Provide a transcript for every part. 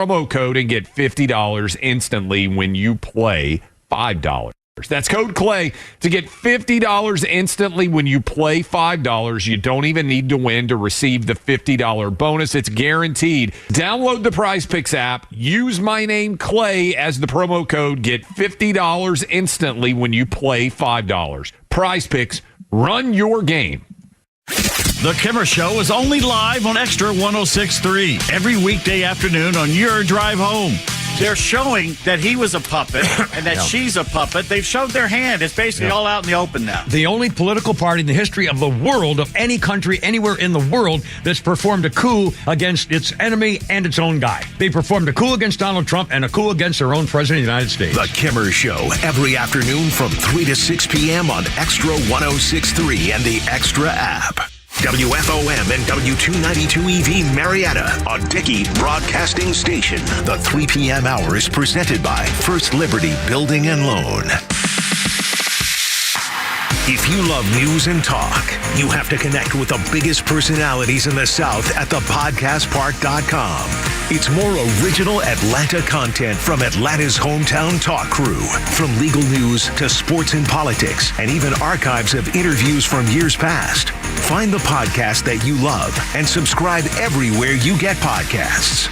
promo code and get $50 instantly when you play $5. That's code CLAY to get $50 instantly when you play $5. You don't even need to win to receive the $50 bonus. It's guaranteed. Download the Prize Picks app. Use my name, Clay, as the promo code. Get $50 instantly when you play $5. Prize Picks. Run your game. The Kimmer Show is only live on Extra 106.3 every weekday afternoon on your drive home. They're showing that he was a puppet and that she's a puppet. They've showed their hand. It's basically all out in the open now. The only political party in the history of the world, of any country, anywhere in the world, that's performed a coup against its enemy and its own guy. They performed a coup against Donald Trump and a coup against their own president of the United States. The Kimmer Show, every afternoon from 3 to 6 p.m. on Extra 106.3 and the Extra app. WFOM and W292EV Marietta, a Dickey Broadcasting Station. The 3 p.m. hour is presented by First Liberty Building and Loan. If you love news and talk, you have to connect with the biggest personalities in the South at thepodcastpark.com. It's more original Atlanta content from Atlanta's hometown talk crew. From legal news to sports and politics, and even archives of interviews from years past. Find the podcast that you love and subscribe everywhere you get podcasts.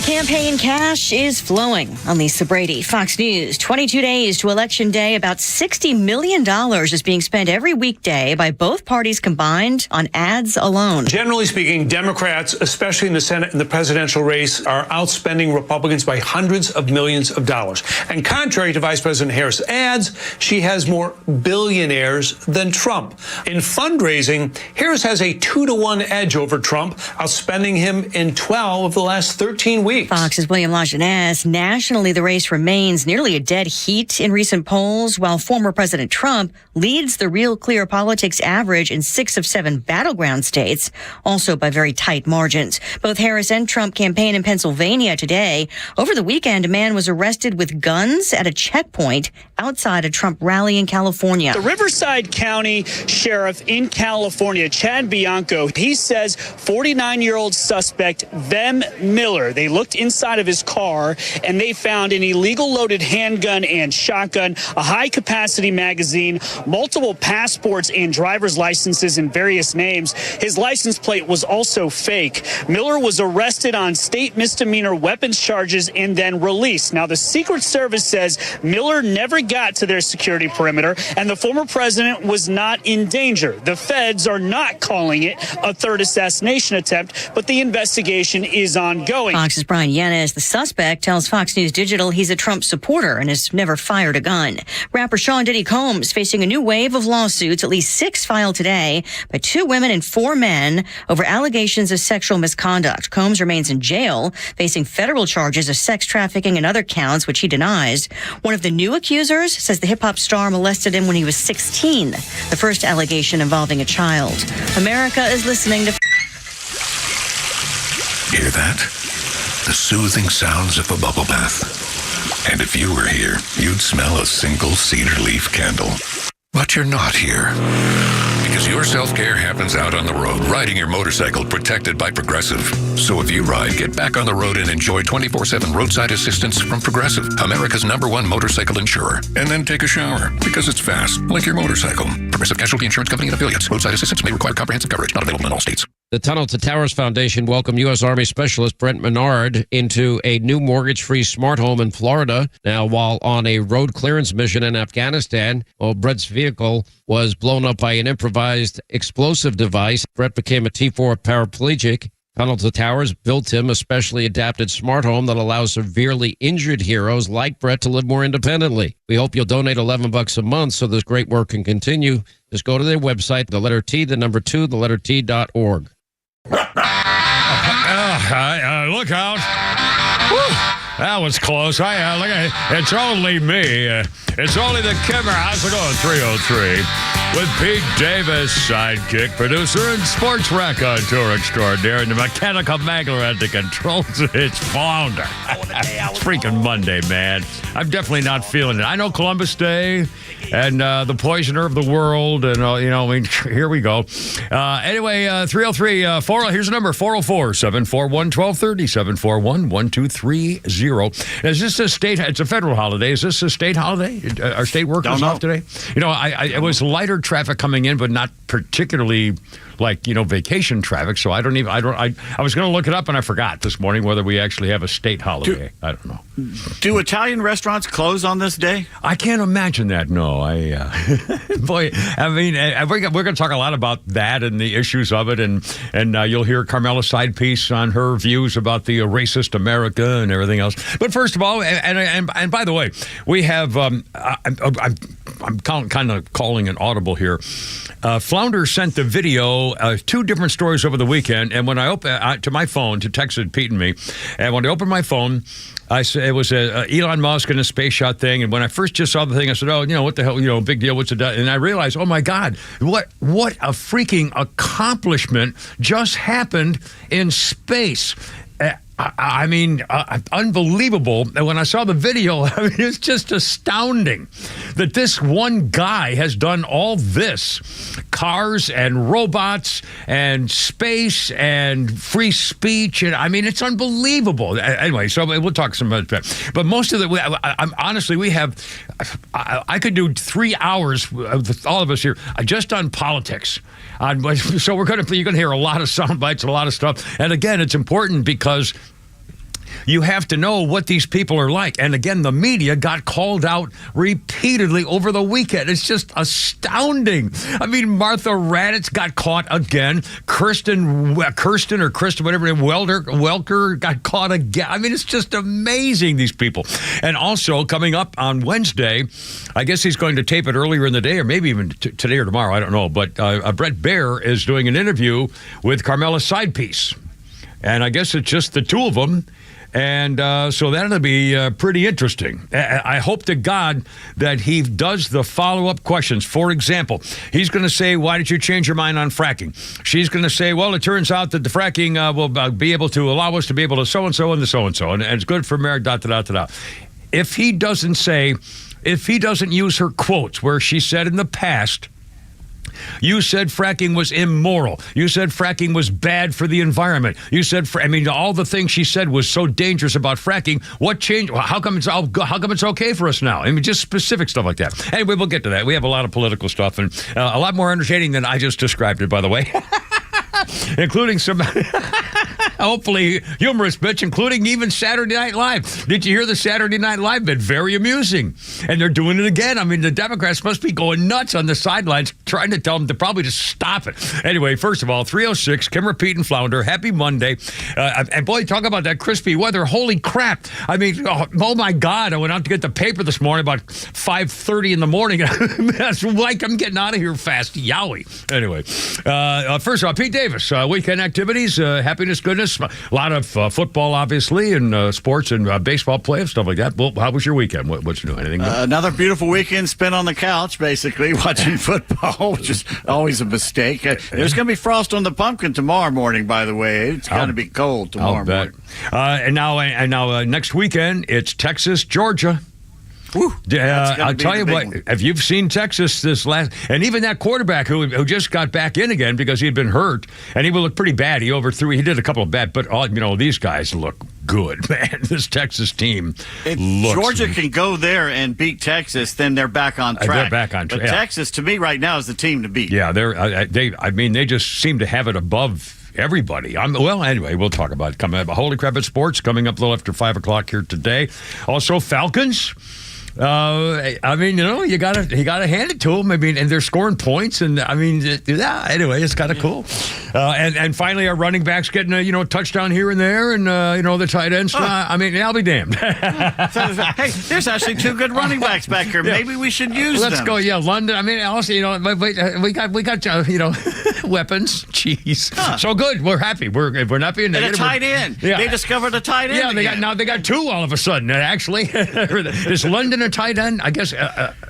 Campaign cash is flowing on Lisa Brady. Fox News, 22 days to Election Day. About $60 million is being spent every weekday by both parties combined on ads alone. Generally speaking, Democrats, especially in the Senate and the presidential race, are outspending Republicans by hundreds of millions of dollars. And contrary to Vice President Harris' ads, she has more billionaires than Trump. In fundraising, Harris has a 2-to-1 edge over Trump, outspending him in 12 of the last 13 weeks. Fox's William Lajeunesse. Nationally, the race remains nearly a dead heat in recent polls, while former President Trump leads the Real Clear Politics average in 6 of 7 battleground states, also by very tight margins. Both Harris and Trump campaign in Pennsylvania today. Over the weekend, a man was arrested with guns at a checkpoint outside a Trump rally in California. The Riverside County Sheriff in California, Chad Bianco, he says 49-year-old suspect, Vem Miller. They looked inside of his car and they found an illegal loaded handgun and shotgun, a high-capacity magazine, multiple passports and driver's licenses in various names. His license plate was also fake. Miller was arrested on state misdemeanor weapons charges and then released. Now, the Secret Service says Miller never got to their security perimeter and the former president was not in danger. The feds are not calling it a third assassination attempt, but the investigation is ongoing. Fox's Brian Yanis, the suspect, tells Fox News Digital he's a Trump supporter and has never fired a gun. Rapper Sean Diddy Combs facing a new wave of lawsuits, at least 6 filed today by 2 women and 4 men over allegations of sexual misconduct. Combs remains in jail, facing federal charges of sex trafficking and other counts, which he denies. One of the new accusers says the hip-hop star molested him when he was 16, the first allegation involving a child. America is listening to... Hear that? The soothing sounds of a bubble bath. And if you were here, you'd smell a single cedar leaf candle. But you're not here. Because your self-care happens out on the road, riding your motorcycle protected by Progressive. So if you ride, get back on the road and enjoy 24/7 roadside assistance from Progressive, America's #1 motorcycle insurer. And then take a shower, because it's fast, like your motorcycle. Progressive Casualty Insurance Company and affiliates. Roadside assistance may require comprehensive coverage. Not available in all states. The Tunnel to Towers Foundation welcomed U.S. Army Specialist Brent Menard into a new mortgage-free smart home in Florida. Now, while on a road clearance mission in Afghanistan, Brent's vehicle was blown up by an improvised explosive device. Brent became a T4 paraplegic. Tunnel to Towers built him a specially adapted smart home that allows severely injured heroes like Brett to live more independently. We hope you'll donate $11 a month so this great work can continue. Just go to their website, the letter T, the number 2, the letter T.org. Look out. Woo. That was close. Look at it. It's only me. It's only the Kimmer. How's it going? 303. with Pete Davis, sidekick, producer, and sports raconteur extraordinaire, and the mechanical mangler at the controls. It's Flounder. It's freaking Monday, man. I'm definitely not feeling it. I know Columbus Day and the poisoner of the world, and here we go. Anyway, 303-40. Here's the number: 404-741-1230, 741-1230. Is this a state? It's a federal holiday. Is this a state holiday? Are state workers off today? It was lighter traffic coming in, but not particularly vacation traffic. So I was going to look it up and I forgot this morning whether we actually have a state holiday. I don't know. Do Italian restaurants close on this day? I can't imagine that. No, we're going to talk a lot about that and the issues of it, and you'll hear Kamala's side piece on her views about the racist America and everything else. But first of all, and by the way, we have I'm kind of calling an audible here. Flounder sent the video. Two different stories over the weekend, and when I opened to my phone to text it, Pete and me, and when I opened my phone, I said it was Elon Musk and a space shot thing. And when I first just saw the thing, I said, "Oh, what the hell? Big deal. What's it?" And I realized, oh my God, what a freaking accomplishment just happened in space. Unbelievable. And when I saw the video, it's just astounding that this one guy has done all this. Cars and robots and space and free speech. And it's unbelievable. Anyway, so we'll talk some about that. But most of honestly, we have, I could do 3 hours with all of us here just on politics. So you're going to hear a lot of sound bites, a lot of stuff. And again, it's important because you have to know what these people are like. And again, the media got called out repeatedly over the weekend. It's just astounding. Martha Raddatz got caught again. Kirsten, whatever, Welker got caught again. It's just amazing, these people. And also, coming up on Wednesday, I guess he's going to tape it earlier in the day, or maybe even today or tomorrow, I don't know. But Brett Baer is doing an interview with Carmela's side piece. And I guess it's just the two of them. And so that'll be pretty interesting. I hope to God that he does the follow-up questions. For example, he's going to say, why did you change your mind on fracking? She's going to say, well, it turns out that the fracking will be able to allow us to be able to so-and-so and the so-and-so. And it's good for marriage, da-da-da-da-da. If he doesn't use her quotes where she said in the past, you said fracking was immoral. You said fracking was bad for the environment. You said, all the things she said was so dangerous about fracking. What changed? How come it's okay for us now? Just specific stuff like that. Anyway, we'll get to that. We have a lot of political stuff and a lot more entertaining than I just described it, by the way. Including some hopefully humorous bits, including even Saturday Night Live. Did you hear the Saturday Night Live bit? Very amusing. And they're doing it again. The Democrats must be going nuts on the sidelines trying to tell them to probably just stop it. Anyway, first of all, 306, Kim, Pete, and Flounder. Happy Monday. And boy, talk about that crispy weather. Holy crap. Oh my God. I went out to get the paper this morning about 5:30 in the morning. That's like I'm getting out of here fast. Yowie. Anyway, first of all, Pete Davis, weekend activities, happiness, goodness, a lot of football, obviously, and sports and baseball play, stuff like that. Well, how was your weekend? What's new? Anything new? Another beautiful weekend spent on the couch, basically, watching football, which is always a mistake. There's going to be frost on the pumpkin tomorrow morning, by the way. It's going to be cold tomorrow morning. And now next weekend, it's Texas, Georgia. I'll tell you what, if you've seen Texas and even that quarterback who just got back in again because he had been hurt, and he would look pretty bad. He did a couple of bad, but these guys look good, man. This Texas team looks. Georgia can go there and beat Texas, then they're back on track. They're back on track. But Texas, to me, right now, is the team to beat. Yeah, they just seem to have it above everybody. Anyway, we'll talk about it coming up. Holy crap, it's sports coming up a little after 5 o'clock here today. Also, Falcons. You gotta hand it to them. And they're scoring points, and anyway, it's kind of cool. And finally, our running backs getting a touchdown here and there, and the tight ends. I'll be damned. Hey, there's actually two good running backs back here. Maybe we should use them. Let's go. Yeah, London. Also, we got weapons. Jeez. So good. We're happy. We're not being negative. And a tight end. Yeah. They discovered a tight end. Yeah, they got two all of a sudden. Actually, is London a tight end? I guess.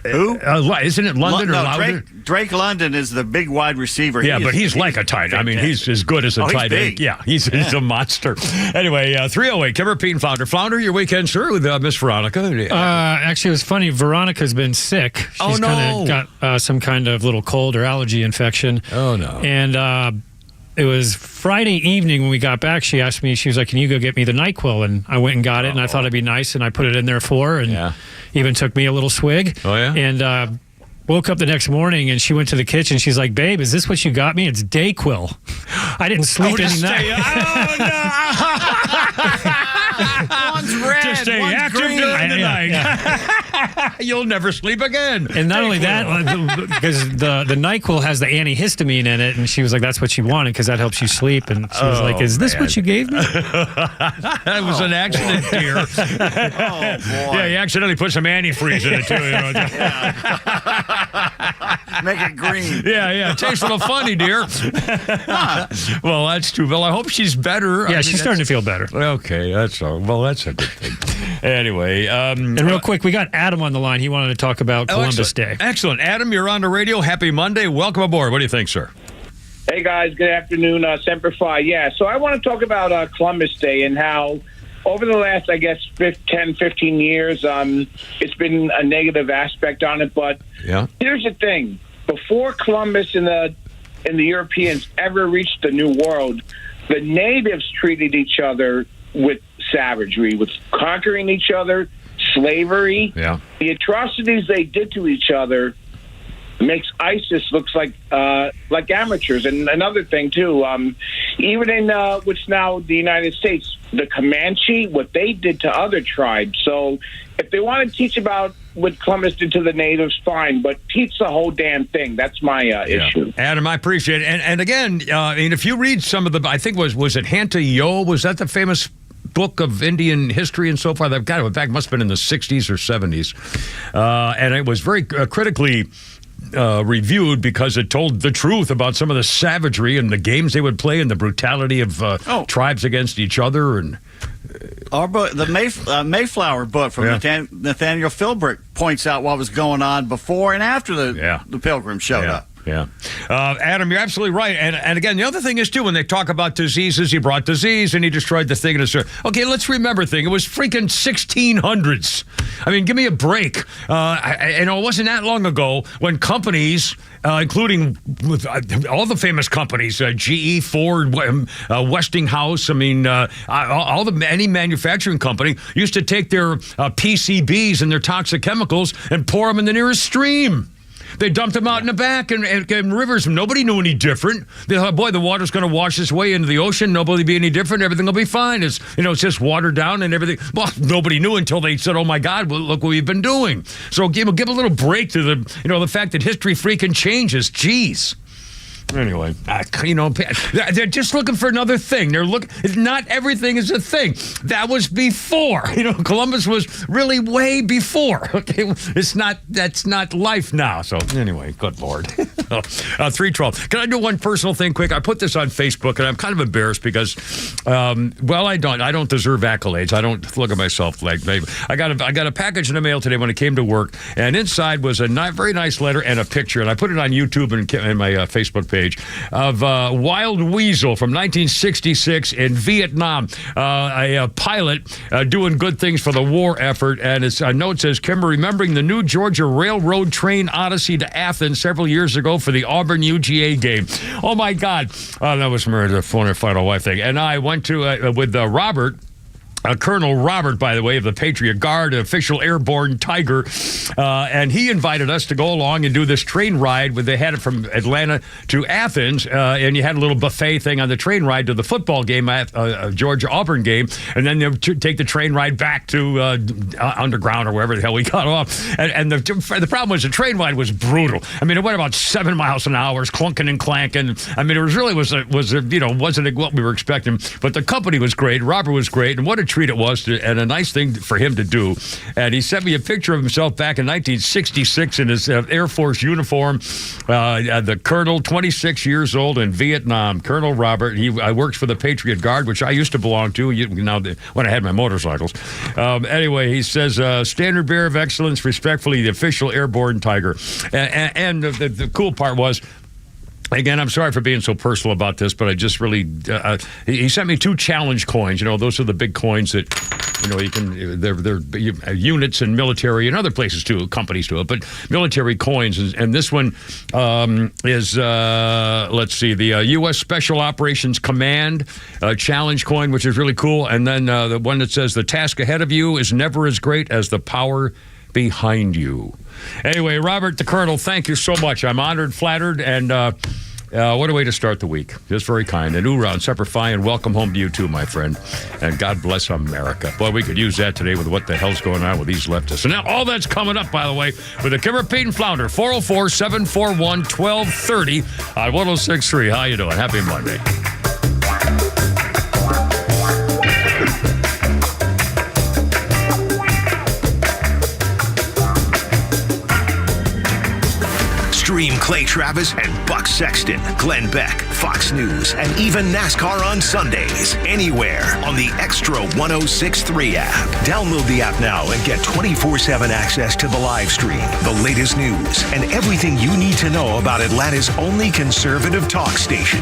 Who? Isn't it London or Louder? Drake London is the big wide receiver. Yeah, but he's like a tight end. I mean, he's as good as a tight end. Yeah, he's a monster. Anyway, 308, Kimmer, Pete, and Flounder. Flounder, your weekend, sir, with Miss Veronica. Actually, it was funny. Veronica's been sick. She's kind of got some kind of little cold or allergy infection. Oh, no. And it was Friday evening when we got back. She asked me, she was like, can you go get me the NyQuil? And I went and got it, and I thought it'd be nice, and I put it in there for her, and even took me a little swig. Oh, yeah? And woke up the next morning, and she went to the kitchen. She's like, babe, is this what you got me? It's DayQuil. I didn't sleep any night. Oh, no. One's red, to stay one's active green. during the night. You'll never sleep again. And not only that, because the NyQuil has the antihistamine in it, and she was like, that's what she wanted because that helps you sleep. And she was like, is this what you gave me? That was an accident, dear. Oh, boy. Yeah, you accidentally put some antifreeze in it, too. Make it green. Yeah. It tastes a little funny, dear. Well, that's too well. I hope she's better. Yeah, she's starting to feel better. Okay, that's all. Well, that's a good thing. Anyway. And real quick, we got Adam on the line. He wanted to talk about Columbus Day. Excellent. Adam, you're on the radio. Happy Monday. Welcome aboard. What do you think, sir? Hey, guys. Good afternoon. Semper Fi. Yeah, so I want to talk about Columbus Day and how over the last, I guess, 10, 15 years, it's been a negative aspect on it. But here's the thing. Before Columbus and the Europeans ever reached the New World, the natives treated each other with savagery, with conquering each other, slavery. Yeah. The atrocities they did to each other makes ISIS looks like amateurs. And another thing, too, even in what's now the United States, the Comanche, what they did to other tribes. So if they want to teach about what Columbus did to the natives, fine, but teach the whole damn thing. That's my issue. Adam, I appreciate it. And again, I mean, if you read some of the, I think was it Hanta Yo? Was that the famous book of Indian history and so forth? That in fact, must have been in the 60s or 70s. And it was very critically reviewed because it told the truth about some of the savagery and the games they would play and the brutality of tribes against each other. And our book, the Mayflower book from Nathaniel Philbrick, points out what was going on before and after the Pilgrims showed up. Yeah. Adam, you're absolutely right. And again, the other thing is, too, when they talk about diseases, he brought disease and he destroyed the thing. Okay, let's remember thing. It was freaking 1600s. I mean, give me a break. It wasn't that long ago when companies, including all the famous companies, GE, Ford, Westinghouse, I mean, any manufacturing company used to take their PCBs and their toxic chemicals and pour them in the nearest stream. They dumped them out in the back and rivers. Nobody knew any different. They thought, boy, the water's going to wash its way into the ocean. Nobody will be any different. Everything will be fine. It's just watered down and everything. Well, nobody knew until they said, oh, my God, well, look what we've been doing. So give a little break to the fact that history freaking changes. Jeez. Anyway, they're just looking for another thing. Not everything is a thing. That was before. Columbus was really way before. Okay, that's not life now. So anyway, good Lord. 312. Can I do one personal thing quick? I put this on Facebook, and I'm kind of embarrassed because, I don't deserve accolades. I don't look at myself like maybe. I got a package in the mail today when it came to work, and inside was a very nice letter and a picture, and I put it on YouTube and my Facebook page of Wild Weasel from 1966 in Vietnam, a pilot doing good things for the war effort. And a note says, Kimber, remembering the New Georgia Railroad train odyssey to Athens several years ago for the Auburn UGA game. Oh, my God. That was the former final wife thing. And I went to, with Robert, Colonel Robert, by the way, of the Patriot Guard, official airborne Tiger, and he invited us to go along and do this train ride. They had it from Atlanta to Athens, and you had a little buffet thing on the train ride to the football game, Georgia-Auburn game, and then they would take the train ride back to underground or wherever the hell we got off. And the problem was the train ride was brutal. I mean, it went about 7 miles an hour, clunking and clanking. I mean, it wasn't what we were expecting, but the company was great. Robert was great, and what a treat it was and a nice thing for him to do. And he sent me a picture of himself back in 1966 in his Air Force uniform. The colonel, 26 years old in Vietnam, Colonel Robert. I worked for the Patriot Guard, which I used to belong to when I had my motorcycles. Anyway, he says, Standard Bearer of Excellence, respectfully, the official airborne tiger. And the cool part was, again, I'm sorry for being so personal about this, but I just really, he sent me 2 challenge coins. Those are the big coins that, you can, they're units in military and other places too, companies do it, but military coins. And this one is, let's see, the U.S. Special Operations Command challenge coin, which is really cool. And then the one that says, the task ahead of you is never as great as the power behind you. Anyway, Robert the Colonel, thank you so much. I'm honored, flattered, and what a way to start the week. Just very kind. And Ura and Semper Fi, and welcome home to you too, my friend. And God bless America. Boy, we could use that today with what the hell's going on with these leftists. And now all that's coming up, by the way, with the Kimmer, Pete, and Flounder, 404-741-1230 on 106.3. How you doing? Happy Monday. Stream Clay Travis and Buck Sexton, Glenn Beck, Fox News, and even NASCAR on Sundays. Anywhere on the Extra 106.3 app. Download the app now and get 24/7 access to the live stream, the latest news, and everything you need to know about Atlanta's only conservative talk station.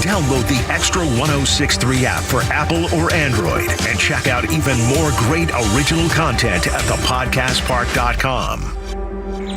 Download the Extra 106.3 app for Apple or Android and check out even more great original content at thepodcastpark.com.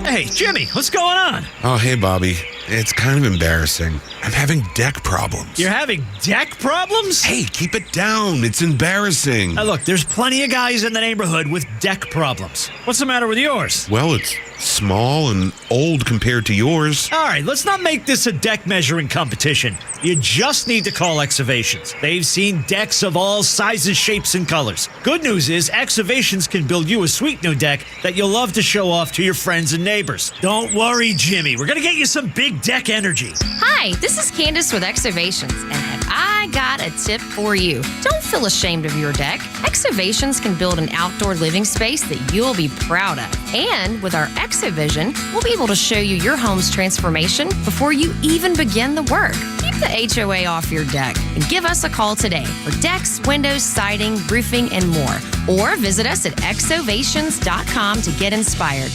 Hey, Jimmy, what's going on? Oh, hey, Bobby. It's kind of embarrassing. I'm having deck problems. You're having deck problems? Hey, keep it down. It's embarrassing. Now, look, there's plenty of guys in the neighborhood with deck problems. What's the matter with yours? Well, it's small and old compared to yours. All right, let's not make this a deck measuring competition. You just need to call Excavations. They've seen decks of all sizes, shapes, and colors. Good news is Excavations can build you a sweet new deck that you'll love to show off to your friends and neighbors. Don't worry, Jimmy. We're going to get you some big deck energy. Hi, this is Candace with Excavations, and have I got a tip for you. Don't feel ashamed of your deck. Excavations can build an outdoor living space that you'll be proud of. And with our Exavision, we'll be able to show you your home's transformation before you even begin the work. Keep the HOA off your deck and give us a call today for decks, windows, siding, roofing, and more. Or visit us at exovations.com to get inspired.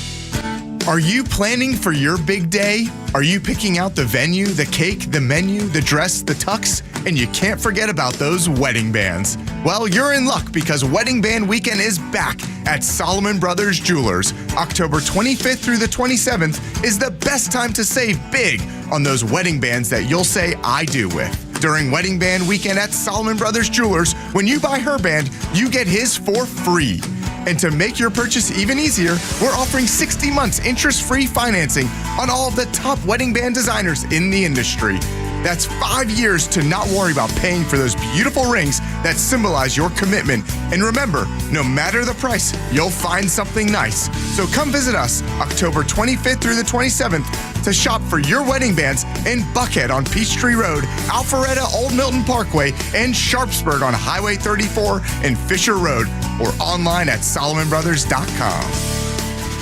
Are you planning for your big day? Are you picking out the venue, the cake, the menu, the dress, the tux? And you can't forget about those wedding bands. Well, you're in luck because Wedding Band Weekend is back at Solomon Brothers Jewelers. October 25th through the 27th is the best time to save big on those wedding bands that you'll say I do with. During Wedding Band Weekend at Solomon Brothers Jewelers, when you buy her band, you get his for free. And to make your purchase even easier, we're offering 60 months interest-free financing on all of the top wedding band designers in the industry. That's 5 years to not worry about paying for those beautiful rings that symbolize your commitment. And remember, no matter the price, you'll find something nice. So come visit us October 25th through the 27th to shop for your wedding bands in Buckhead on Peachtree Road, Alpharetta Old Milton Parkway, and Sharpsburg on Highway 34 and Fisher Road, or online at SolomonBrothers.com.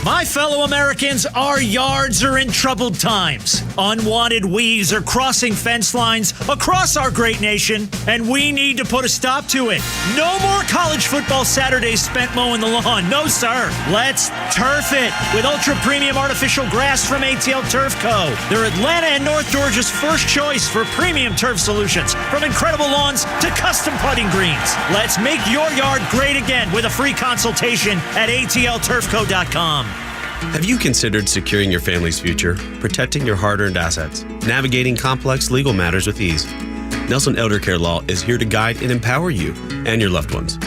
My fellow Americans, our yards are in troubled times. Unwanted weeds are crossing fence lines across our great nation, and we need to put a stop to it. No more college football Saturdays spent mowing the lawn. No, sir. Let's turf it with ultra-premium artificial grass from ATL Turf Co. They're Atlanta and North Georgia's first choice for premium turf solutions, from incredible lawns to custom putting greens. Let's make your yard great again with a free consultation at atlturfco.com. Have you considered securing your family's future, protecting your hard-earned assets, navigating complex legal matters with ease? Nelson Elder Care Law is here to guide and empower you and your loved ones.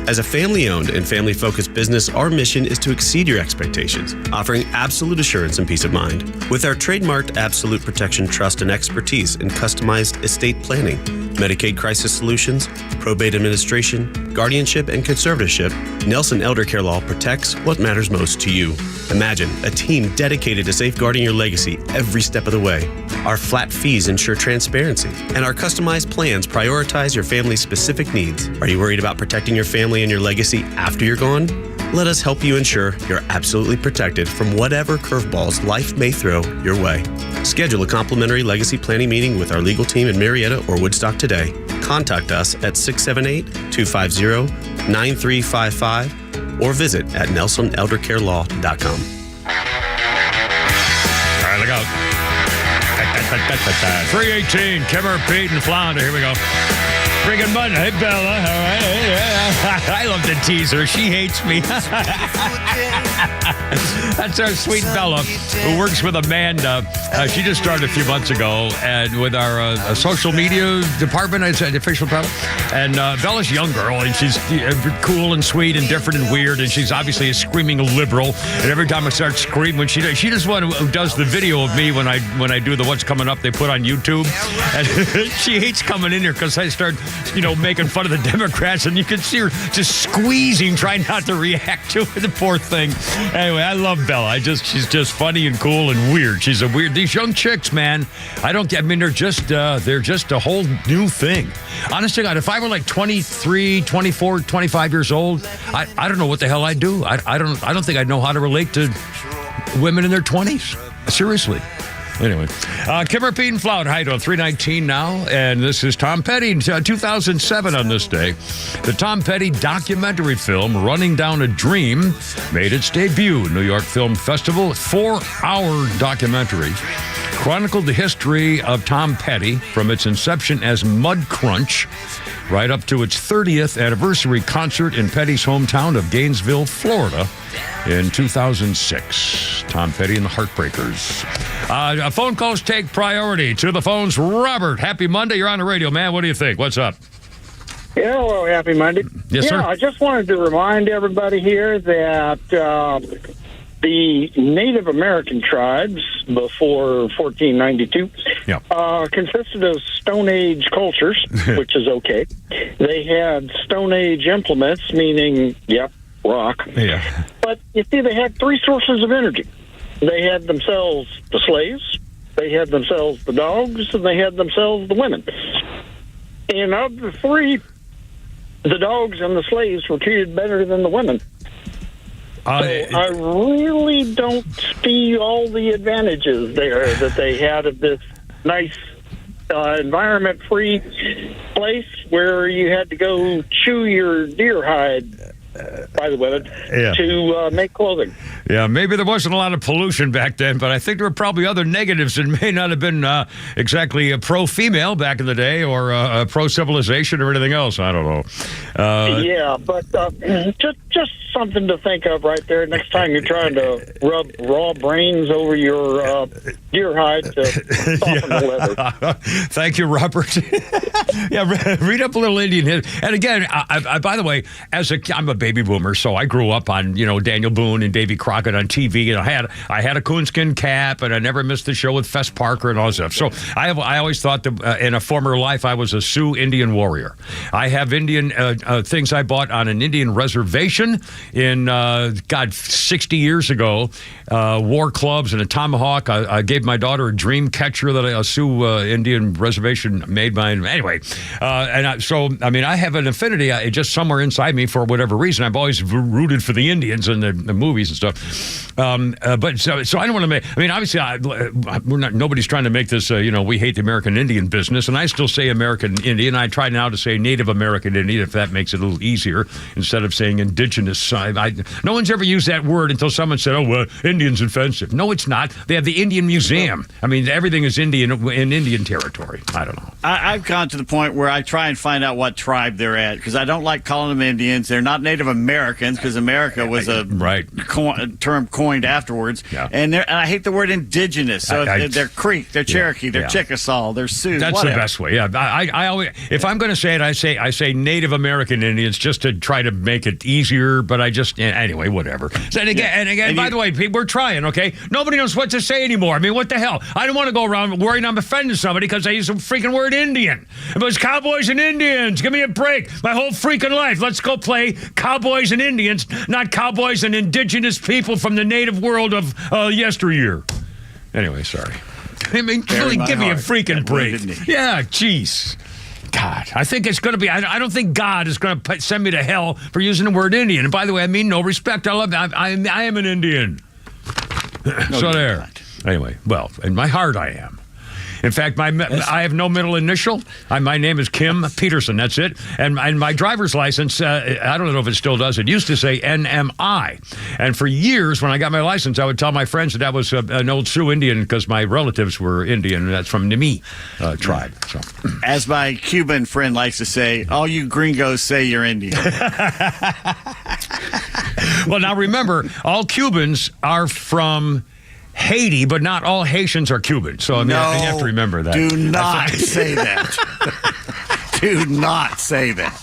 As a family-owned and family-focused business, our mission is to exceed your expectations, offering absolute assurance and peace of mind. With our trademarked Absolute Protection Trust and expertise in customized estate planning, Medicaid crisis solutions, probate administration, guardianship, and conservatorship, Nelson Elder Care Law protects what matters most to you. Imagine a team dedicated to safeguarding your legacy every step of the way. Our flat fees ensure transparency, and our customized plans prioritize your family's specific needs. Are you worried about protecting your family and your legacy after you're gone? Let us help you ensure you're absolutely protected from whatever curveballs life may throw your way. Schedule a complimentary legacy planning meeting with our legal team in Marietta or Woodstock today. Contact us at 678-250-9355 or visit at nelsoneldercarelaw.com. All right, look out. 318, Kimmer, Pete, and Flounder. Here we go. Friggin' Monday. Hey, Bella. All right. I love to tease her. She hates me. That's our sweet Bella, who works with Amanda. She just started a few months ago, and with our social media department, I'd say the official department. And Bella's a young girl, and she's cool and sweet and different and weird, and she's obviously a screaming liberal. And every time I start screaming, when she's just one who does the video of me when I do the what's coming up they put on YouTube. And she hates coming in here because I start, making fun of the Democrats, and you can see her just squeezing, trying not to react to it, the poor thing. Anyway, I love Bella. She's just funny and cool and weird. She's these young chicks, man. They're just a whole new thing. Honestly, God, if I were like 23, 24, 25 years old, I don't know what the hell I'd do. I don't think I'd know how to relate to women in their 20s. Seriously. Anyway, Kimmer, Pete, and Flout, how you doing? 319 now, and this is Tom Petty. 2007 on this day, the Tom Petty documentary film, Running Down a Dream, made its debut at New York Film Festival. 4-hour documentary chronicled the history of Tom Petty from its inception as Mud Crunch right up to its 30th anniversary concert in Petty's hometown of Gainesville, Florida in 2006. Tom Petty and the Heartbreakers. Phone calls take priority. To the phones, Robert. Happy Monday. You're on the radio, man. What do you think? What's up? Yeah, well, happy Monday. Yes, sir. I just wanted to remind everybody here that the Native American tribes before 1492 consisted of Stone Age cultures, which is okay. They had Stone Age implements, meaning, rock. Yeah. But you see, they had three sources of energy. They had themselves the slaves, they had themselves the dogs, and they had themselves the women. And of the three, the dogs and the slaves were treated better than the women. So I really don't see all the advantages there that they had of this nice environment-free place where you had to go chew your deer hide by the women to make clothing. Yeah, maybe there wasn't a lot of pollution back then, but I think there were probably other negatives that may not have been exactly pro-female back in the day or pro-civilization or anything else. I don't know. But just something to think of right there next time you're trying to rub raw brains over your deer hide to soften the leather. Thank you, Robert. Read up a little Indian history. And again, I by the way, I'm a baby boomer, so I grew up on Daniel Boone and Davy Crockett on TV, and I had a coonskin cap, and I never missed the show with Fess Parker and all that stuff. So I always thought that in a former life I was a Sioux Indian warrior. I have Indian things I bought on an Indian reservation in 60 years ago. War clubs and a tomahawk. I gave my daughter a dream catcher that a Sioux Indian reservation made mine. Anyway, I have an affinity just somewhere inside me for whatever reason. I've always rooted for the Indians in the movies and stuff. So I don't want to make. Obviously, nobody's trying to make this. We hate the American Indian business, and I still say American Indian. I try now to say Native American Indian, if that makes it a little easier, instead of saying indigenous. No one's ever used that word until someone said, "Oh, well, Indian's offensive." No, it's not. They have the Indian Museum. Everything is Indian in Indian territory. I don't know. I've gone to the point where I try and find out what tribe they're at, because I don't like calling them Indians. They're not Native Americans, because America was a term coined afterwards. Yeah. And I hate the word indigenous. So they're Creek, they're Cherokee, they're Chickasaw, they're Sioux. That's whatever. The best way. Yeah, I always, if I'm going to say it, I say Native American Indians just to try to make it easier. But anyway, whatever. And again, by the way, we're trying. Okay, nobody knows what to say anymore. What the hell? I don't want to go around worrying I'm offending somebody because I use the freaking word Indian. It was cowboys and Indians. Give me a break. My whole freaking life. Let's go play cowboys and Indians, not cowboys and indigenous people from the native world of yesteryear. Anyway, sorry. I mean, really, give me a freaking break. Yeah, jeez. God, I think it's going to be. I don't think God is going to send me to hell for using the word Indian. And by the way, I mean no respect. I love. I am an Indian. So there. Anyway, well, in my heart, I am. In fact, I have no middle initial. My name is Kim Peterson. That's it. And my driver's license, I don't know if it still does. It used to say NMI. And for years, when I got my license, I would tell my friends that was an old Sioux Indian because my relatives were Indian, and that's from Nimi tribe. So, as my Cuban friend likes to say, all you gringos say you're Indian. Well, now remember, all Cubans are from Haiti, but not all Haitians are Cuban. So, I mean, you have to remember that. Do not say that. Do not say that.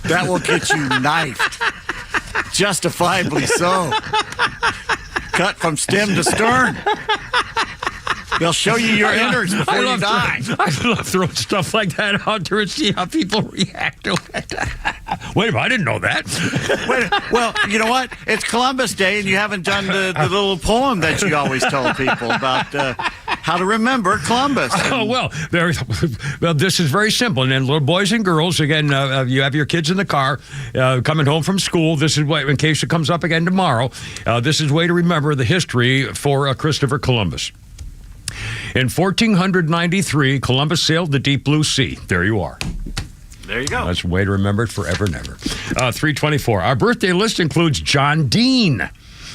That will get you knifed. Justifiably so. Cut from stem to stern. They'll show you your innards before you die. I love throwing stuff like that out there and see how people react to it. Wait a minute, I didn't know that. Well, you know what? It's Columbus Day, and you haven't done the little poem that you always tell people about how to remember Columbus. Oh, well, this is very simple. And then little boys and girls, again, you have your kids in the car coming home from school. This is what, in case it comes up again tomorrow, this is a way to remember the history for Christopher Columbus. In 1493, Columbus sailed the deep blue sea. There you are. There you go. That's a way to remember it forever and ever. 324. Our birthday list includes John Dean.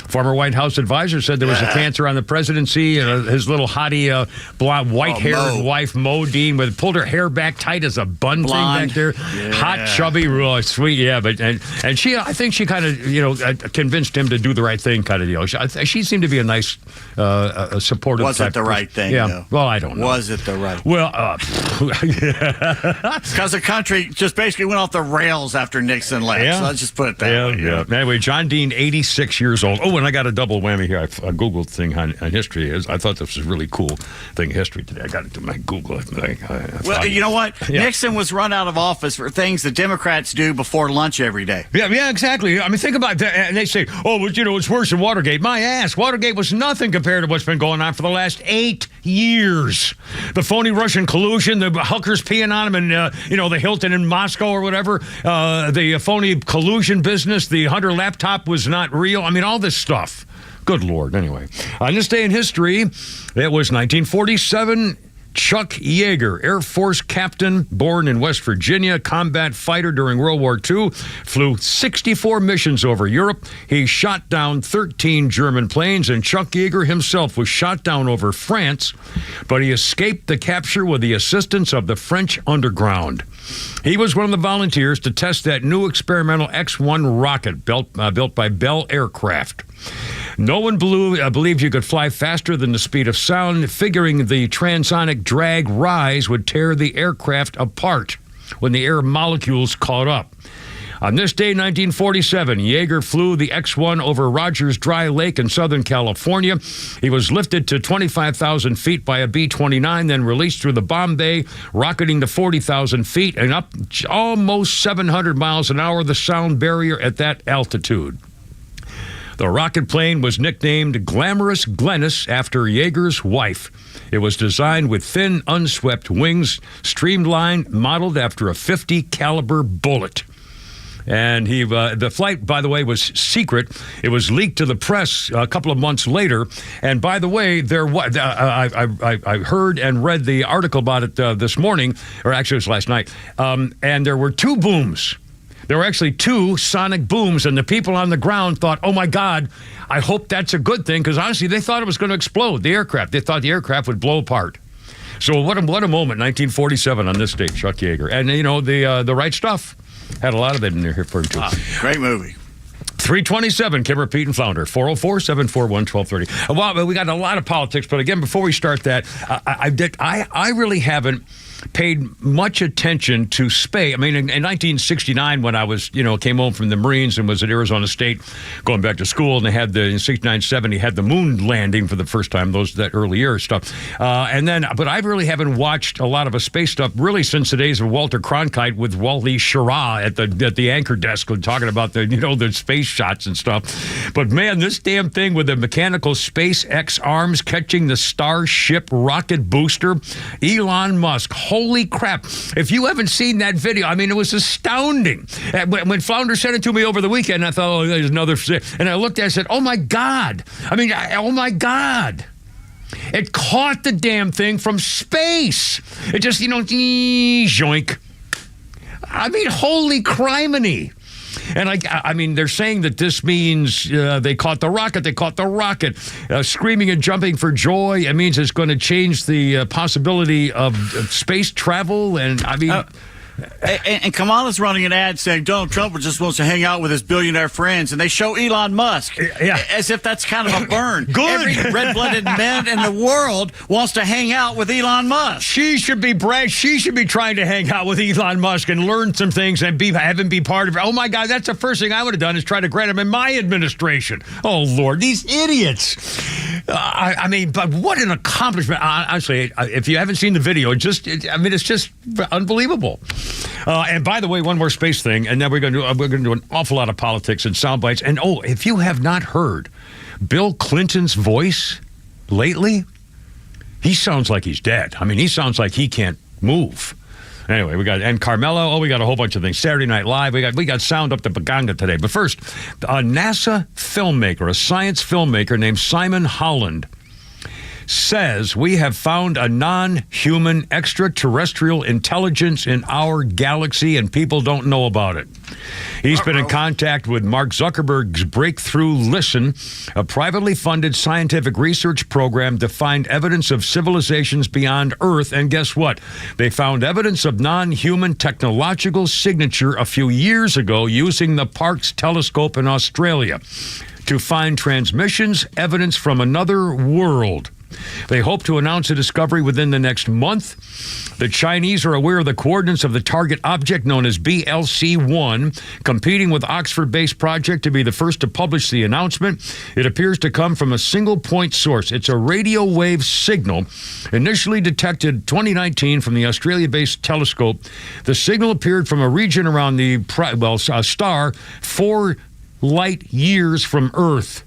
Former White House advisor said there was a cancer on the presidency. His little hottie, blonde, white-haired wife, Mo Dean, pulled her hair back tight as a bun thing back there. Yeah. Hot, chubby, really sweet, yeah. But and she, I think she kind of, convinced him to do the right thing, kind of deal. She seemed to be a nice, supportive. Was it the right thing? Yeah. Though? Well, I don't know. Was it the right? Well, because the country just basically went off the rails after Nixon left. Yeah. So let's just put it that way. Yeah. Anyway, John Dean, 86 years old. Oh, and I got a double whammy here. I Googled thing on history. I thought this was a really cool thing, history today. I got to do my Google thing. Well, you know what? Yeah. Nixon was run out of office for things the Democrats do before lunch every day. Yeah, exactly. I mean, think about that. And they say, it's worse than Watergate. My ass. Watergate was nothing compared to what's been going on for the last 8 years. The phony Russian collusion, the hookers peeing on them, and, the Hilton in Moscow or whatever, the phony collusion business, the Hunter laptop was not real. I mean, all this stuff. Good Lord. Anyway, on this day in history, it was 1947. Chuck Yeager, Air Force captain, born in West Virginia, combat fighter during World War II, flew 64 missions over Europe. He shot down 13 German planes, and Chuck Yeager himself was shot down over France, but he escaped the capture with the assistance of the French underground. He was one of the volunteers to test that new experimental X-1 rocket built by Bell Aircraft. No one believed you could fly faster than the speed of sound, figuring the transonic drag rise would tear the aircraft apart when the air molecules caught up. On this day, 1947, Yeager flew the X-1 over Rogers Dry Lake in Southern California. He was lifted to 25,000 feet by a B-29, then released through the bomb bay, rocketing to 40,000 feet and up almost 700 miles an hour, the sound barrier at that altitude. The rocket plane was nicknamed Glamorous Glennis after Yeager's wife. It was designed with thin, unswept wings, streamlined, modeled after a .50 caliber bullet. And the flight, by the way, was secret. It was leaked to the press a couple of months later. And by the way, I heard and read the article about it this morning, or actually it was last night. And there were 2 booms. There were actually 2 sonic booms, and the people on the ground thought, oh, my God, I hope that's a good thing, because honestly, they thought it was going to explode, the aircraft. They thought the aircraft would blow apart. So what a moment, 1947 on this date, Chuck Yeager. And, the right stuff had a lot of it in there for him, too. Great movie. 327, Kimmer, Pete, and Flounder, 404-741-1230. Well, we got a lot of politics, but again, before we start that, I really haven't paid much attention to space. I mean, in 1969, when I was, came home from the Marines and was at Arizona State, going back to school, and they had in 69, 70, had the moon landing for the first time, that early year stuff. But I really haven't watched a lot of space stuff really since the days of Walter Cronkite with Wally Schirra at the anchor desk talking about the space shots and stuff. But man, this damn thing with the mechanical SpaceX arms catching the Starship rocket booster, Elon Musk, holy crap. If you haven't seen that video, I mean, it was astounding. When Flounder sent it to me over the weekend, I thought, there's another, and I looked at it and said, oh my God. I mean, oh my God. It caught the damn thing from space. It just, joink. I mean, holy criminy. And I mean, they're saying that this means they caught the rocket. Screaming and jumping for joy. It means it's going to change the possibility of space travel. And I mean... And Kamala's running an ad saying Donald Trump just wants to hang out with his billionaire friends, and they show Elon Musk as if that's kind of a burn. Good. Every red-blooded man in the world wants to hang out with Elon Musk. She should be trying to hang out with Elon Musk and learn some things and have him be part of it. Oh my God, that's the first thing I would have done is try to grant him in my administration. Oh Lord, these idiots. I mean, but what an accomplishment. Honestly, if you haven't seen the video, it's just unbelievable. And by the way, one more space thing, and then we're going to do an awful lot of politics and sound bites. And if you have not heard Bill Clinton's voice lately, he sounds like he's dead. I mean, he sounds like he can't move. Anyway, and Carmelo. We got a whole bunch of things. Saturday Night Live. We got sound up to Baganga today. But first, a NASA filmmaker, a science filmmaker named Simon Holland, says we have found a non-human extraterrestrial intelligence in our galaxy and people don't know about it. He's been in contact with Mark Zuckerberg's Breakthrough Listen, a privately funded scientific research program to find evidence of civilizations beyond Earth. And guess what? They found evidence of non-human technological signature a few years ago using the Parkes telescope in Australia to find transmissions, evidence from another world. They hope to announce a discovery within the next month. The Chinese are aware of the coordinates of the target object known as BLC-1, competing with Oxford-based project to be the first to publish the announcement. It appears to come from a single-point source. It's a radio wave signal initially detected 2019 from the Australia-based telescope. The signal appeared from a region around the star 4 light years from Earth.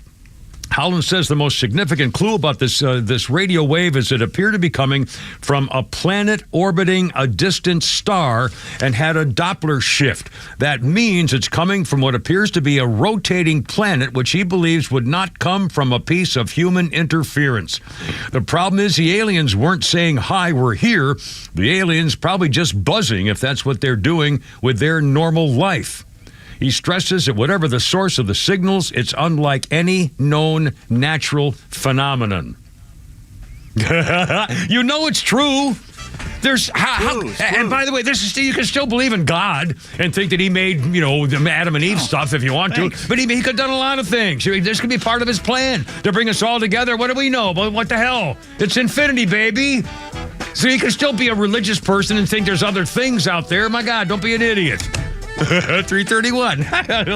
Holland says the most significant clue about this radio wave is it appeared to be coming from a planet orbiting a distant star and had a Doppler shift. That means it's coming from what appears to be a rotating planet, which he believes would not come from a piece of human interference. The problem is the aliens weren't saying, hi, we're here. The aliens probably just buzzing if that's what they're doing with their normal life. He stresses that whatever the source of the signals, it's unlike any known natural phenomenon. You know it's true. And by the way, you can still believe in God and think that he made, the Adam and Eve stuff if you want to. But he could have done a lot of things. This could be part of his plan to bring us all together. What do we know? But what the hell? It's infinity, baby. So you can still be a religious person and think there's other things out there. My God, don't be an idiot. 331.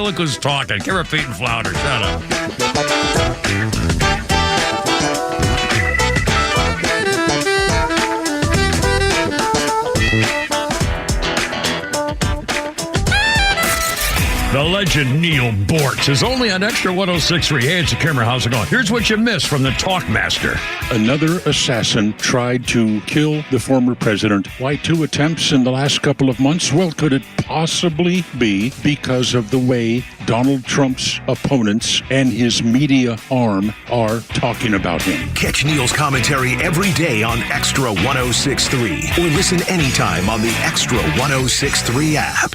Look who's talking. Kara Pete and Flounder. Shut up. The legend Neil Bortz is only on Extra 106.3. Hey, it's a camera. How's it going? Here's what you missed from the Talkmaster. Another assassin tried to kill the former president. Why 2 attempts in the last couple of months? Well, could it possibly be because of the way Donald Trump's opponents and his media arm are talking about him? Catch Neil's commentary every day on Extra 106.3 or listen anytime on the Extra 106.3 app.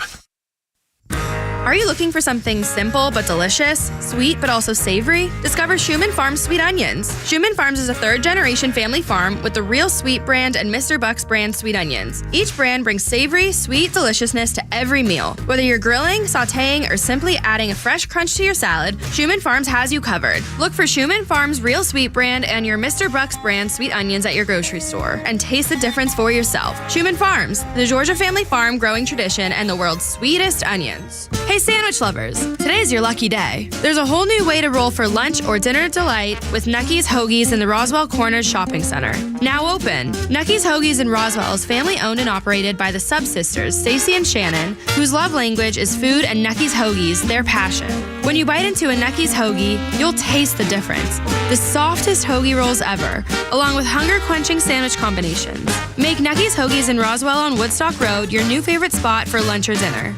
Are you looking for something simple but delicious, sweet but also savory? Discover Schumann Farms Sweet Onions. Schumann Farms is a third-generation family farm with the Real Sweet brand and Mr. Buck's brand sweet onions. Each brand brings savory, sweet deliciousness to every meal. Whether you're grilling, sautéing, or simply adding a fresh crunch to your salad, Schumann Farms has you covered. Look for Schumann Farms Real Sweet brand and your Mr. Buck's brand sweet onions at your grocery store and taste the difference for yourself. Schumann Farms, the Georgia family farm growing tradition and the world's sweetest onions. Hey sandwich lovers, today's your lucky day. There's a whole new way to roll for lunch or dinner delight with Nucky's Hoagies in the Roswell Corners Shopping Center. Now open. Nucky's Hoagies in Roswell is family owned and operated by the Sub-Sisters, Stacy and Shannon, whose love language is food and Nucky's Hoagies, their passion. When you bite into a Nucky's Hoagie, you'll taste the difference. The softest hoagie rolls ever, along with hunger-quenching sandwich combinations. Make Nucky's Hoagies in Roswell on Woodstock Road your new favorite spot for lunch or dinner.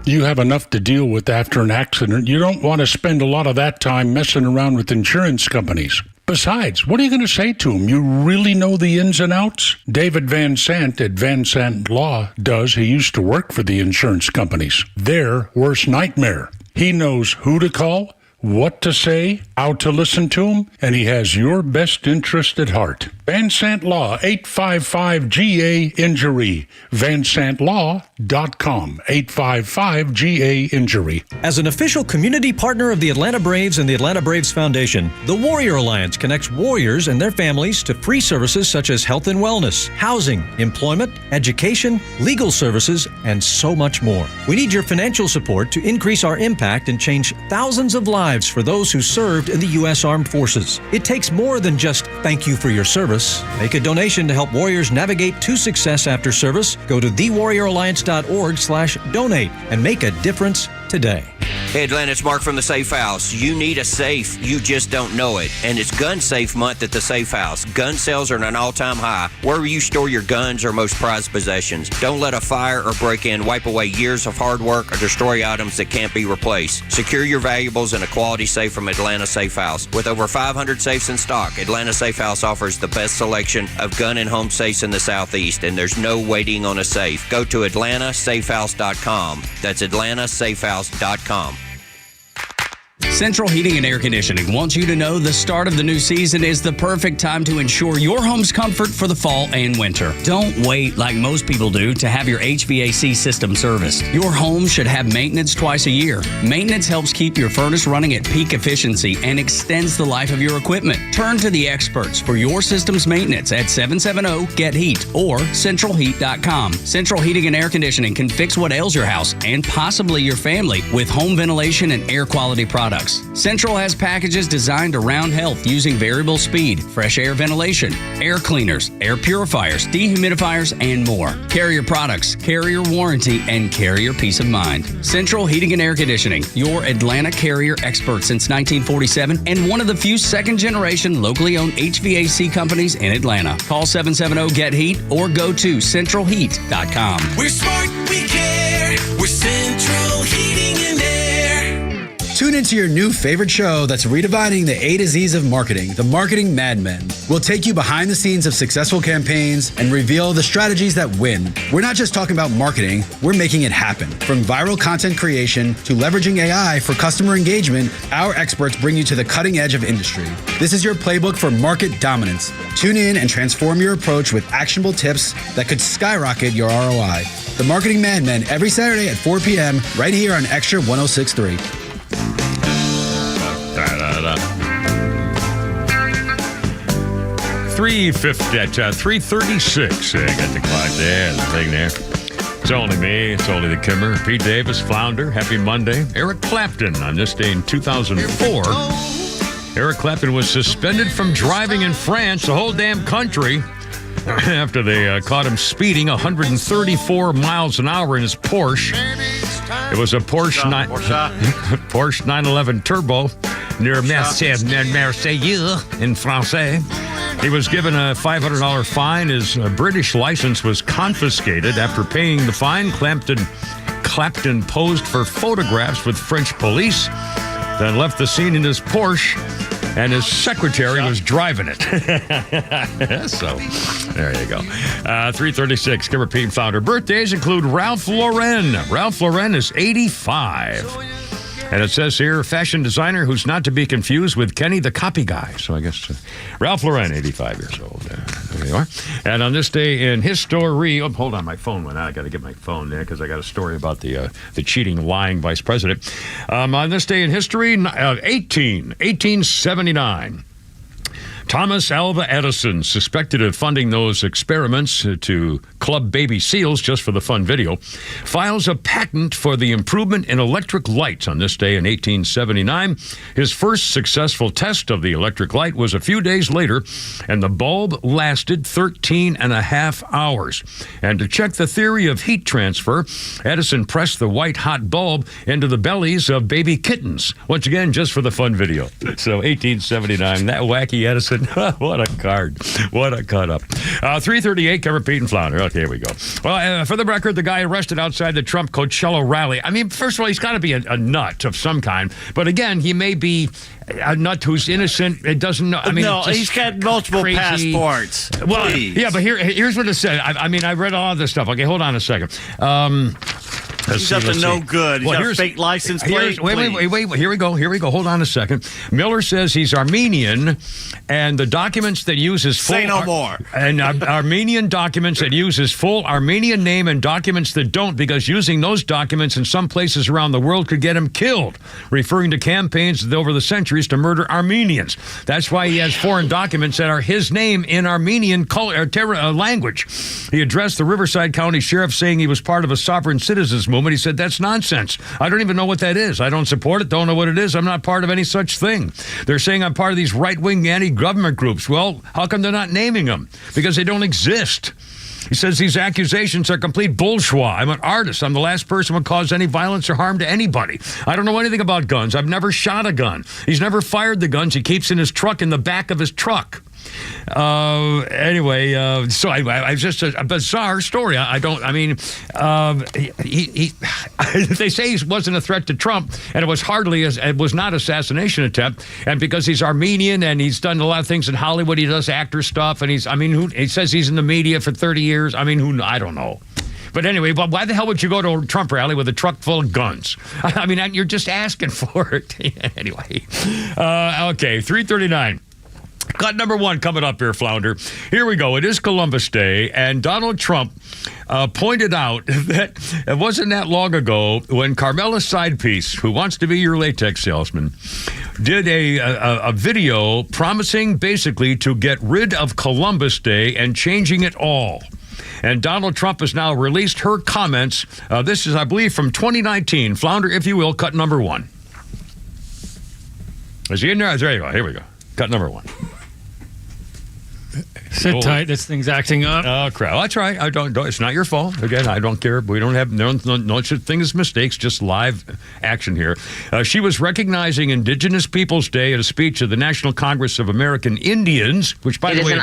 You have enough to deal with after an accident. You don't want to spend a lot of that time messing around with insurance companies. Besides, what are you going to say to them? You really know the ins and outs? David Van Sant at Van Sant Law does. He used to work for the insurance companies. Their worst nightmare. He knows who to call, what to say, how to listen to them, and he has your best interest at heart. Van Sant Law, 855-GA-INJURY. VanSantLaw.com, 855-GA-INJURY. As an official community partner of the Atlanta Braves and the Atlanta Braves Foundation, the Warrior Alliance connects warriors and their families to free services such as health and wellness, housing, employment, education, legal services, and so much more. We need your financial support to increase our impact and change thousands of lives for those who served in the U.S. Armed Forces. It takes more than just thank you for your service. Make a donation to help warriors navigate to success after service. Go to thewarrioralliance.org/donate and make a difference today. Hey Atlanta, it's Mark from the Safe House. You need a safe, you just don't know it. And it's Gun Safe Month at the Safe House. Gun sales are at an all-time high. Wherever you store your guns or most prized possessions. Don't let a fire or break-in wipe away years of hard work or destroy items that can't be replaced. Secure your valuables in a quality safe from Atlanta Safe House. With over 500 safes in stock, Atlanta Safe House offers the best selection of gun and home safes in the Southeast, and there's no waiting on a safe. Go to atlantasafehouse.com. That's atlantasafehouse.com. Central Heating and Air Conditioning wants you to know the start of the new season is the perfect time to ensure your home's comfort for the fall and winter. Don't wait like most people do to have your HVAC system serviced. Your home should have maintenance twice a year. Maintenance helps keep your furnace running at peak efficiency and extends the life of your equipment. Turn to the experts for your system's maintenance at 770-GET-HEAT or centralheat.com. Central Heating and Air Conditioning can fix what ails your house and possibly your family with home ventilation and air quality products. Central has packages designed around health using variable speed, fresh air ventilation, air cleaners, air purifiers, dehumidifiers, and more. Carrier products, carrier warranty, and carrier peace of mind. Central Heating and Air Conditioning, your Atlanta Carrier expert since 1947 and one of the few second-generation locally owned HVAC companies in Atlanta. Call 770-GET-HEAT or go to centralheat.com. We're smart, we care. We're Central Heating and Air. Tune into your new favorite show that's redefining the A to Z's of marketing, The Marketing Mad Men. We'll take you behind the scenes of successful campaigns and reveal the strategies that win. We're not just talking about marketing, we're making it happen. From viral content creation to leveraging AI for customer engagement, our experts bring you to the cutting edge of industry. This is your playbook for market dominance. Tune in and transform your approach with actionable tips that could skyrocket your ROI. The Marketing Mad Men every Saturday at 4 p.m. right here on Extra 106.3. 336. I got the clock there, the thing there. It's only me. It's only the Kimmer. Pete Davis, flounder. Happy Monday. Eric Clapton on this day in 2004. Eric Clapton was suspended from driving in France, the whole damn country, after they caught him speeding 134 miles an hour in his Porsche. It was a Porsche 911 Turbo near Marseille in Francais. He was given a $500 fine. His British license was confiscated. After paying the fine, Clapton posed for photographs with French police, then left the scene in his Porsche and his secretary was driving it. So, there you go. 336, Kim Repeat founder. Birthdays include Ralph Lauren. Ralph Lauren is 85. And it says here, fashion designer who's not to be confused with Kenny the Copy Guy. So I guess Ralph Lauren, 85 years old. There you are. And on this day in history, hold on, my phone went out. I got to get my phone there because I got a story about the cheating, lying vice president. On this day in history, 1879. Thomas Alva Edison, suspected of funding those experiments to club baby seals just for the fun video, files a patent for the improvement in electric lights on this day in 1879. His first successful test of the electric light was a few days later, and the bulb lasted 13 and a half hours. And to check the theory of heat transfer, Edison pressed the white-hot bulb into the bellies of baby kittens. Once again, just for the fun video. So 1879, that wacky Edison. What a card. What a cut up. 338, Kevin Pete and Flounder. Okay, here we go. Well, for the record, the guy arrested outside the Trump Coachella rally. I mean, first of all, he's got to be a nut of some kind. But again, he may be a nut who's innocent. It doesn't know. I mean, no, he's got multiple passports. Well, Please. yeah, but here's what it said. I mean, I read all of this stuff. Okay, hold on a second. He's up to no good. He's got a fake license plate. Wait. Here we go. Hold on a second. Miller says he's Armenian, and the documents that use his full... Say no more. And Armenian documents that use his full Armenian name and documents that don't, because using those documents in some places around the world could get him killed, referring to campaigns over the centuries to murder Armenians. That's why he has foreign documents that are his name in Armenian language. He addressed the Riverside County Sheriff saying he was part of a sovereign citizens movement. He said, that's nonsense. I don't even know what that is. I don't support it, don't know what it is. I'm not part of any such thing. They're saying I'm part of these right-wing anti-government groups. Well, how come they're not naming them? Because they don't exist. He says these accusations are complete bullshit. I'm an artist. I'm the last person who would cause any violence or harm to anybody. I don't know anything about guns. I've never shot a gun. He's never fired the guns he keeps in his truck, in the back of his truck. Anyway, so I just a bizarre story. They say he wasn't a threat to Trump, and it was not assassination attempt. And because he's Armenian and he's done a lot of things in Hollywood, he does actor stuff, and he says he's in the media for 30 years. I don't know. But anyway, why the hell would you go to a Trump rally with a truck full of guns? I mean, you're just asking for it. Anyway, okay, 339. Cut number one coming up here, Flounder. Here we go. It is Columbus Day, and Donald Trump pointed out that it wasn't that long ago when Carmela's side piece, who wants to be your latex salesman, did a video promising basically to get rid of Columbus Day and changing it all. And Donald Trump has now released her comments. This is, I believe, from 2019. Flounder, if you will, cut number one. Is he in there? There you go. Here we go. Cut number one. Sit tight. This thing's acting up. Oh, crap. That's right. I don't. It's not your fault. Again, I don't care. We don't have no such thing as mistakes. Just live action here. She was recognizing Indigenous Peoples Day at a speech of the National Congress of American Indians, which, by the way,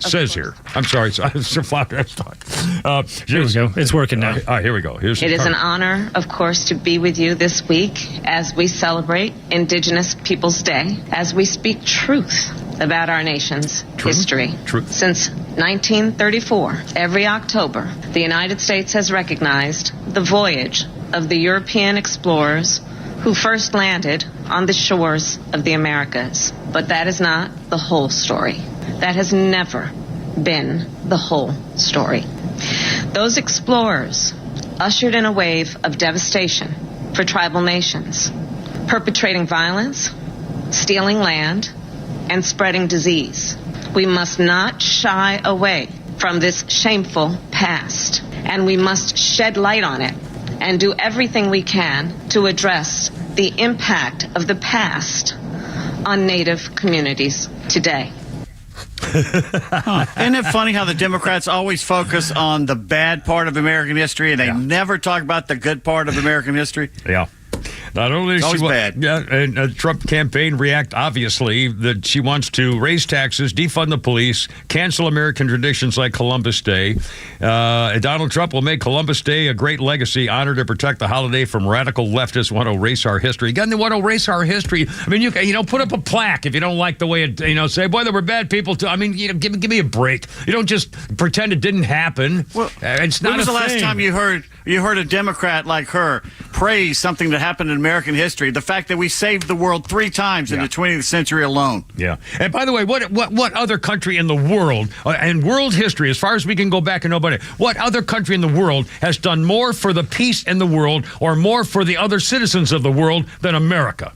says here. I'm sorry, Sir Flounder. Here we go. It's working now. All right, here we go. It is an honor, of course, to be with you this week as we celebrate Indigenous Peoples Day, as we speak truth about our nation's history. Since 1934, every October, the United States has recognized the voyage of the European explorers who first landed on the shores of the Americas. But that is not the whole story. That has never been the whole story. Those explorers ushered in a wave of devastation for tribal nations, perpetrating violence, stealing land, and spreading disease. We must not shy away from this shameful past, and we must shed light on it and do everything we can to address the impact of the past on Native communities today. Isn't it funny how the Democrats always focus on the bad part of American history and they never talk about the good part of American history? Yeah. Not only is always she bad. Yeah, and Trump campaign react obviously that she wants to raise taxes, defund the police, cancel American traditions like Columbus Day. Donald Trump will make Columbus Day a great legacy, honor to protect the holiday from radical leftists want to erase our history. Again, they want to erase our history. I mean, you put up a plaque if you don't like the way it, say, boy, there were bad people too. I mean, give me a break. You don't just pretend it didn't happen. Well, it's not. When was the last thing. time you heard a Democrat like her praise something that happened in American history? The fact that we saved the world 3 times in the 20th century alone. Yeah. And by the way, what other country in the world, and world history, as far as we can go back and nobody, what other country in the world has done more for the peace in the world or more for the other citizens of the world than America?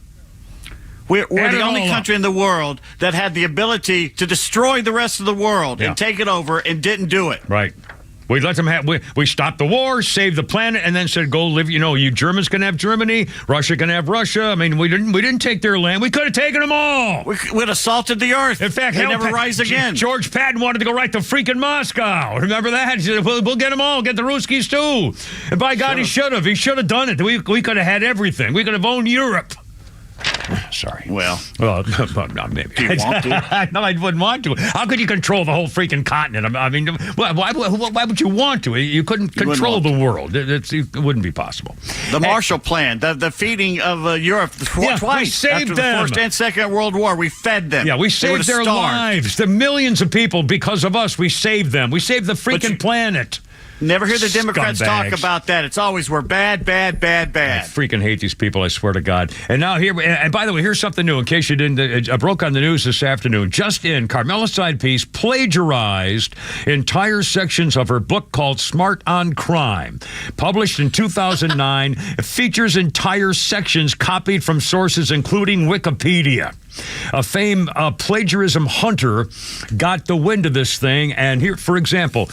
We're the only country in the world that had the ability to destroy the rest of the world and take it over and didn't do it. Right. We let them have. We stopped the war, saved the planet, and then said, "Go live." You Germans can have Germany, Russia can have Russia. I mean, we didn't take their land. We could have taken them all. We'd assaulted the earth. In fact, they never rise again. George Patton wanted to go right to freaking Moscow. Remember that? He said, "We'll get them all. Get the Ruskies too." And by God, he should have. He should have done it. We could have had everything. We could have owned Europe. Sorry. Well, no, maybe. Do you want to? No, I wouldn't want to. How could you control the whole freaking continent? I mean, why would you want to? You couldn't control the world. It wouldn't be possible. The Marshall Plan, the feeding of Europe twice after the First and Second World War, we fed them. Yeah, we saved their lives. The millions of people, because of us, we saved them. We saved the freaking planet. Never hear the Democrats talk about that. It's always we're bad. I freaking hate these people, I swear to God. And now here, and by the way, here's something new in case you didn't, I broke on the news this afternoon. Just in, Carmela Side Piece plagiarized entire sections of her book called Smart on Crime. Published in 2009, it features entire sections copied from sources including Wikipedia. A famed plagiarism hunter got the wind of this thing, and here, for example,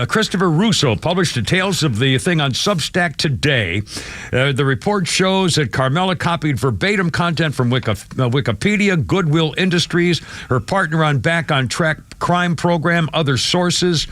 Christopher Russo published details of the thing on Substack today. The report shows that Carmela copied verbatim content from Wikipedia, Goodwill Industries, her partner on Back on Track crime program, other sources.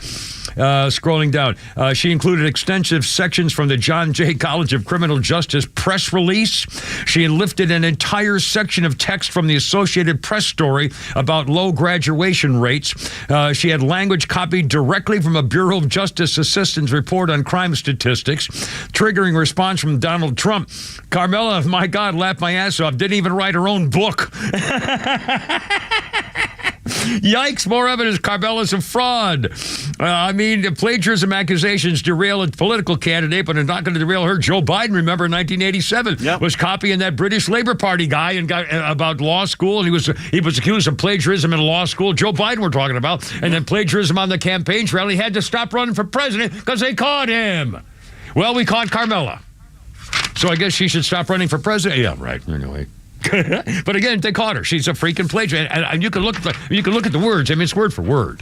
Scrolling down, she included extensive sections from the John Jay College of Criminal Justice press release. She lifted an entire section of text from the Associated Press story about low graduation rates. She had language copied directly from a Bureau of Justice Assistant's report on crime statistics, triggering response from Donald Trump. Carmela, my God, laughed my ass off. Didn't even write her own book. Yikes, more evidence Carmela's a fraud. The plagiarism accusations derail a political candidate, but are not going to derail her. Joe Biden, remember, in 1987, was copying that British Labour Party guy and got about law school. He was accused of plagiarism in law school. Joe Biden we're talking about. And then plagiarism on the campaign trail. He had to stop running for president because they caught him. Well, we caught Carmela. So I guess she should stop running for president. Yeah, right. Anyway. But again, they caught her. She's a freaking plagiarist, and you can look at the words. I mean, it's word for word.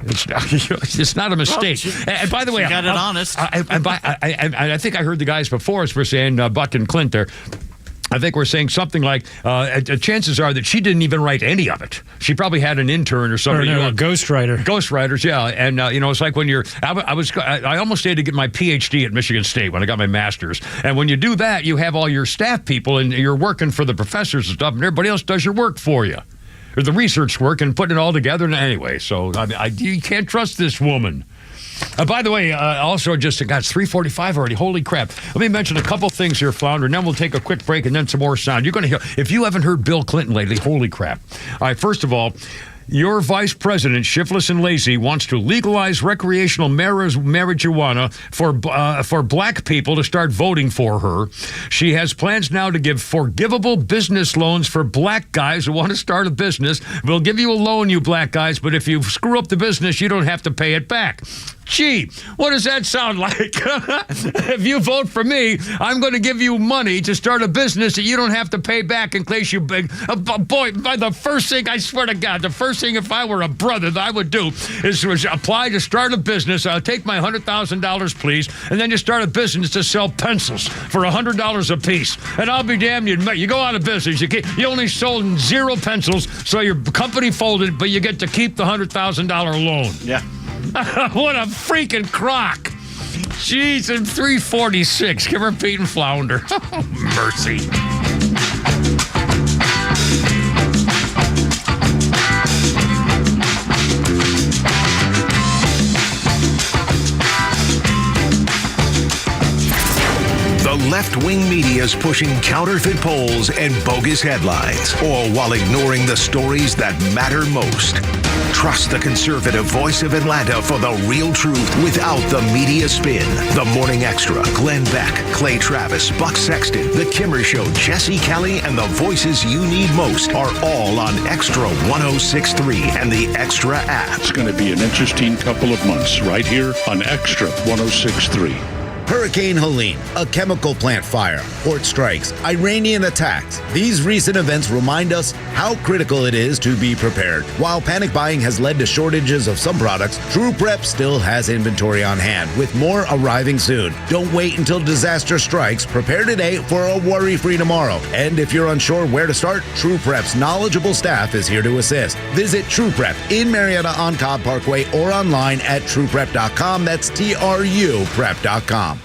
It's not a mistake. And by the way, you got it honest. I think I heard the guys before us were saying Buck and Clint there. I think we're saying something like, chances are that she didn't even write any of it. She probably had an intern or something. Or a ghostwriter. Ghostwriters, yeah. And, it's like when I almost had to get my PhD at Michigan State when I got my master's. And when you do that, you have all your staff people and you're working for the professors and stuff, and everybody else does your work for you. Or the research work and putting it all together. And anyway, so you can't trust this woman. By the way, also just got 3:45 already. Holy crap! Let me mention a couple things here, Flounder, and then we'll take a quick break and then some more sound. You're going to hear if you haven't heard Bill Clinton lately. Holy crap! All right, first of all. Your vice president, shiftless and lazy, wants to legalize recreational marijuana for black people to start voting for her. She has plans now to give forgivable business loans for black guys who want to start a business. We'll give you a loan, you black guys, but if you screw up the business, you don't have to pay it back. Gee, what does that sound like? If you vote for me, I'm going to give you money to start a business that you don't have to pay back in case you big. Boy, the first thing, I swear to God, the first thing if I were a brother that I would do is apply to start a business. I'll take my $100,000, please, and then you start a business to sell pencils for $100 a piece. And I'll be damned, you go out of business. You only sold 0 pencils, so your company folded, but you get to keep the $100,000 loan. Yeah. What a freaking crock. Jeez, and 346. Give her Pete and Flounder. Oh, mercy. The left-wing media is pushing counterfeit polls and bogus headlines, all while ignoring the stories that matter most. Trust the conservative voice of Atlanta for the real truth without the media spin. The Morning Extra, Glenn Beck, Clay Travis, Buck Sexton, The Kimmer Show, Jesse Kelly, and the voices you need most are all on Extra 106.3 and the Extra app. It's going to be an interesting couple of months right here on Extra 106.3. Hurricane Helene, a chemical plant fire, port strikes, Iranian attacks. These recent events remind us how critical it is to be prepared. While panic buying has led to shortages of some products, True Prep still has inventory on hand, with more arriving soon. Don't wait until disaster strikes. Prepare today for a worry-free tomorrow. And if you're unsure where to start, True Prep's knowledgeable staff is here to assist. Visit True Prep in Marietta on Cobb Parkway or online at trueprep.com. That's TRUprep.com.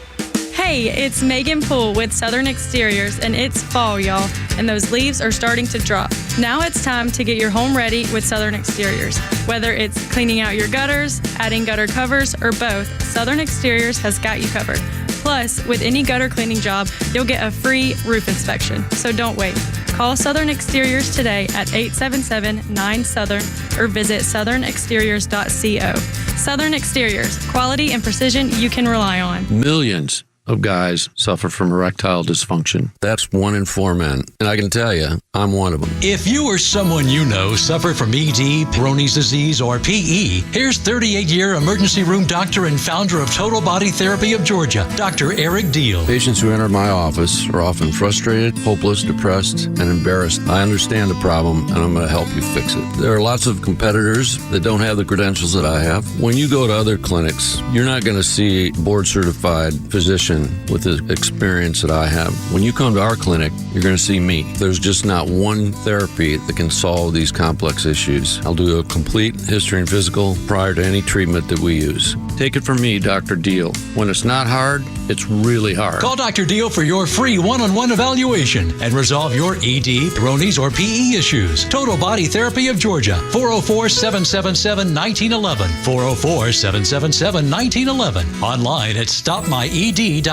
Hey, it's Megan Poole with Southern Exteriors, and it's fall, y'all, and those leaves are starting to drop. Now it's time to get your home ready with Southern Exteriors. Whether it's cleaning out your gutters, adding gutter covers, or both, Southern Exteriors has got you covered. Plus, with any gutter cleaning job, you'll get a free roof inspection, so don't wait. Call Southern Exteriors today at 877-9-SOUTHERN or visit southernexteriors.co. Southern Exteriors, quality and precision you can rely on. Millions of guys suffer from erectile dysfunction. That's 1 in 4 men. And I can tell you, I'm one of them. If you or someone you know suffer from ED, Peyronie's disease, or PE, here's 38-year emergency room doctor and founder of Total Body Therapy of Georgia, Dr. Eric Deal. Patients who enter my office are often frustrated, hopeless, depressed, and embarrassed. I understand the problem, and I'm going to help you fix it. There are lots of competitors that don't have the credentials that I have. When you go to other clinics, you're not going to see a board-certified physician with the experience that I have. When you come to our clinic, you're going to see me. There's just not one therapy that can solve these complex issues. I'll do a complete history and physical prior to any treatment that we use. Take it from me, Dr. Deal. When it's not hard, it's really hard. Call Dr. Deal for your free one-on-one evaluation and resolve your ED, Peyronie's, or PE issues. Total Body Therapy of Georgia, 404-777-1911, 404-777-1911, online at stopmyed.com.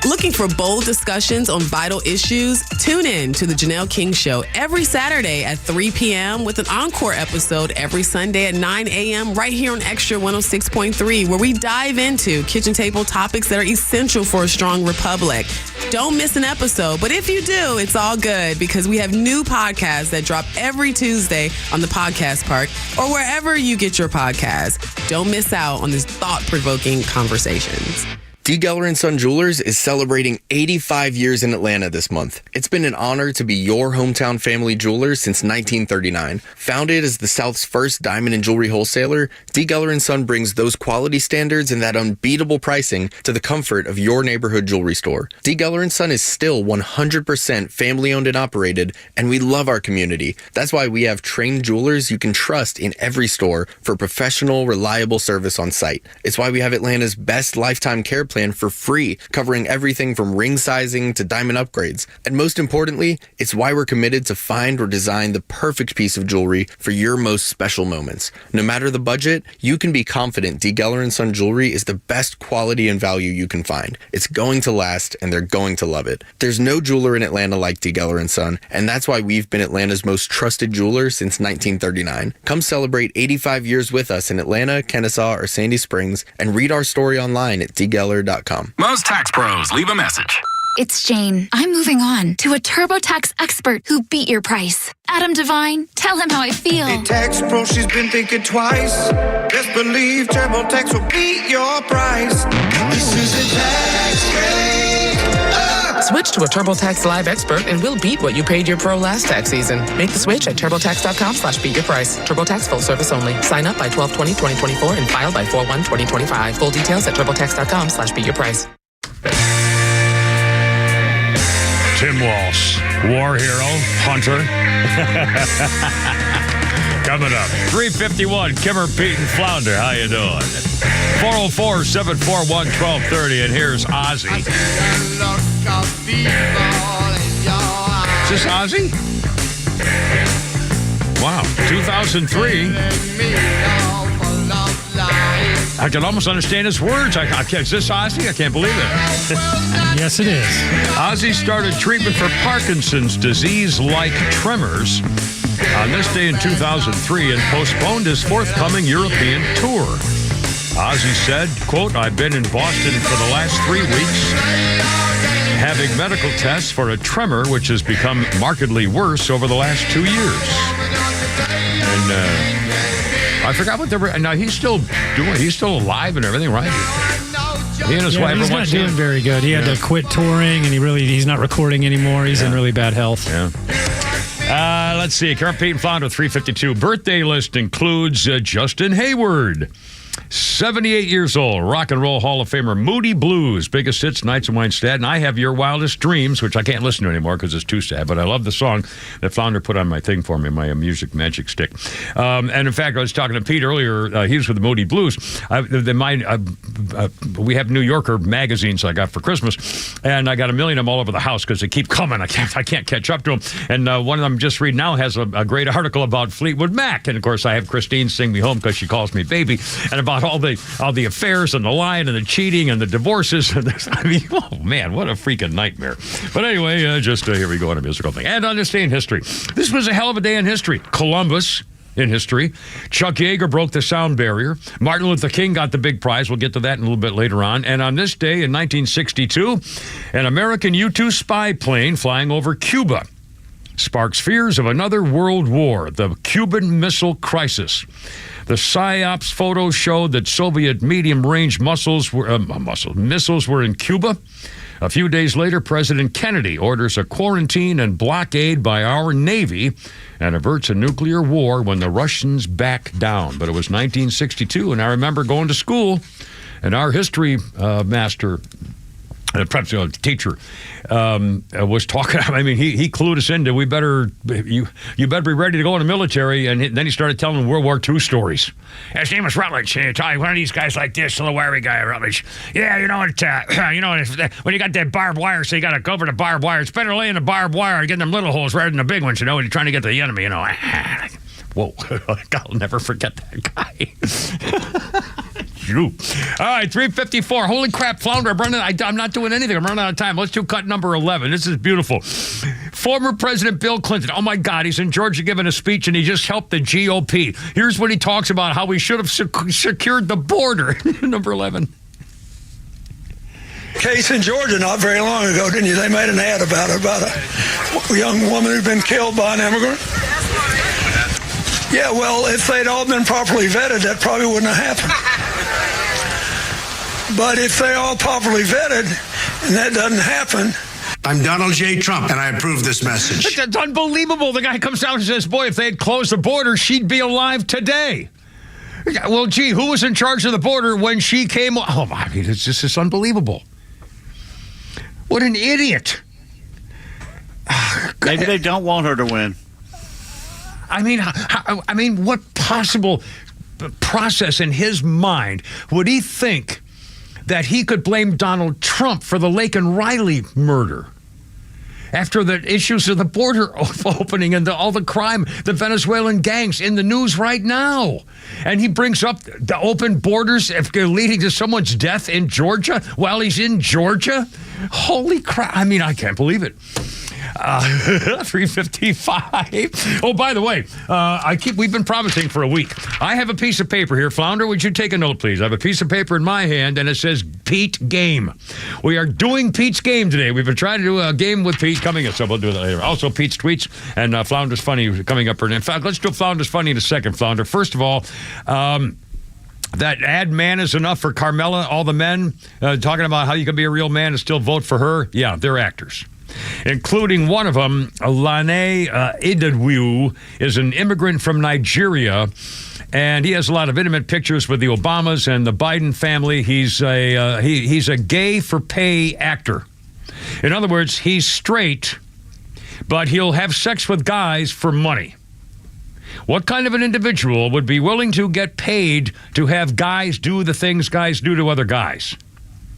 Looking for bold discussions on vital issues? Tune in to the Janelle King Show every Saturday at 3 p.m. with an encore episode every Sunday at 9 a.m. right here on Extra 106.3, where we dive into kitchen table topics that are essential for a strong republic. Don't miss an episode, but if you do, it's all good because we have new podcasts that drop every Tuesday on the Podcast Park or wherever you get your podcasts. Don't miss out on these thought-provoking conversations. D. Geller & Son Jewelers is celebrating 85 years in Atlanta this month. It's been an honor to be your hometown family jeweler since 1939. Founded as the South's first diamond and jewelry wholesaler, D. Geller & Son brings those quality standards and that unbeatable pricing to the comfort of your neighborhood jewelry store. D. Geller & Son is still 100% family-owned and operated, and we love our community. That's why we have trained jewelers you can trust in every store for professional, reliable service on site. It's why we have Atlanta's best lifetime care plan for free, covering everything from ring sizing to diamond upgrades. And most importantly, it's why we're committed to find or design the perfect piece of jewelry for your most special moments. No matter the budget, you can be confident D. Geller & Son Jewelry is the best quality and value you can find. It's going to last, and they're going to love it. There's no jeweler in Atlanta like D. Geller & Son, and that's why we've been Atlanta's most trusted jeweler since 1939. Come celebrate 85 years with us in Atlanta, Kennesaw, or Sandy Springs, and read our story online at dgeller.com. Most tax pros leave a message. It's Jane. I'm moving on to a TurboTax expert who beat your price. Adam Devine, tell him how I feel. Hey, tax pro, she's been thinking twice. Best believe TurboTax will beat your price. This is a tax rate. Switch to a TurboTax Live expert and we'll beat what you paid your pro last tax season. Make the switch at TurboTax.com/beatyourprice. TurboTax full service only. Sign up by 12/20/2024 and file by 4/1/2025. Full details at TurboTax.com/beatyourprice. Tim Walz, war hero, hunter. Coming up, 3:51, Kimmer, Pete, and Flounder. How you doing? 404-741-1230, and here's Ozzy. Is this Ozzy? Wow, 2003. I can almost understand his words. Is this Ozzy? I can't believe it. Yes, it is. Ozzy started treatment for Parkinson's disease-like tremors on this day in 2003 and postponed his forthcoming European tour. Ozzy said, quote, "I've been in Boston for the last 3 weeks having medical tests for a tremor which has become markedly worse over the last 2 years." And I forgot what they were. Now he's still doing. He's still alive and everything, right? He and his wife. He's not doing very good. He had to quit touring, and he's not recording anymore. He's in really bad health. Yeah. Let's see. Current Pete and Flounder 352. Birthday list includes Justin Hayward. 78 years old, Rock and Roll Hall of Famer Moody Blues, biggest hits, Nights in Weinstead, and I Have Your Wildest Dreams, which I can't listen to anymore because it's too sad, but I love the song that Flounder put on my thing for me, my music magic stick. And in fact, I was talking to Pete earlier, he was with the Moody Blues. We have New Yorker magazines I got for Christmas, and I got a million of them all over the house because they keep coming. I can't catch up to them. And one of them, just read now, has a great article about Fleetwood Mac. And of course, I have Christine sing me home because she calls me baby, and about all the affairs and the lying and the cheating and the divorces. I mean, oh man, what a freaking nightmare. But anyway, here we go on a musical thing. And on this day in history, this was a hell of a day in history. Columbus in history. Chuck Yeager broke the sound barrier. Martin Luther King got the big prize. We'll get to that in a little bit later on. And on this day in 1962, an American U-2 spy plane flying over Cuba sparks fears of another world war, the Cuban Missile Crisis. The PSYOPs photos showed that Soviet medium-range missiles were in Cuba. A few days later, President Kennedy orders a quarantine and blockade by our Navy and averts a nuclear war when the Russians back down. But it was 1962, and I remember going to school, and our history master, teacher, was talking. I mean, he clued us into you better be ready to go in the military. And then he started telling World War II stories. His name was Rutledge. And one of these guys like this, little wiry guy, Rutledge. Yeah, when you got that barbed wire, so you got to cover the barbed wire. It's better laying the barbed wire and getting them little holes rather than the big ones. When you're trying to get to the enemy. Whoa, I'll never forget that guy. All right, 3:54. Holy crap, Flounder, I'm not doing anything. I'm running out of time. Let's do cut number 11. This is beautiful. Former President Bill Clinton. Oh, my God, he's in Georgia giving a speech, and he just helped the GOP. Here's what he talks about, how we should have secured the border. Number 11. Case in Georgia not very long ago, didn't you? They made an ad about a young woman who'd been killed by an immigrant. Yeah, well, if they'd all been properly vetted, that probably wouldn't have happened. But if they're all properly vetted and that doesn't happen. I'm Donald J. Trump, and I approve this message. That's unbelievable. The guy comes out and says, boy, if they had closed the border, she'd be alive today. Well, gee, who was in charge of the border when she came? Oh, I mean, it's just unbelievable. What an idiot. Maybe they don't want her to win. I mean, what possible process in his mind would he think that he could blame Donald Trump for the Lake and Riley murder? After the issues of the border opening and all the crime, the Venezuelan gangs in the news right now. And he brings up the open borders leading to someone's death in Georgia while he's in Georgia? Holy crap. I mean, I can't believe it. 3:55. Oh, by the way, we've been promising for a week. I have a piece of paper here. Flounder, would you take a note, please? I have a piece of paper in my hand, and it says Pete Game. We are doing Pete's Game today. We've been trying to do a game with Pete coming up, so we'll do that later. Also, Pete's Tweets and Flounder's Funny coming up. In fact, let's do Flounder's Funny in a second, Flounder. First of all, that ad man is enough for Carmela, all the men talking about how you can be a real man and still vote for her. Yeah, they're actors. Including one of them, Lane Idedwu, is an immigrant from Nigeria, and he has a lot of intimate pictures with the Obamas and the Biden family. He's a gay for pay actor. In other words, he's straight, but he'll have sex with guys for money. What kind of an individual would be willing to get paid to have guys do the things guys do to other guys?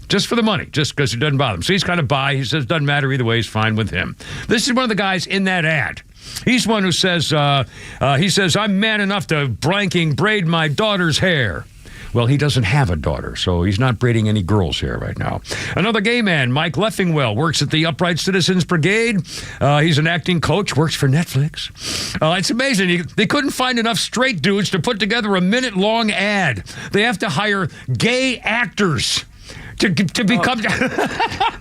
Just for the money, just because it doesn't bother him. So he's kind of bi. He says, doesn't matter either way, he's fine with him. This is one of the guys in that ad. He's one who says, I'm man enough to braid my daughter's hair. Well, he doesn't have a daughter, so he's not braiding any girls' hair right now. Another gay man, Mike Leffingwell, works at the Upright Citizens Brigade. He's an acting coach, works for Netflix. It's amazing. They couldn't find enough straight dudes to put together a minute-long ad. They have to hire gay actors to become...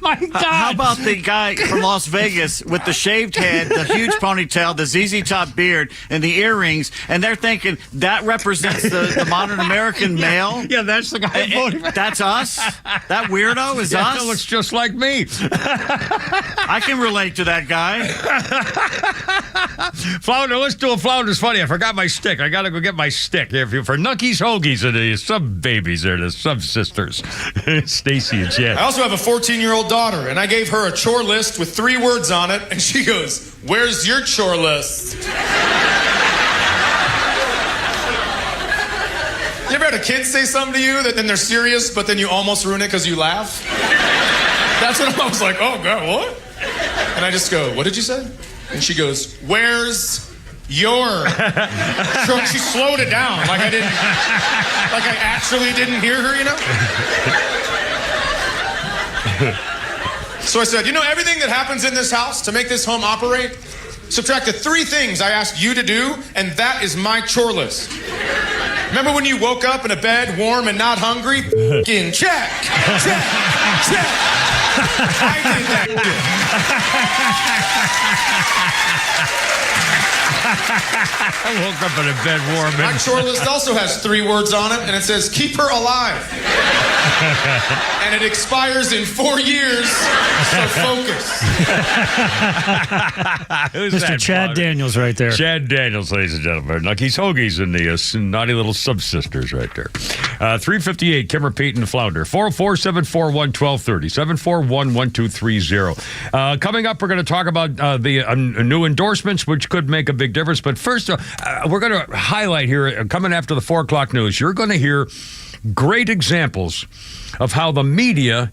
My God. How about the guy from Las Vegas with the shaved head, the huge ponytail, the ZZ Top beard, and the earrings, and they're thinking that represents the modern American male? Yeah, that's the guy voting. That's us? That weirdo is us? That looks just like me. I can relate to that guy. Flounder, let's do a Flounder's Funny. I forgot my stick. I got to go get my stick. For Nuckies, Hoagies, and the sub-babies there, the sub-sisters. Stacy and Jen. I also have a 14-year-old daughter, and I gave her a chore list with 3 words on it, and she goes, "Where's your chore list?" You ever had a kid say something to you that then they're serious, but then you almost ruin it because you laugh? That's what I was like, oh, God, what? And I just go, what did you say? And she goes, "Where's your?" She slowed it down, like I actually didn't hear her, you know? So I said, everything that happens in this house to make this home operate, subtract the 3 things I asked you to do, and that is my chore list. Remember when you woke up in a bed, warm and not hungry? F***ing check. I did that. I woke up in a bed warm. My chore list also has 3 words on it, and it says, "Keep her alive." And it expires in 4 years, so focus. Mr. Chad Daniels right there. Chad Daniels, ladies and gentlemen. Nuckies, Hoagies, and the naughty little sub-sisters right there. 358, Kimmer, Pete, and Flounder. 404-741-1230. 741-1230. Coming up, we're going to talk about the new endorsements, which could make a big difference. But first, we're going to highlight here, coming after the 4 o'clock news, you're going to hear great examples of how the media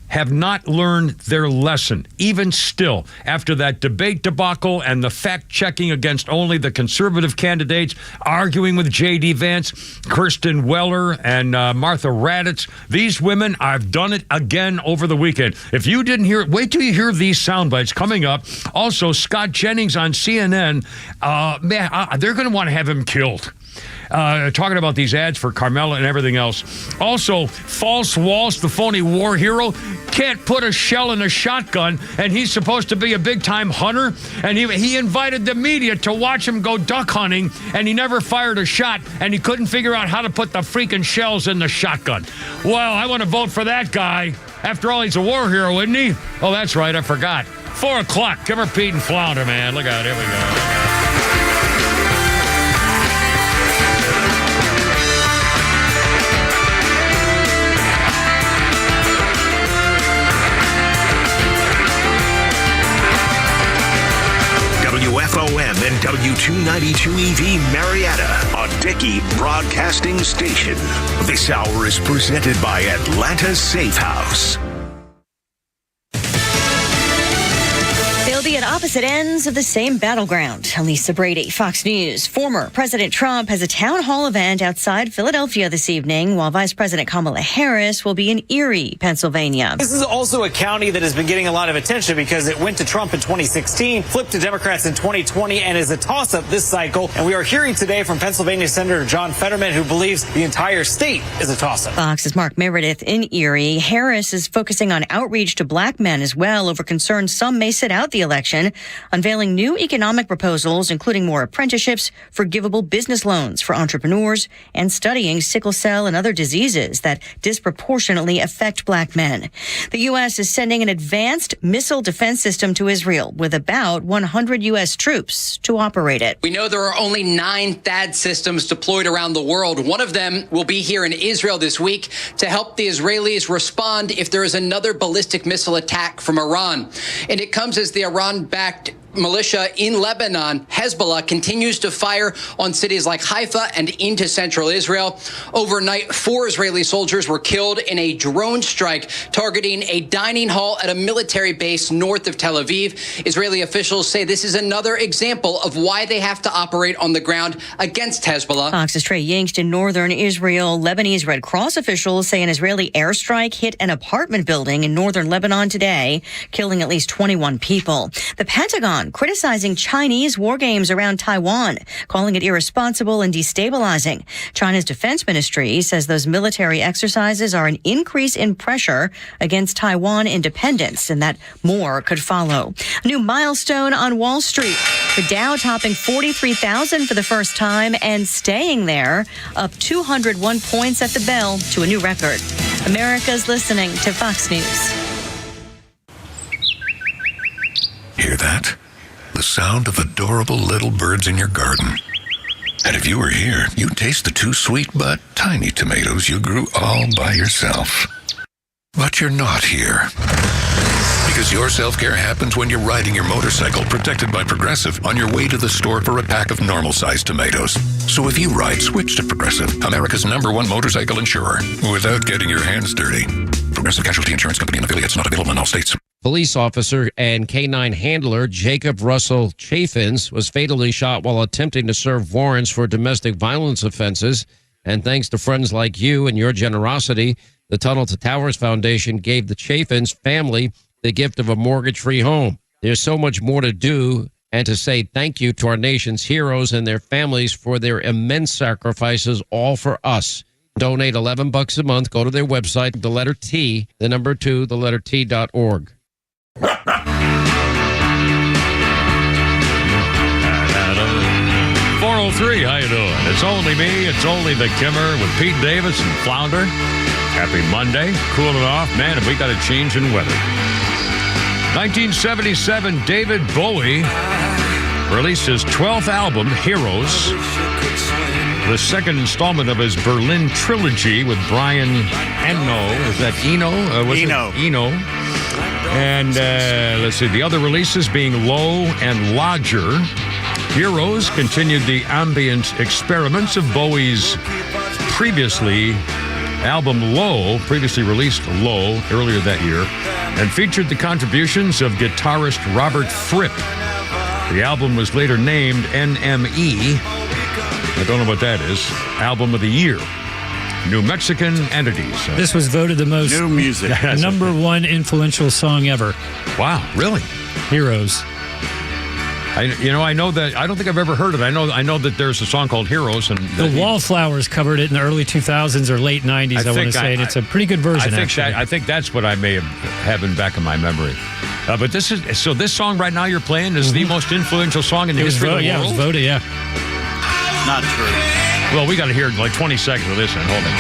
have not learned their lesson, even still, after that debate debacle and the fact-checking against only the conservative candidates, arguing with J.D. Vance, Kirsten Weller, and Martha Raddatz. These women have done it again over the weekend. If you didn't hear it, wait till you hear these sound bites coming up. Also, Scott Jennings on CNN, they're going to want to have him killed. Talking about these ads for Kamala and everything else. Also, false Walz, the phony war hero, can't put a shell in a shotgun, and he's supposed to be a big-time hunter, and he invited the media to watch him go duck hunting, and he never fired a shot, and he couldn't figure out how to put the freaking shells in the shotgun. Well, I want to vote for that guy. After all, he's a war hero, isn't he? Oh, that's right, I forgot. 4 o'clock, Kimmer, Pete, and Flounder, man. Look out, here we go. WFOM and W292EV Marietta, a Dickey Broadcasting Station. This hour is presented by Atlanta's Safe House. They'll be at opposite ends of the same battleground. Lisa Brady, Fox News. Former President Trump has a town hall event outside Philadelphia this evening, while Vice President Kamala Harris will be in Erie, Pennsylvania. This is also a county that has been getting a lot of attention because it went to Trump in 2016, flipped to Democrats in 2020, and is a toss-up this cycle. And we are hearing today from Pennsylvania Senator John Fetterman, who believes the entire state is a toss-up. Fox's Mark Meredith in Erie. Harris is focusing on outreach to black men as well over concerns some may sit out the election, unveiling new economic proposals, including more apprenticeships, forgivable business loans for entrepreneurs, and studying sickle cell and other diseases that disproportionately affect black men. The U.S. is sending an advanced missile defense system to Israel with about 100 U.S. troops to operate it. We know there are only 9 THAAD systems deployed around the world. One of them will be here in Israel this week to help the Israelis respond if there is another ballistic missile attack from Iran. And it comes as the Iran-backed militia in Lebanon, Hezbollah, continues to fire on cities like Haifa and into central Israel. Overnight, 4 Israeli soldiers were killed in a drone strike targeting a dining hall at a military base north of Tel Aviv. Israeli officials say this is another example of why they have to operate on the ground against Hezbollah. Fox's Trey Yingst in northern Israel. Lebanese Red Cross officials say an Israeli airstrike hit an apartment building in northern Lebanon today, killing at least 21 people. The Pentagon criticizing Chinese war games around Taiwan, calling it irresponsible and destabilizing. China's defense ministry says those military exercises are an increase in pressure against Taiwan independence and that more could follow. A new milestone on Wall Street. The Dow topping 43,000 for the first time and staying there, up 201 points at the bell to a new record. America's listening to Fox News. Hear that? The sound of adorable little birds in your garden. And if you were here, you'd taste the 2 sweet but tiny tomatoes you grew all by yourself. But you're not here. Because your self-care happens when you're riding your motorcycle protected by Progressive on your way to the store for a pack of normal-sized tomatoes. So if you ride, switch to Progressive, America's #1 motorcycle insurer, without getting your hands dirty. Progressive Casualty Insurance Company and affiliates, not available in all states. Police officer and K-9 handler Jacob Russell Chaffins was fatally shot while attempting to serve warrants for domestic violence offenses. And thanks to friends like you and your generosity, the Tunnel to Towers Foundation gave the Chaffins family the gift of a mortgage-free home. There's so much more to do and to say thank you to our nation's heroes and their families for their immense sacrifices, all for us. Donate $11 a month. Go to their website, the letter T, the number 2, the letter T.org. 403, how you doing? It's only me, it's only the Kimmer with Pete Davis and Flounder. Happy Monday, cooling off. Man, have we got a change in weather. 1977, David Bowie released his 12th album, Heroes, the second installment of his Berlin trilogy with Brian Eno. Is that Eno? Eno. And let's see, the other releases being Low and Lodger. Heroes continued the ambient experiments of Bowie's previously released Low earlier that year, and featured the contributions of guitarist Robert Fripp. The album was later named NME. I don't know what that is. Album of the Year. New Mexican entities. This was voted the most new music. number 1 influential song ever. Wow, really? Heroes. I know that. I don't think I've ever heard it. I know that there's a song called Heroes, and the Wallflowers covered it in the early 2000s or late 90s. I want to say, and it's a pretty good version. I think that's what I may have in back in my memory. But this song right now you're playing is the most influential song in the history of the world. Yeah, it was voted. Yeah, not true. Well, we got to hear like 20 seconds of this, and hold it.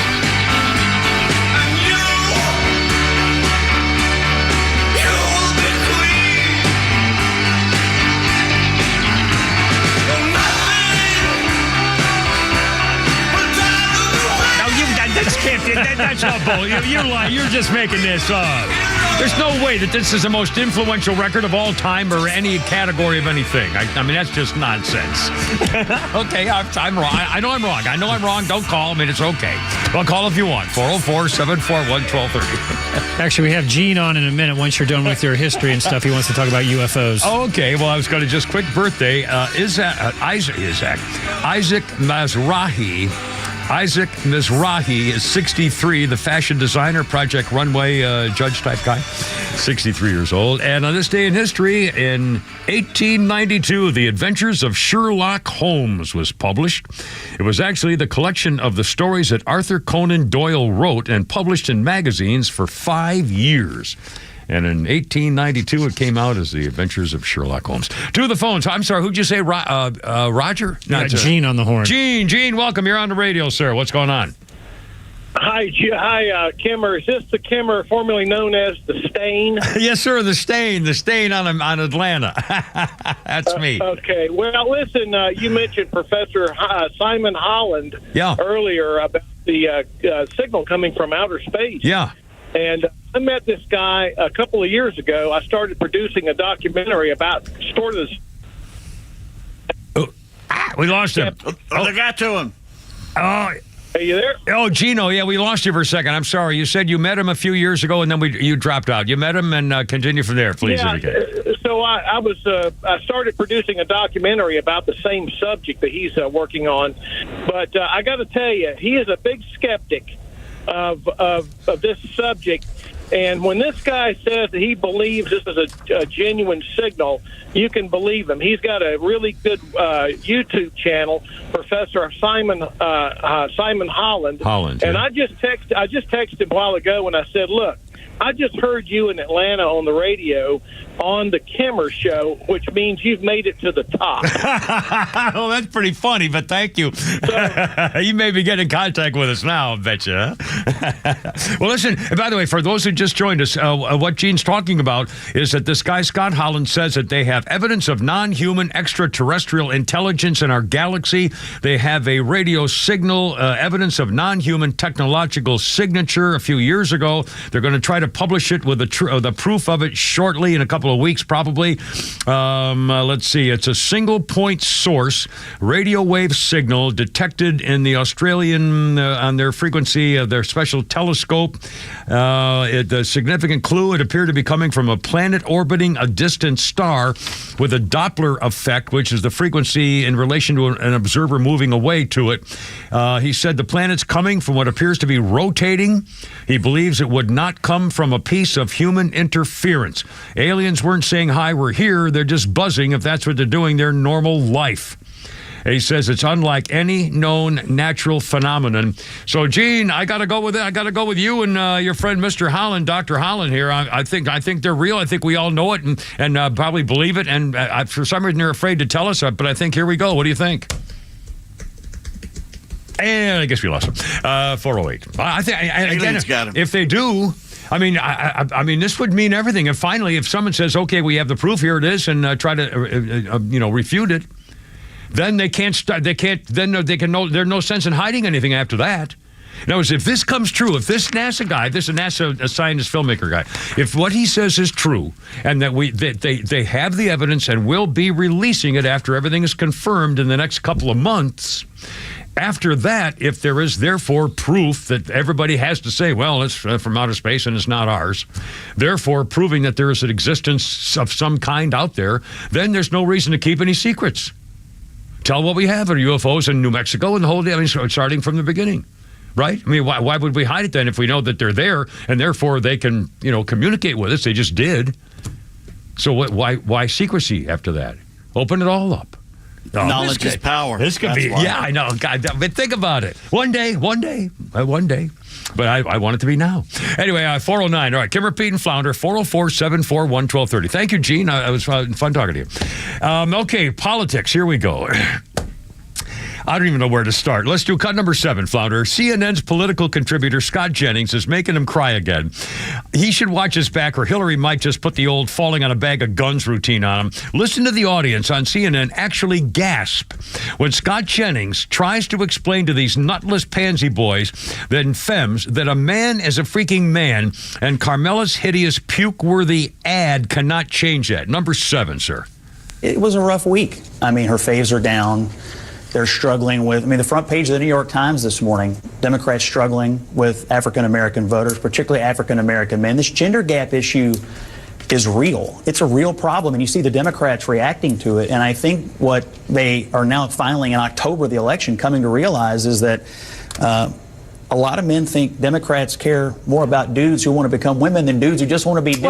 That's not bull. You're lying. You're just making this up. There's no way that this is the most influential record of all time or any category of anything. I mean, that's just nonsense. Okay, I'm wrong. I know I'm wrong. Don't call. I mean, it's okay. Well, call if you want. 404-741-1230. Actually, we have Gene on in a minute once you're done with your history and stuff. He wants to talk about UFOs. Okay, well, I was going to just quick birthday. Isaac Mizrahi. Isaac Mizrahi is 63, the fashion designer, Project Runway judge type guy, 63 years old. And on this day in history, in 1892, The Adventures of Sherlock Holmes was published. It was actually the collection of the stories that Arthur Conan Doyle wrote and published in magazines for 5 years. And in 1892, it came out as The Adventures of Sherlock Holmes. To the phones. I'm sorry, who'd you say? Roger? Gene on the horn. Gene, welcome. You're on the radio, sir. What's going on? Hi, Kimmer. Is this the Kimmer formerly known as the Stain? Yes, sir, the Stain on Atlanta. That's me. Okay. Well, listen, you mentioned Professor Simon Holland earlier about the signal coming from outer space. Yeah. And I met this guy a couple of years ago. I started producing a documentary about sort of We lost him. Oh, they got to him. Oh, are you there? Oh, Gino, yeah, we lost you for a second. I'm sorry. You said you met him a few years ago, and then you dropped out. You met him, and continue from there, please. Yeah, so I started producing a documentary about the same subject that he's working on. But I got to tell you, he is a big skeptic of this subject. And when this guy says that he believes this is a genuine signal, you can believe him. He's got a really good YouTube channel, Professor Simon Holland. Holland, and yeah. I just texted him a while ago and I said, look, I just heard you in Atlanta on the radio on the Kimmer show, which means you've made it to the top. Well, that's pretty funny, but thank you. You may be getting in contact with us now, I bet you. Huh? Well, listen, by the way, for those who just joined us, what Gene's talking about is that this guy, Scott Holland, says that they have evidence of non-human extraterrestrial intelligence in our galaxy. They have a radio signal, evidence of non-human technological signature a few years ago. They're going to try to publish it with the proof of it shortly in a couple of weeks, probably. Let's see. It's a single point source, radio wave signal detected in the Australian on their frequency of their special telescope. The significant clue, it appeared to be coming from a planet orbiting a distant star with a Doppler effect, which is the frequency in relation to an observer moving away to it. He said the planet's coming from what appears to be rotating. He believes it would not come from a piece of human interference. Aliens weren't saying, hi, we're here. They're just buzzing if that's what they're doing, their normal life. He says it's unlike any known natural phenomenon. So, Gene, I got to go with it. I got to go with you and your friend, Mr. Holland, Dr. Holland here. I think they're real. I think we all know it and probably believe it. And for some reason, they're afraid to tell us. But I think here we go. What do you think? And I guess we lost him. 408. I think again, if they do. I mean, this would mean everything. And finally, if someone says, "Okay, we have the proof. Here it is," and try to, refute it, then they can't. Then there's no sense in hiding anything after that. In other words, if this comes true, if this NASA guy, this is a scientist filmmaker guy, if what he says is true, and that they have the evidence and will be releasing it after everything is confirmed in the next couple of months. After that, if there is therefore proof that everybody has to say, well, it's from outer space and it's not ours, therefore proving that there is an existence of some kind out there, then there's no reason to keep any secrets. Tell what we have are UFOs in New Mexico and the whole day, starting from the beginning. Right? I mean, why would we hide it then if we know that they're there and therefore they can, communicate with us? They just did. So why secrecy after that? Open it all up. Knowledge is power. This could be, yeah, I know. God, but think about it. One day. But I want it to be now. Anyway, 409. All right, Kimmer, Pete, and Flounder, 404-741-1230. Thank you, Gene. It was fun talking to you. Okay, politics. Here we go. I don't even know where to start. Let's do cut number 7, Flounder. CNN's political contributor, Scott Jennings, is making him cry again. He should watch his back, or Hillary might just put the old falling on a bag of guns routine on him. Listen to the audience on CNN actually gasp when Scott Jennings tries to explain to these nutless pansy boys and femmes that a man is a freaking man, and Carmela's hideous, puke-worthy ad cannot change that. Number 7, sir. It was a rough week. I mean, her faves are down. They're struggling with, the front page of the New York Times this morning, Democrats struggling with African-American voters, particularly African-American men. This gender gap issue is real. It's a real problem, and you see the Democrats reacting to it. And I think what they are now finally in October of the election coming to realize is that a lot of men think Democrats care more about dudes who want to become women than dudes who just want to be dudes.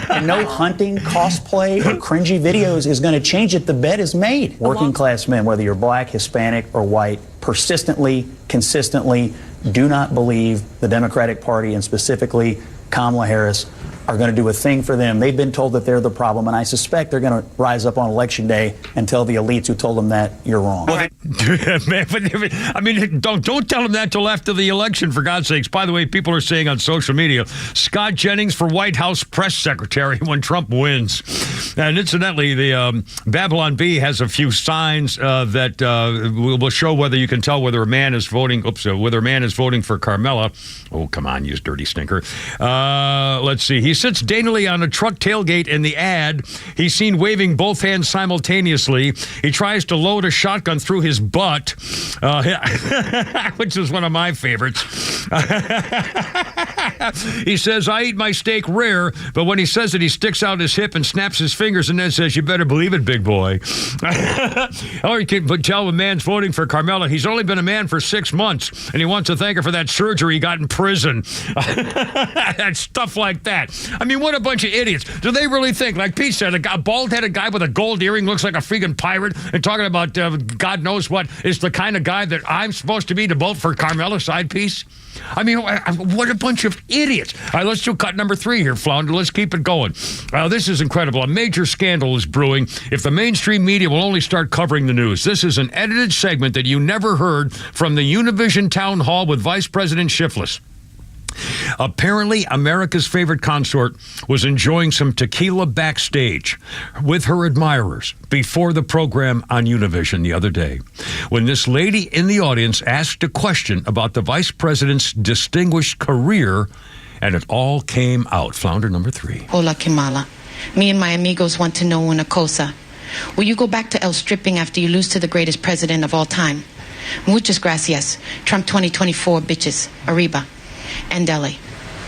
And no hunting, cosplay, or cringy videos is going to change it. The bet is made. Working class men, whether you're black, Hispanic, or white, persistently, consistently do not believe the Democratic Party, and specifically Kamala Harris, are going to do a thing for them. They've been told that they're the problem, and I suspect they're going to rise up on Election Day and tell the elites who told them that you're wrong. Don't tell them that till after the election, for God's sakes. By the way, people are saying on social media, Scott Jennings for White House press secretary when Trump wins. And incidentally, the Babylon Bee has a few signs that will show whether you can tell whether a man is voting. Whether a man is voting for Carmela. Oh, come on, you dirty stinker. Let's see. He sits daintily on a truck tailgate in the ad. He's seen waving both hands simultaneously. He tries to load a shotgun through his butt, which is one of my favorites. He says, I eat my steak rare, but when he says it, he sticks out his hip and snaps his fingers and then says, you better believe it, big boy. Or you can tell a man's voting for Kamala. He's only been a man for 6 months, and he wants to thank her for that surgery he got in prison. And stuff like that. I mean, what a bunch of idiots. Do they really think, like Pete said, a bald-headed guy with a gold earring looks like a freaking pirate and talking about God knows what is the kind of guy that I'm supposed to be to vote for Kamala side piece? I mean, what a bunch of idiots. All right, let's do cut number 3 here, Flounder. Let's keep it going. This is incredible. A major scandal is brewing if the mainstream media will only start covering the news. This is an edited segment that you never heard from the Univision Town Hall with Vice President Shifless. Apparently, America's favorite consort was enjoying some tequila backstage with her admirers before the program on Univision the other day, when this lady in the audience asked a question about the vice president's distinguished career, and it all came out. Flounder number 3. Hola, Kamala. Me and my amigos want to know una cosa. Will you go back to El Stripping after you lose to the greatest president of all time? Muchas gracias. Trump 2024, bitches. Arriba. And LA.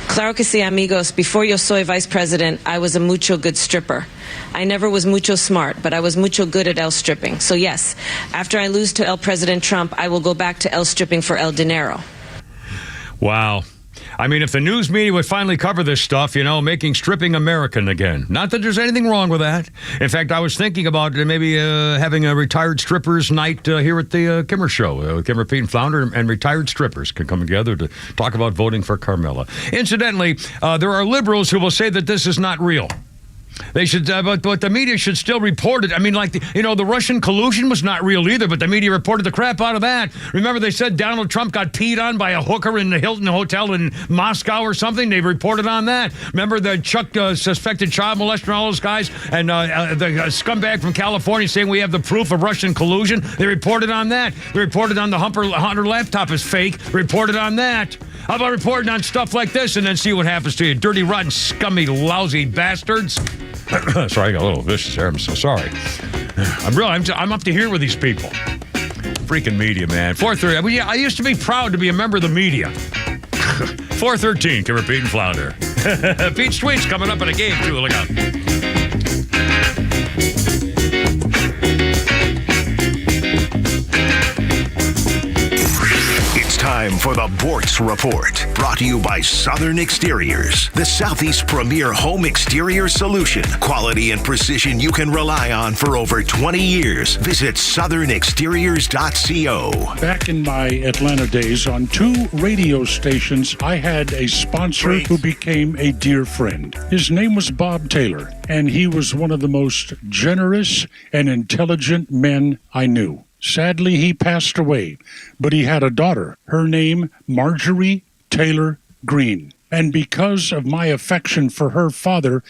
Claro que sí, amigos. Before yo soy vice president, I was a mucho good stripper. I never was mucho smart, but I was mucho good at El Stripping. So yes, after I lose to El President Trump, I will go back to El Stripping for El Dinero. Wow. I mean, if the news media would finally cover this stuff, making stripping American again. Not that there's anything wrong with that. In fact, I was thinking about maybe having a retired strippers night here at the Kimmer Show. Kimmer, Pete, and Flounder and retired strippers can come together to talk about voting for Kamala. Incidentally, there are liberals who will say that this is not real. They should, but the media should still report it. I mean, like, the Russian collusion was not real either, but the media reported the crap out of that. Remember, they said Donald Trump got peed on by a hooker in the Hilton Hotel in Moscow or something? They reported on that. Remember the Chuck suspected child molester and all those guys? And the scumbag from California saying we have the proof of Russian collusion? They reported on that. They reported on the Hunter laptop is fake. Reported on that. How about reporting on stuff like this and then see what happens to you? Dirty, rotten, scummy, lousy bastards. Sorry, I got a little vicious there. I'm so sorry. I'm up to here with these people. Freaking media, man. 4:30. I used to be proud to be a member of the media. 4:13, Kimmer, Pete, and Flounder. Pete Sweet's coming up in a game, too. Look out. Time for the Bortz Report, brought to you by Southern Exteriors, the Southeast premier home exterior solution. Quality and precision you can rely on for over 20 years. Visit southernexteriors.co. Back in my Atlanta days, on 2 radio stations, I had a sponsor who became a dear friend. His name was Bob Taylor, and he was one of the most generous and intelligent men I knew. Sadly, he passed away, but he had a daughter, her name Marjorie Taylor Greene. And because of my affection for her father,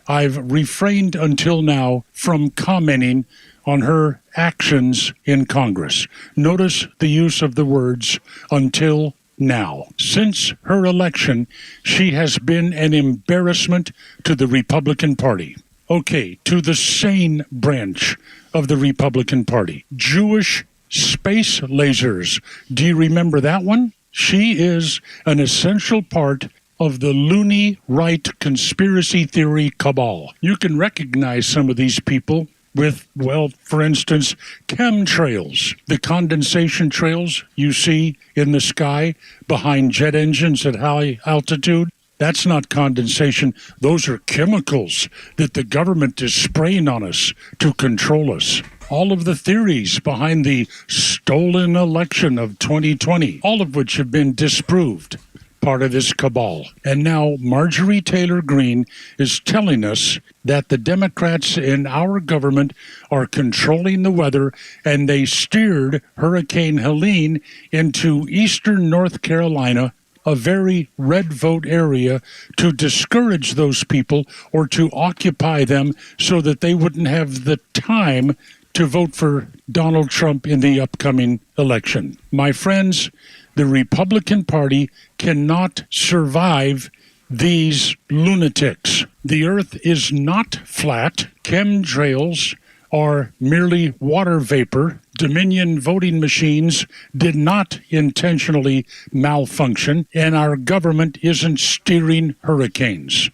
I've refrained until now from commenting on her actions in Congress. Notice the use of the words until now. Since her election, she has been an embarrassment to the Republican Party. Okay, to the sane branch of the Republican Party. Jewish space lasers. Do you remember that one? She is an essential part of the loony right conspiracy theory cabal. You can recognize some of these people with, well, for instance, chemtrails, the condensation trails you see in the sky behind jet engines at high altitude. That's not condensation. Those are chemicals that the government is spraying on us to control us. All of the theories behind the stolen election of 2020, all of which have been disproved, part of this cabal. And now Marjorie Taylor Greene is telling us that the Democrats in our government are controlling the weather, and they steered Hurricane Helene into eastern North Carolina, a very red vote area, to discourage those people or to occupy them so that they wouldn't have the time to vote for Donald Trump in the upcoming election. My friends, the Republican Party cannot survive these lunatics. The Earth is not flat. Chemtrails are merely water vapor. Dominion voting machines did not intentionally malfunction, and our government isn't steering hurricanes.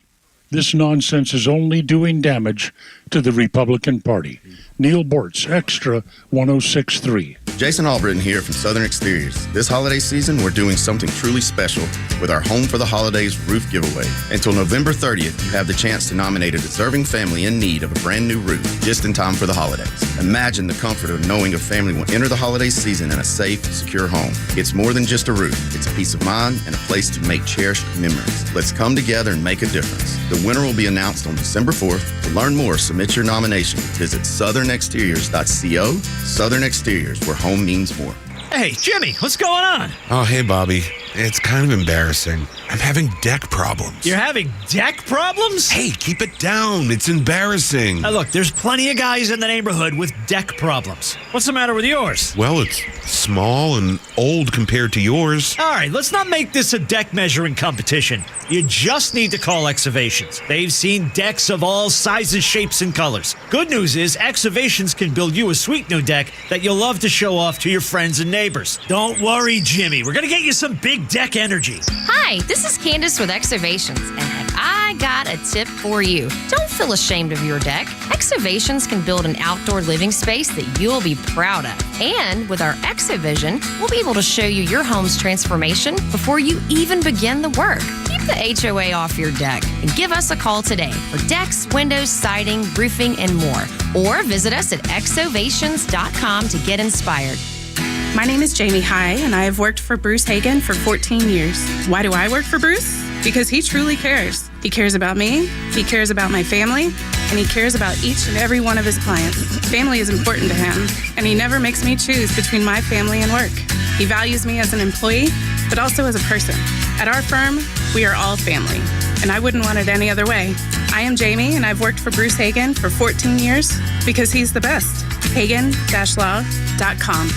This nonsense is only doing damage to the Republican Party. Neil Bortz, Extra 106.3. Jason Albritton here from Southern Exteriors. This holiday season, we're doing something truly special with our Home for the Holidays roof giveaway. Until November 30th, you have the chance to nominate a deserving family in need of a brand new roof just in time for the holidays. Imagine the comfort of knowing a family will enter the holiday season in a safe, secure home. It's more than just a roof. It's a peace of mind and a place to make cherished memories. Let's come together and make a difference. The winner will be announced on December 4th. To learn more, submit your nomination. Visit southernexteriors.co. Southern Exteriors, where home means more. Hey, Jimmy, what's going on? Oh, hey, Bobby. It's kind of embarrassing. I'm having deck problems. You're having deck problems? Hey, keep it down. It's embarrassing. Now, look, there's plenty of guys in the neighborhood with deck problems. What's the matter with yours? Well, it's small and old compared to yours. All right, let's not make this a deck measuring competition. You just need to call Excavations. They've seen decks of all sizes, shapes, and colors. Good news is Excavations can build you a sweet new deck that you'll love to show off to your friends and neighbors. Don't worry, Jimmy. We're going to get you some big deck energy. Hi, this is Candace with Excavations, and have I got a tip for you. Don't feel ashamed of your deck. Excavations can build an outdoor living space that you'll be proud of. And with our Exavision, we'll be able to show you your home's transformation before you even begin the work. Keep the HOA off your deck and give us a call today for decks, windows, siding, roofing, and more. Or visit us at exovations.com to get inspired. My name is Jamie High, and I have worked for Bruce Hagen for 14 years. Why do I work for Bruce? Because he truly cares. He cares about me, he cares about my family, and he cares about each and every one of his clients. Family is important to him, and he never makes me choose between my family and work. He values me as an employee, but also as a person. At our firm, we are all family, and I wouldn't want it any other way. I am Jamie, and I've worked for Bruce Hagen for 14 years because he's the best. Hagen-law.com.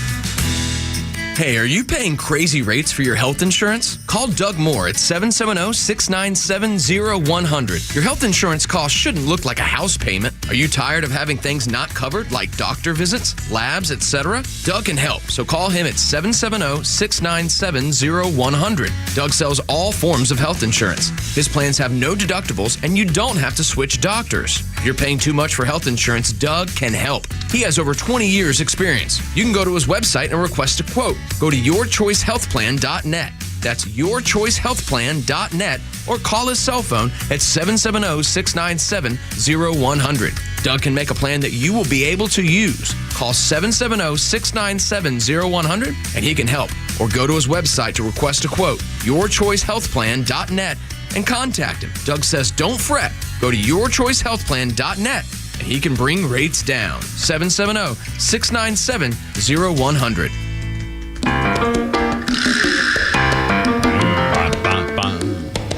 Hey, are you paying crazy rates for your health insurance? Call Doug Moore at 770-697-0100. Your health insurance cost shouldn't look like a house payment. Are you tired of having things not covered, like doctor visits, labs, etc.? Doug can help, so call him at 770-697-0100. Doug sells all forms of health insurance. His plans have no deductibles, and you don't have to switch doctors. If you're paying too much for health insurance, Doug can help. He has over 20 years experience. You can go to his website and request a quote. Go to yourchoicehealthplan.net. That's yourchoicehealthplan.net, or call his cell phone at 770-697-0100. Doug can make a plan that you will be able to use. Call 770-697-0100 and he can help. Or go to his website to request a quote, yourchoicehealthplan.net, and contact him. Doug says don't fret. Go to yourchoicehealthplan.net and he can bring rates down. 770-697-0100.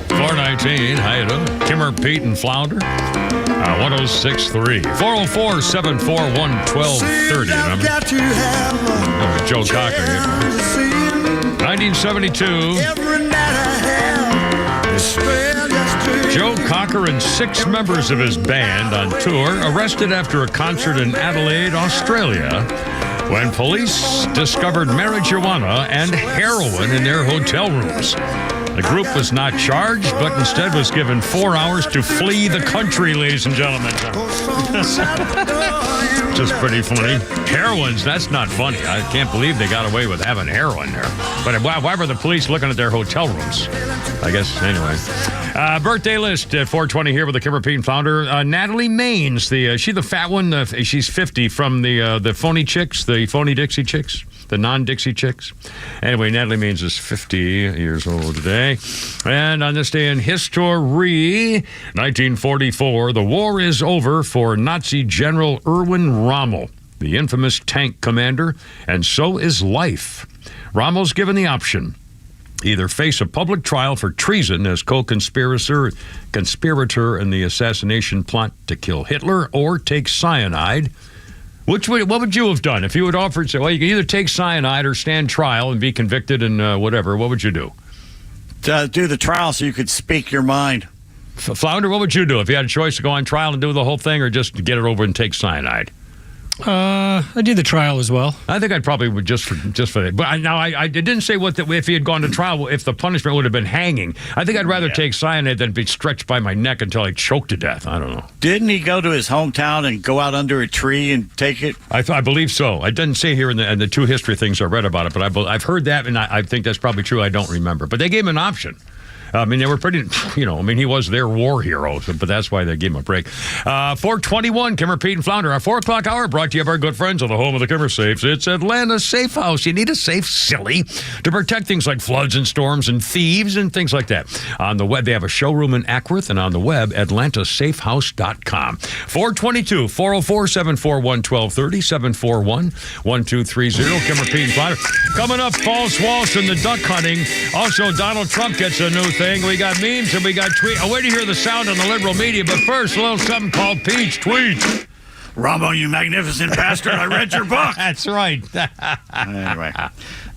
419, how you doing? Timmer, Pete, and Flounder. 106.3. 404-741-1230, remember? Joe Cocker here. 1972. Joe Cocker and 6 members of his band on tour arrested after a concert in Adelaide, Australia, when police discovered marijuana and heroin in their hotel rooms. The group was not charged, but instead was given 4 hours to flee the country, ladies and gentlemen. Just pretty funny. Heroines, that's not funny. I can't believe they got away with having heroin there. But why were the police looking at their hotel rooms? I guess, anyway. Birthday list at 420 here with the Kimmer Pete founder. Natalie Maines, she the fat one. She's 50 from the phony chicks, the phony Dixie chicks, the non-Dixie chicks. Anyway, Natalie Maines is 50 years old today. And on this day in history, 1944, the war is over for Nazi General Erwin Rommel, the infamous tank commander, and so is life. Rommel's given the option: either face a public trial for treason as co-conspirator in the assassination plot to kill Hitler, or take cyanide. What would you have done if you had offered, say, well, you can either take cyanide or stand trial and be convicted and whatever? What would you do? do the trial so you could speak your mind. Flounder, what would you do if you had a choice to go on trial and do the whole thing, or just get it over and take cyanide? I do the trial as well. I think I'd probably would just for that. But I didn't say if he had gone to trial, if the punishment would have been hanging. I think I'd rather take cyanide than be stretched by my neck until I choked to death. I don't know. Didn't he go to his hometown and go out under a tree and take it? I believe so. I didn't say here in the two history things I read about it, but I've heard that, and I think that's probably true. I don't remember. But they gave him an option. I mean, they were pretty, he was their war hero, but that's why they gave him a break. 421, Kimmer, Pete, and Flounder. Our 4 o'clock hour brought to you by our good friends of the home of the Kimmer Safes. It's Atlanta's Safe House. You need a safe, silly, to protect things like floods and storms and thieves and things like that. On the web, they have a showroom in Ackworth, and on the web, atlantasafehouse.com. 422, 404-741-1230, 741-1230, Kimmer, Pete, and Flounder. Coming up, false Walz and the duck hunting. Also, Donald Trump gets a new thing. We got memes and we got tweets. I'll wait to hear the sound on the liberal media, but first, a little something called Pete's Tweets. Rambo, you magnificent bastard. I read your book. That's right. Anyway,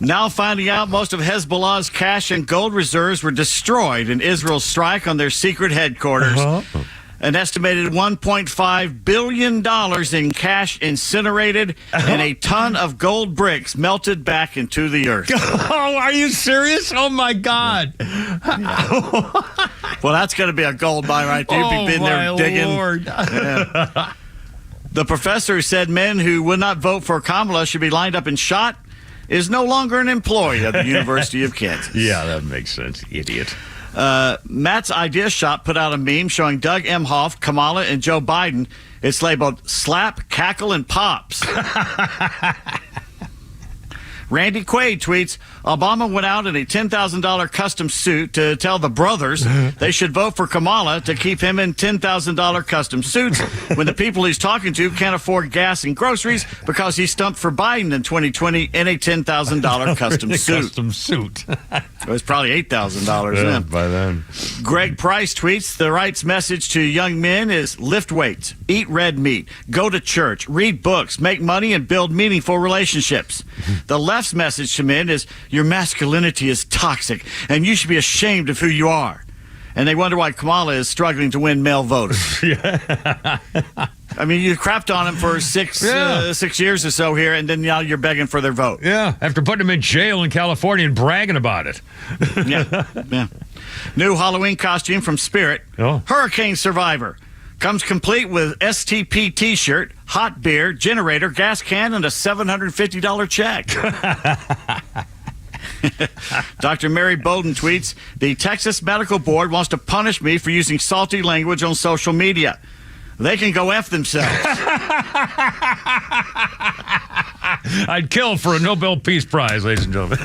now finding out most of Hezbollah's cash and gold reserves were destroyed in Israel's strike on their secret headquarters. Uh-huh. An estimated $1.5 billion in cash incinerated and a ton of gold bricks melted back into the earth. Oh, are you serious? Oh, my God. Yeah. Well, that's going to be a gold mine right there. You've been there digging. Lord. Yeah. The professor who said men who would not vote for Kamala should be lined up and shot is no longer an employee of the University of Kansas. Yeah, that makes sense. Idiot. Matt's Idea Shop put out a meme showing Doug Emhoff, Kamala, and Joe Biden. It's labeled Slap, Cackle, and Pops. Randy Quaid tweets, Obama went out in a $10,000 custom suit to tell the brothers they should vote for Kamala to keep him in $10,000 custom suits when the people he's talking to can't afford gas and groceries because he stumped for Biden in 2020 in a $10,000 custom suit. Custom suit. It was probably $8,000 then. By then. Greg Price tweets, the right's message to young men is lift weights, eat red meat, go to church, read books, make money, and build meaningful relationships. The left's message to men is your masculinity is toxic and you should be ashamed of who you are. And they wonder why Kamala is struggling to win male voters. I mean, you crapped on him for six years or so here, and then now you're begging for their vote. Yeah, after putting him in jail in California and bragging about it. Yeah. New Halloween costume from Spirit. Oh. Hurricane Survivor. Comes complete with STP T-shirt, hot beer, generator, gas can, and a $750 check. Dr. Mary Bowden tweets, the Texas Medical Board wants to punish me for using salty language on social media. They can go F themselves. I'd kill for a Nobel Peace Prize, ladies and gentlemen.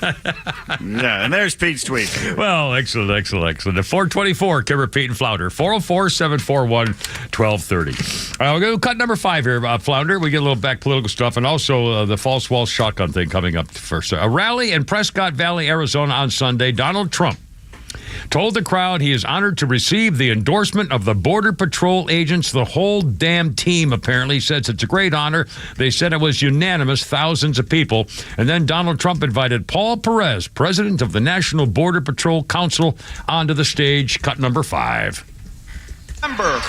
Yeah, and there's Pete's tweet. Well, excellent. The 424, Kimmer, Pete, and Flounder. 404-741-1230. We'll go cut number 5 here, Flounder. We get a little back political stuff, and also the false Walz shotgun thing coming up first. A rally in Prescott Valley, Arizona on Sunday. Donald Trump told the crowd he is honored to receive the endorsement of the Border Patrol agents. The whole damn team apparently says it's a great honor. They said it was unanimous, thousands of people. And then Donald Trump invited Paul Perez, president of the National Border Patrol Council, onto the stage. Cut number 5. Remember,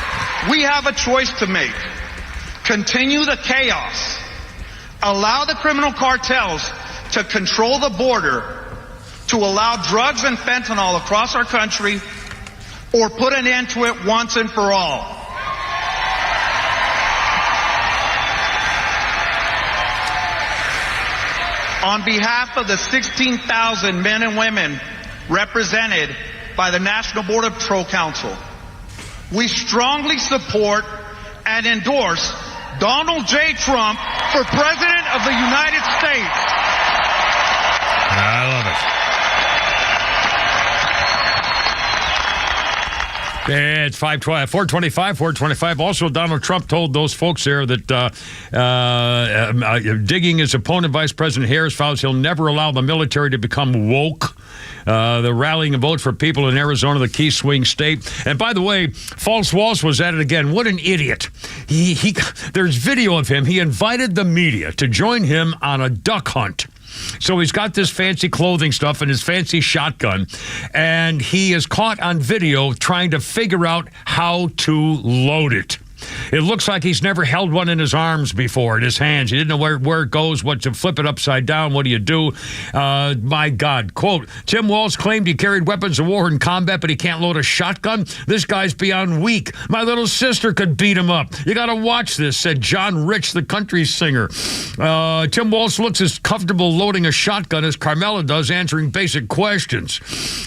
we have a choice to make. Continue the chaos. Allow the criminal cartels to control the border, to allow drugs and fentanyl across our country, or put an end to it once and for all. On behalf of the 16,000 men and women represented by the National Border Patrol Council, we strongly support and endorse Donald J. Trump for President of the United States. I love it. It's 425. Also, Donald Trump told those folks there that digging his opponent, Vice President Harris, vows he'll never allow the military to become woke. The rallying a vote for people in Arizona, the key swing state. And by the way, false Walz was at it again. What an idiot. There's video of him. He invited the media to join him on a duck hunt. So he's got this fancy clothing stuff and his fancy shotgun, and he is caught on video trying to figure out how to load it. It looks like he's never held one in his arms before, in his hands. He didn't know where it goes, what to flip it upside down. What do you do? My God. Quote, Tim Walz claimed he carried weapons of war in combat, but he can't load a shotgun? This guy's beyond weak. My little sister could beat him up. You got to watch this, said John Rich, the country singer. Tim Walz looks as comfortable loading a shotgun as Kamala does answering basic questions.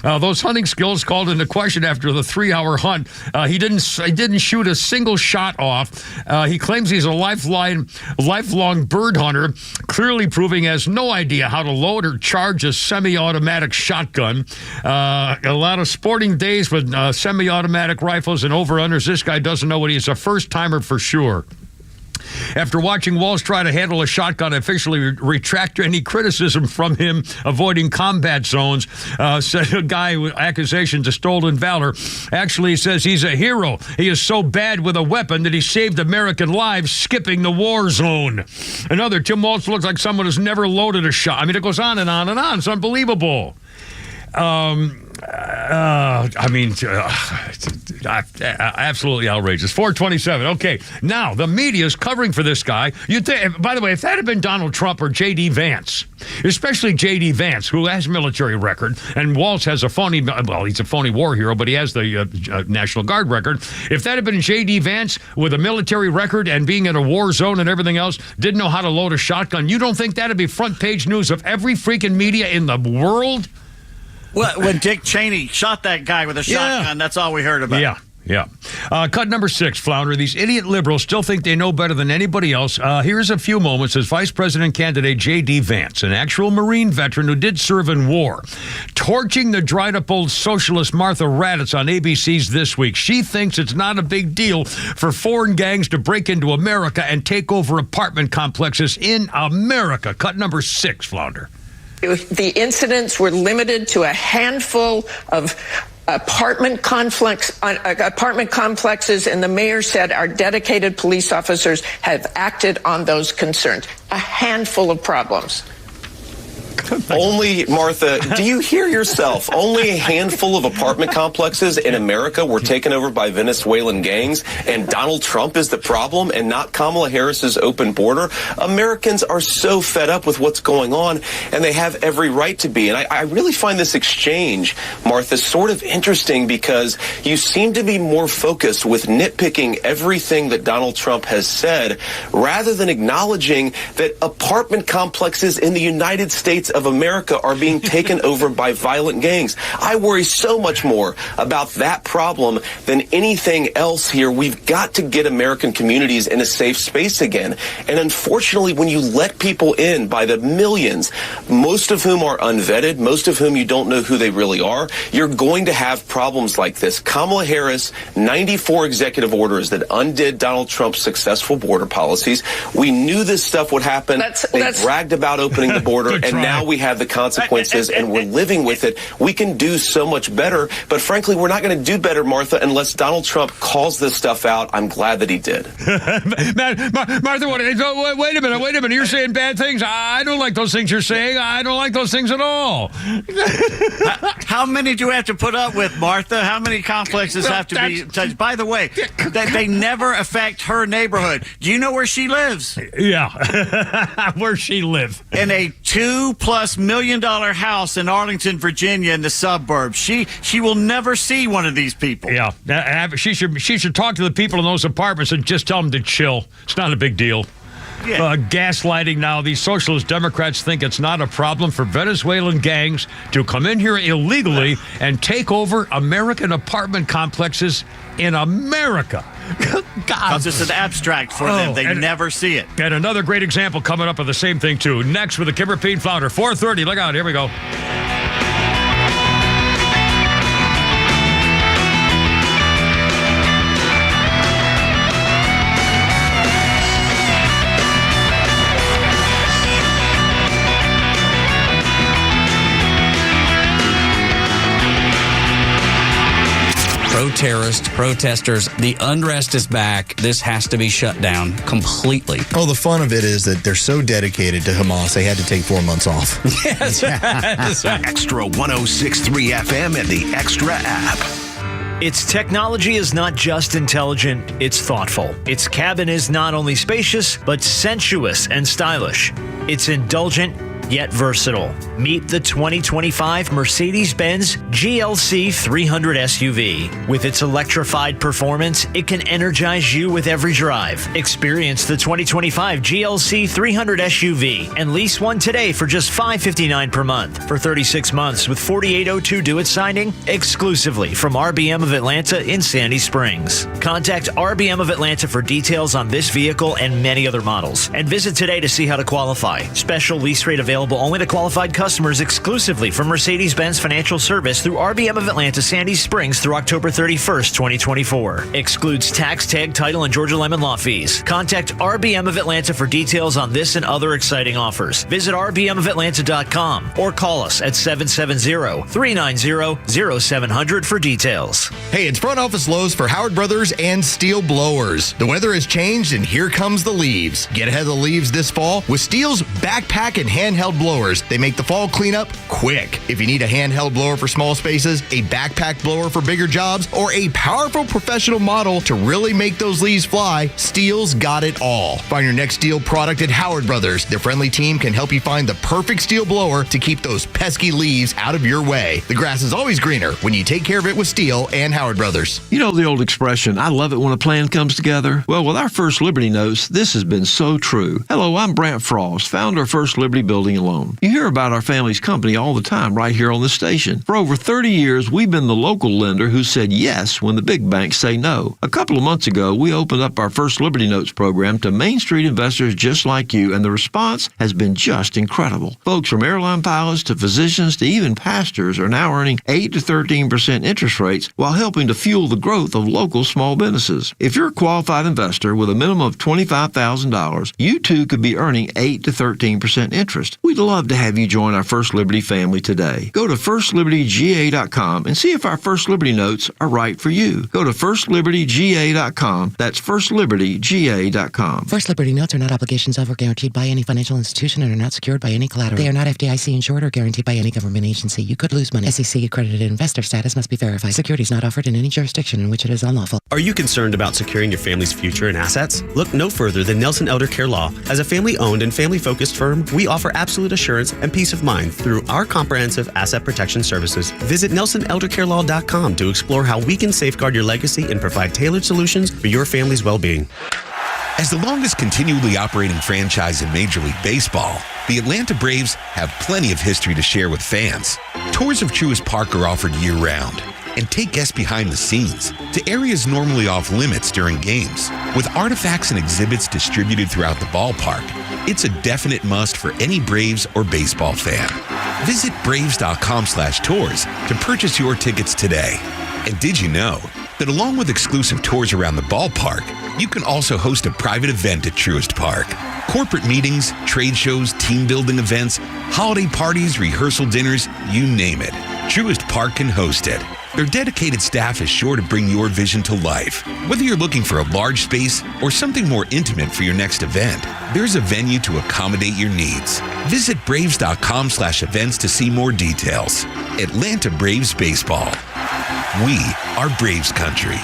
Those hunting skills called into question after the 3-hour hunt. He didn't shoot a single shot off. He claims he's a lifelong bird hunter, clearly proving he has no idea how to load or charge a semi-automatic shotgun. A lot of sporting days with semi-automatic rifles and over-unders. This guy doesn't know what he's a first-timer for sure. After watching Walz try to handle a shotgun, officially retract any criticism from him avoiding combat zones, said a guy with accusations of stolen valor. Actually, he says he's a hero. He is so bad with a weapon that he saved American lives skipping the war zone. Another, Tim Walz looks like someone who's never loaded a shot. I mean, it goes on and on and on. It's unbelievable. Absolutely outrageous. 427. Okay, now the media is covering for this guy. By the way, if that had been Donald Trump or J.D. Vance, especially J.D. Vance, who has a military record, and Walz has he's a phony war hero, but he has the National Guard record. If that had been J.D. Vance with a military record and being in a war zone and everything else, didn't know how to load a shotgun, you don't think that'd be front page news of every freaking media in the world? Well, when Dick Cheney shot that guy with a shotgun, that's all we heard about. Yeah. Cut number 6, Flounder. These idiot liberals still think they know better than anybody else. Here's a few moments as Vice President candidate J.D. Vance, an actual Marine veteran who did serve in war, torching the dried-up old socialist Martha Raddatz on ABC's This Week. She thinks it's not a big deal for foreign gangs to break into America and take over apartment complexes in America. Cut number 6, Flounder. The incidents were limited to a handful of apartment complexes, and the mayor said our dedicated police officers have acted on those concerns. A handful of problems. Only, Martha, do you hear yourself? Only a handful of apartment complexes in America were taken over by Venezuelan gangs, and Donald Trump is the problem and not Kamala Harris's open border. Americans are so fed up with what's going on, and they have every right to be. And I really find this exchange, Martha, sort of interesting because you seem to be more focused with nitpicking everything that Donald Trump has said rather than acknowledging that apartment complexes in the United States of America are being taken over by violent gangs. I worry so much more about that problem than anything else here. We've got to get American communities in a safe space again. And unfortunately, when you let people in by the millions, most of whom are unvetted, most of whom you don't know who they really are, you're going to have problems like this. Kamala Harris, 94 executive orders that undid Donald Trump's successful border policies. We knew this stuff would happen. They bragged about opening the border, and now we have the consequences, and we're living with it. We can do so much better, but frankly, we're not going to do better, Martha, unless Donald Trump calls this stuff out. I'm glad that he did. Martha, wait a minute. You're saying bad things. I don't like those things you're saying. I don't like those things at all. How many do we have to put up with, Martha? How many complexes have to be touched? By the way, they never affect her neighborhood. Do you know where she lives? Yeah. Where she lives? In a $2+ million house in Arlington, Virginia, in the suburbs. She will never see one of these people. Yeah, she should talk to the people in those apartments and just tell them to chill. It's not a big deal. Yeah. Gaslighting now. These socialist Democrats think it's not a problem for Venezuelan gangs to come in here illegally and take over American apartment complexes in America. Because it's an abstract for them. They never see it. And another great example coming up of the same thing, too. Next with the Kimmer Pete Flounder. 4:30. Look out. Here we go. pro-terrorist, protesters. The unrest is back. This has to be shut down completely. Oh, the fun of it is that they're so dedicated to Hamas, they had to take 4 months off. Yes, that's right. Extra 106.3 FM and the Extra app. Its technology is not just intelligent, it's thoughtful. Its cabin is not only spacious, but sensuous and stylish. It's indulgent, yet versatile. Meet the 2025 Mercedes-Benz GLC 300 SUV. With its electrified performance, it can energize you with every drive. Experience the 2025 GLC 300 SUV and lease one today for just $559 per month for 36 months with 4802 due at signing exclusively from RBM of Atlanta in Sandy Springs. Contact RBM of Atlanta for details on this vehicle and many other models. And visit today to see how to qualify. Special lease rate available only to qualified customers exclusively from Mercedes-Benz Financial Service through RBM of Atlanta, Sandy Springs through October 31st, 2024. Excludes tax, tag, title, and Georgia Lemon law fees. Contact RBM of Atlanta for details on this and other exciting offers. Visit rbmofatlanta.com or call us at 770-390-0700 for details. Hey, it's Front Office Lowe's for Howard Brothers and Steel Blowers. The weather has changed and here comes the leaves. Get ahead of the leaves this fall with Steel's backpack and handheld blowers. They make the fall cleanup quick. If you need a handheld blower for small spaces, a backpack blower for bigger jobs, or a powerful professional model to really make those leaves fly, Steel's got it all. Find your next Steel product at Howard Brothers. Their friendly team can help you find the perfect Steel blower to keep those pesky leaves out of your way. The grass is always greener when you take care of it with Steel and Howard Brothers. You know the old expression, I love it when a plan comes together? Well, with our First Liberty Notes, this has been so true. Hello, I'm Brant Frost, founder of First Liberty Building and Loan. You hear about our family's company all the time right here on the station. For over 30 years, we've been the local lender who said yes when the big banks say no. A couple of months ago, we opened up our First Liberty Notes program to Main Street investors just like you, and the response has been just incredible. Folks from airline pilots to physicians to even pastors are now earning 8 to 13% interest rates while helping to fuel the growth of local small businesses. If you're a qualified investor with a minimum of $25,000, you too could be earning 8 to 13% interest. We'd love to have you join our First Liberty family today. Go to firstlibertyga.com and see if our First Liberty Notes are right for you. Go to firstlibertyga.com. That's firstlibertyga.com. First Liberty Notes are not obligations of or guaranteed by any financial institution and are not secured by any collateral. They are not FDIC insured or guaranteed by any government agency. You could lose money. SEC accredited investor status must be verified. Securities not offered in any jurisdiction in which it is unlawful. Are you concerned about securing your family's future and assets? Look no further than Nelson Elder Care Law. As a family-owned and family-focused firm, we offer absolute assurance and peace of mind through our comprehensive asset protection services. Visit NelsonElderCareLaw.com to explore how we can safeguard your legacy and provide tailored solutions for your family's well-being. As the longest continually operating franchise in Major League Baseball, the Atlanta Braves have plenty of history to share with fans. Tours of Truist Park are offered year-round, and take guests behind the scenes to areas normally off limits during games. With artifacts and exhibits distributed throughout the ballpark, it's a definite must for any Braves or baseball fan. Visit Braves.com/tours to purchase your tickets today. And did you know that along with exclusive tours around the ballpark, you can also host a private event at Truist Park? Corporate meetings, trade shows, team building events, holiday parties, rehearsal dinners, you name it. Truist Park can host it. Their dedicated staff is sure to bring your vision to life. Whether you're looking for a large space or something more intimate for your next event, there's a venue to accommodate your needs. Visit Braves.com/events to see more details. Atlanta Braves Baseball. We are Braves country.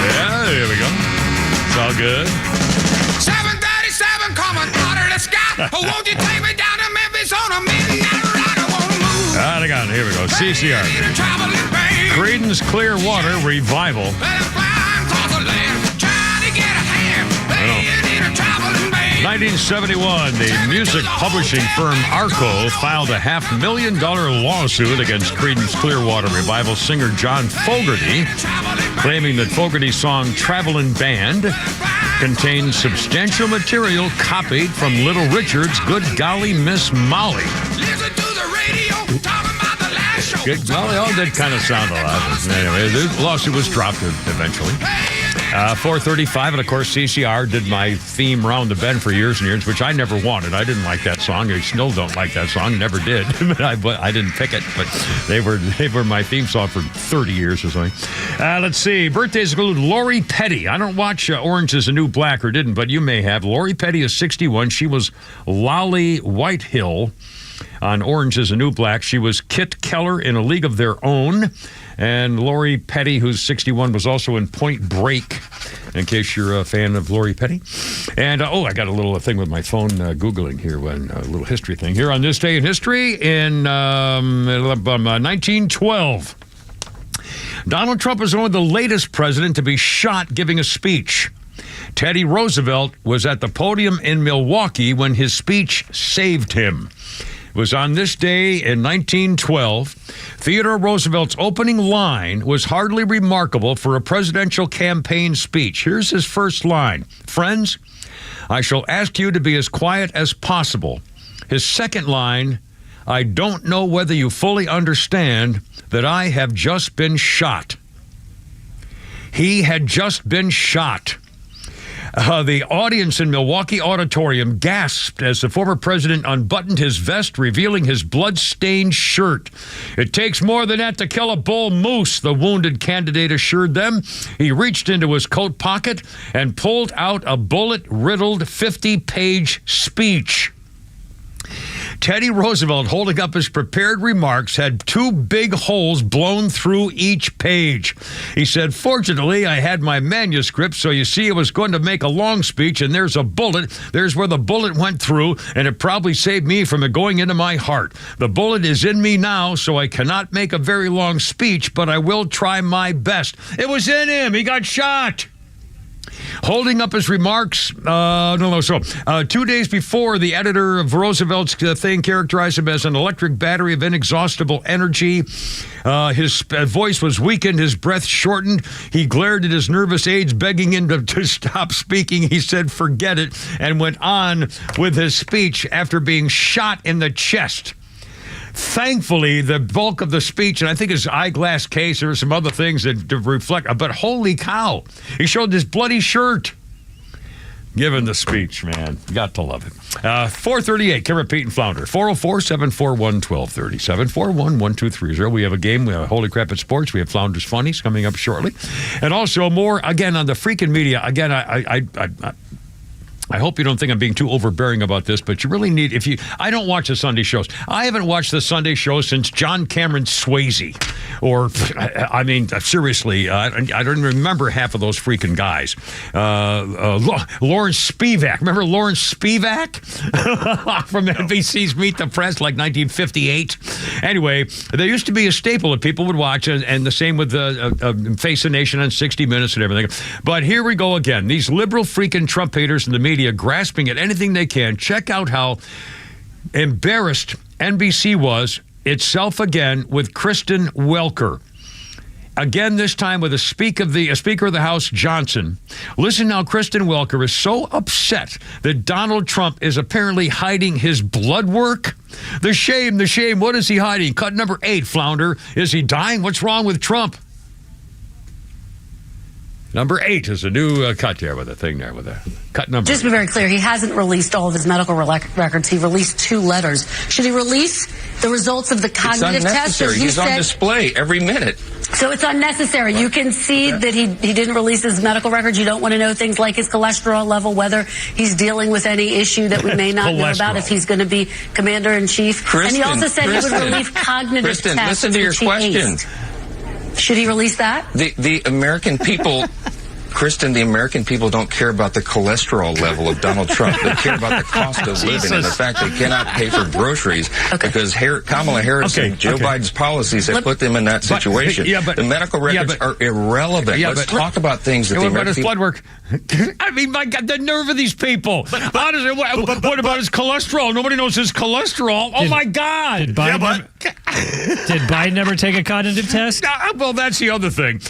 Yeah, there we go. It's all good. 737 coming out of the sky. Oh, won't you take me down to Memphis on a midnight ride? I want to move. All right, here we go. CCR. Creedence Clearwater Revival. 1971, the music publishing firm Arco filed a $500,000 lawsuit against Creedence Clearwater Revival singer John Fogerty, claiming that Fogerty's song Travelin' Band contains substantial material copied from Little Richard's Good Golly Miss Molly. Well, they all did kind of sound a lot. Anyway, the lawsuit was dropped eventually. 4:35, and of course, CCR did my theme Round the Bend for years and years, which I never wanted. I didn't like that song. I still don't like that song. Never did. But I didn't pick it. But they were my theme song for 30 years or something. Let's see. Birthdays include Lori Petty. I don't watch Orange is the New Black, or didn't, but you may have. Lori Petty is 61. She was Lolly Whitehill on Orange is the New Black. She was Kit Keller in A League of Their Own. And Lori Petty, who's 61, was also in Point Break, in case you're a fan of Lori Petty. And, I got a little thing with my phone Googling here, a little history thing. Here on this day in history, in 1912, Donald Trump is only the latest president to be shot giving a speech. Teddy Roosevelt was at the podium in Milwaukee when his speech saved him. It was on this day in 1912. Theodore Roosevelt's opening line was hardly remarkable for a presidential campaign speech. Here's his first line. Friends, I shall ask you to be as quiet as possible. His second line, I don't know whether you fully understand that I have just been shot. He had just been shot. The audience in Milwaukee Auditorium gasped as the former president unbuttoned his vest, revealing his blood-stained shirt. It takes more than that to kill a bull moose, the wounded candidate assured them. He reached into his coat pocket and pulled out a bullet-riddled 50-page speech. Teddy Roosevelt, holding up his prepared remarks, had two big holes blown through each page. He said, fortunately, I had my manuscript, so you see I was going to make a long speech, and there's a bullet. There's where the bullet went through, and it probably saved me from it going into my heart. The bullet is in me now, so I cannot make a very long speech, but I will try my best. It was in him. He got shot. Holding up his remarks, 2 days before, the editor of Roosevelt's thing characterized him as an electric battery of inexhaustible energy. His voice was weakened, his breath shortened. He glared at his nervous aides, begging him to stop speaking. He said, forget it, and went on with his speech after being shot in the chest. Thankfully, the bulk of the speech, and I think his eyeglass case, there were some other things that reflect, but holy cow, he showed this bloody shirt. Giving the speech, man. Got to love it. 438, Kim, Pete, and Flounder. 404-741-1230. 741-1230. We have a game. We have Holy Crap at Sports. We have Flounder's Funnies coming up shortly. And also more, again, on the freaking media. Again, I hope you don't think I'm being too overbearing about this, but you really need, I don't watch the Sunday shows. I haven't watched the Sunday show since John Cameron Swayze. Or, I mean, seriously, I don't even remember half of those freaking guys. Lawrence Spivak. Remember Lawrence Spivak? From NBC's Meet the Press, like 1958. Anyway, there used to be a staple that people would watch, and the same with Face the Nation on 60 Minutes and everything. But here we go again. These liberal freaking Trump haters in the media grasping at anything they can. Check out how embarrassed NBC was itself again with Kristen Welker. Again, this time with a Speaker of the House, Johnson. Listen now, Kristen Welker is so upset that Donald Trump is apparently hiding his blood work. The shame. What is he hiding? Cut number 8, Flounder. Is he dying? What's wrong with Trump? Number 8 is a new cut there with a thing there with a cut number. Just to be very clear, he hasn't released all of his medical records. He released 2 letters. Should he release the results of the cognitive test? He's on display every minute. So it's unnecessary. You can see that he didn't release his medical records. You don't want to know things like his cholesterol level, whether he's dealing with any issue that we may not know about, if he's going to be commander-in-chief. And he also said he would release cognitive tests. Listen to your question. Should he release that? The American people, Kristen, the American people don't care about the cholesterol level of Donald Trump. They care about the cost of living and the fact they cannot pay for groceries because Kamala Harris and Joe Biden's policies have put them in that situation. The medical records are irrelevant. Let's talk about things that the American people... blood work. I mean, my God, the nerve of these people. Honestly, what about his cholesterol? Nobody knows his cholesterol. Oh, my God. Did Biden ever take a cognitive test? Well, that's the other thing.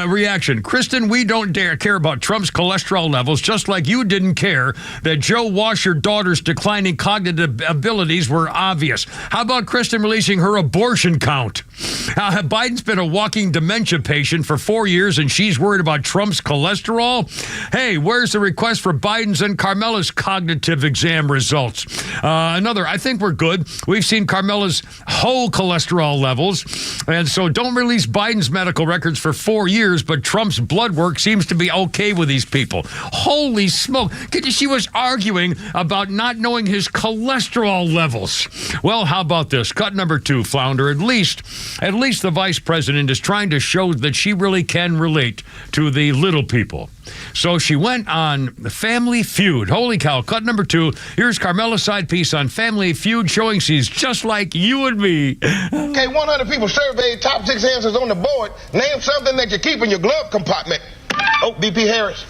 Reaction. Kristen, we don't care about Trump's cholesterol levels, just like you didn't care that Joe Washer's daughter's declining cognitive abilities were obvious. How about Kristen releasing her abortion count? Biden's been a walking dementia patient for 4 years, and she's worried about Trump's cholesterol. Hey, where's the request for Biden's and Carmela's cognitive exam results? I think we're good. We've seen Carmela's whole cholesterol levels, and so don't release Biden's medical records for 4 years, but Trump's blood work seems to be okay with these people. Holy smoke. She was arguing about not knowing his cholesterol levels. Well, how about this? Cut number 2, Flounder. At least the vice president is trying to show that she really can relate to the little people. So she went on Family Feud. Holy cow. Cut number 2. Here's Carmela's side piece on Family Feud, showing she's just like you and me. Okay, 100 people surveyed, top 6 answers on the board. Name something that you keep in your glove compartment. Oh, BP Harris.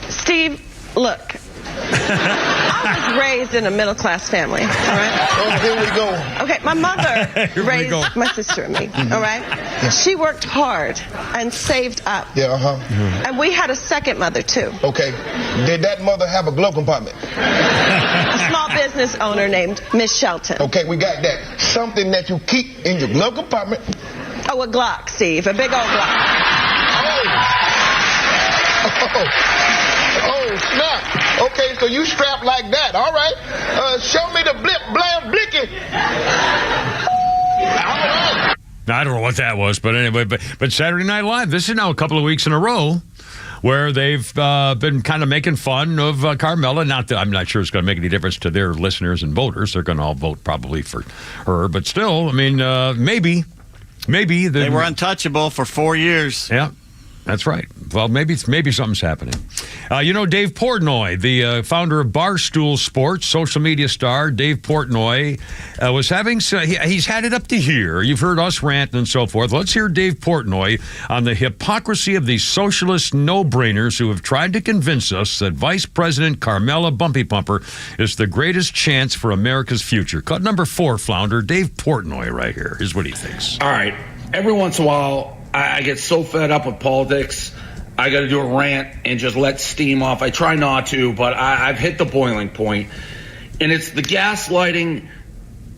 Steve, look. I was raised in a middle-class family, all right? Oh, here we go. Okay, my mother raised my sister and me, all right? Yeah. She worked hard and saved up. Yeah, And we had a second mother, too. Okay. Did that mother have a glove compartment? A small business owner named Miss Shelton. Okay, we got that. Something that you keep in your glove compartment. Oh, a Glock, Steve. A big old Glock. Oh, snap. Okay, so you strapped like that. All right. Show me the blip, blam, blicky. All right. I don't know what that was, but anyway, but Saturday Night Live, this is now a couple of weeks in a row where they've been kind of making fun of Carmela. Not that I'm not sure it's going to make any difference to their listeners and voters. They're going to all vote probably for her, but still, I mean, maybe they were untouchable for 4 years. Yeah. That's right. Well, maybe something's happening. Dave Portnoy, the founder of Barstool Sports, social media star Dave Portnoy, was having. He's had it up to here. You've heard us ranting and so forth. Let's hear Dave Portnoy on the hypocrisy of these socialist no-brainers who have tried to convince us that Vice President Carmela Bumpy Pumper is the greatest chance for America's future. Cut number 4, Flounder. Dave Portnoy right here. Here's what he thinks. All right. Every once in a while, I get so fed up with politics, I got to do a rant and just let steam off. I try not to, but I've hit the boiling point. And it's the gaslighting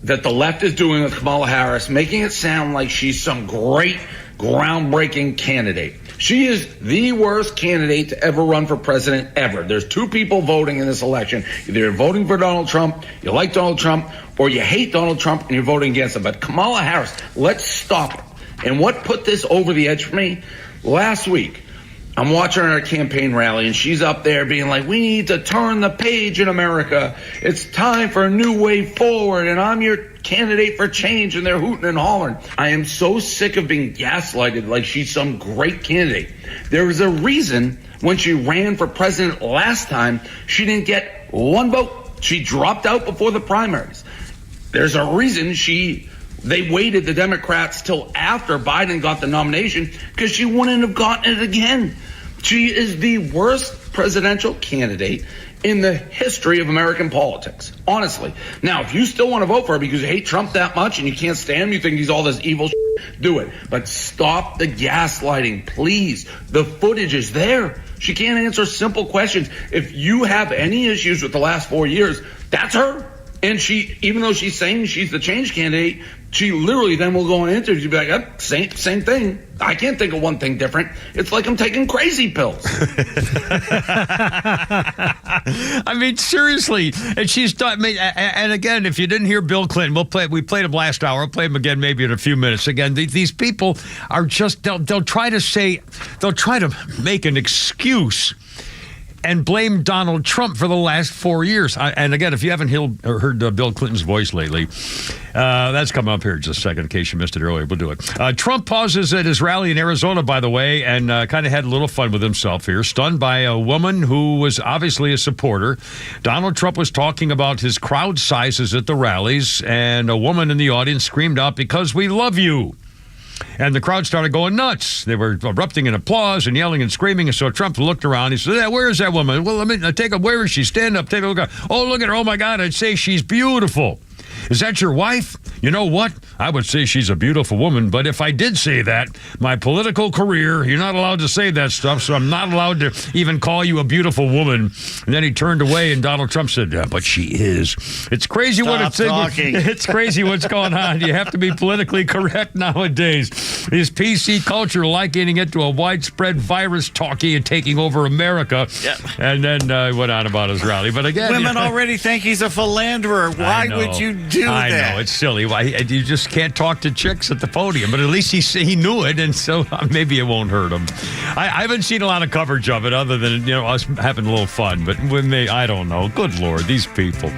that the left is doing with Kamala Harris, making it sound like she's some great, groundbreaking candidate. She is the worst candidate to ever run for president ever. There's 2 people voting in this election. Either you're voting for Donald Trump, you like Donald Trump, or you hate Donald Trump and you're voting against him. But Kamala Harris, let's stop it. And what put this over the edge for me? Last week, I'm watching her campaign rally, and she's up there being like, we need to turn the page in America. It's time for a new way forward, and I'm your candidate for change, and they're hooting and hollering. I am so sick of being gaslighted like she's some great candidate. There was a reason when she ran for president last time, she didn't get 1 vote. She dropped out before the primaries. There's a reason they waited, the Democrats, till after Biden got the nomination because she wouldn't have gotten it again. She is the worst presidential candidate in the history of American politics, honestly. Now, if you still want to vote for her because you hate Trump that much and you can't stand him, you think he's all this evil shit, do it. But stop the gaslighting, please. The footage is there. She can't answer simple questions. If you have any issues with the last 4 years, that's her. And she, even though she's saying she's the change candidate, she literally then will go on interviews and be like, oh, same thing. I can't think of one thing different. It's like I'm taking crazy pills. I mean, seriously. And she's done. And again, if you didn't hear Bill Clinton, we played him last hour. I'll play him again maybe in a few minutes. Again, these people are just, they'll try to make an excuse and blame Donald Trump for the last 4 years. And again, if you haven't heard Bill Clinton's voice lately, that's coming up here in just a second in case you missed it earlier. We'll do it. Trump pauses at his rally in Arizona, by the way, and kind of had a little fun with himself here, stunned by a woman who was obviously a supporter. Donald Trump was talking about his crowd sizes at the rallies, and a woman in the audience screamed out, "Because we love you." And the crowd started going nuts. They were erupting in applause and yelling and screaming. And so Trump looked around. He said, yeah, where is that woman? Well, let me take a, where is she? Stand up, take a look at her. Oh, look at her. Oh, my God, I'd say she's beautiful. Is that your wife? You know what? I would say she's a beautiful woman, but if I did say that, my political career, you're not allowed to say that stuff, so I'm not allowed to even call you a beautiful woman. And then he turned away, and Donald Trump said, yeah, but she is. It's crazy it's crazy what's going on. You have to be politically correct nowadays. This PC culture likening it to a widespread virus talking and taking over America. Yep. And then went on about his rally. But again, women already think he's a philanderer. Why would you do that? I know, it's silly. You just can't talk to chicks at the podium. But at least he knew it, and so maybe it won't hurt him. I haven't seen a lot of coverage of it other than us having a little fun. But with me, I don't know. Good Lord, these people.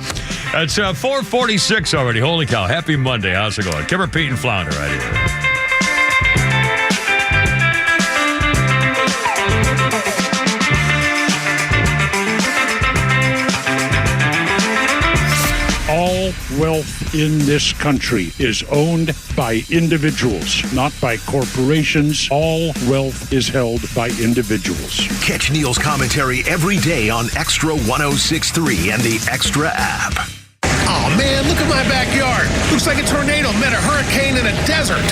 It's 4:46 already. Holy cow. Happy Monday. How's it going? Kimmer, Pete, and Flounder right here. All wealth in this country is owned by individuals, not by corporations. All wealth is held by individuals. Catch Neil's commentary every day on Extra 106.3 and the Extra app. Oh, man, look at my backyard. Looks like a tornado met a hurricane in a desert.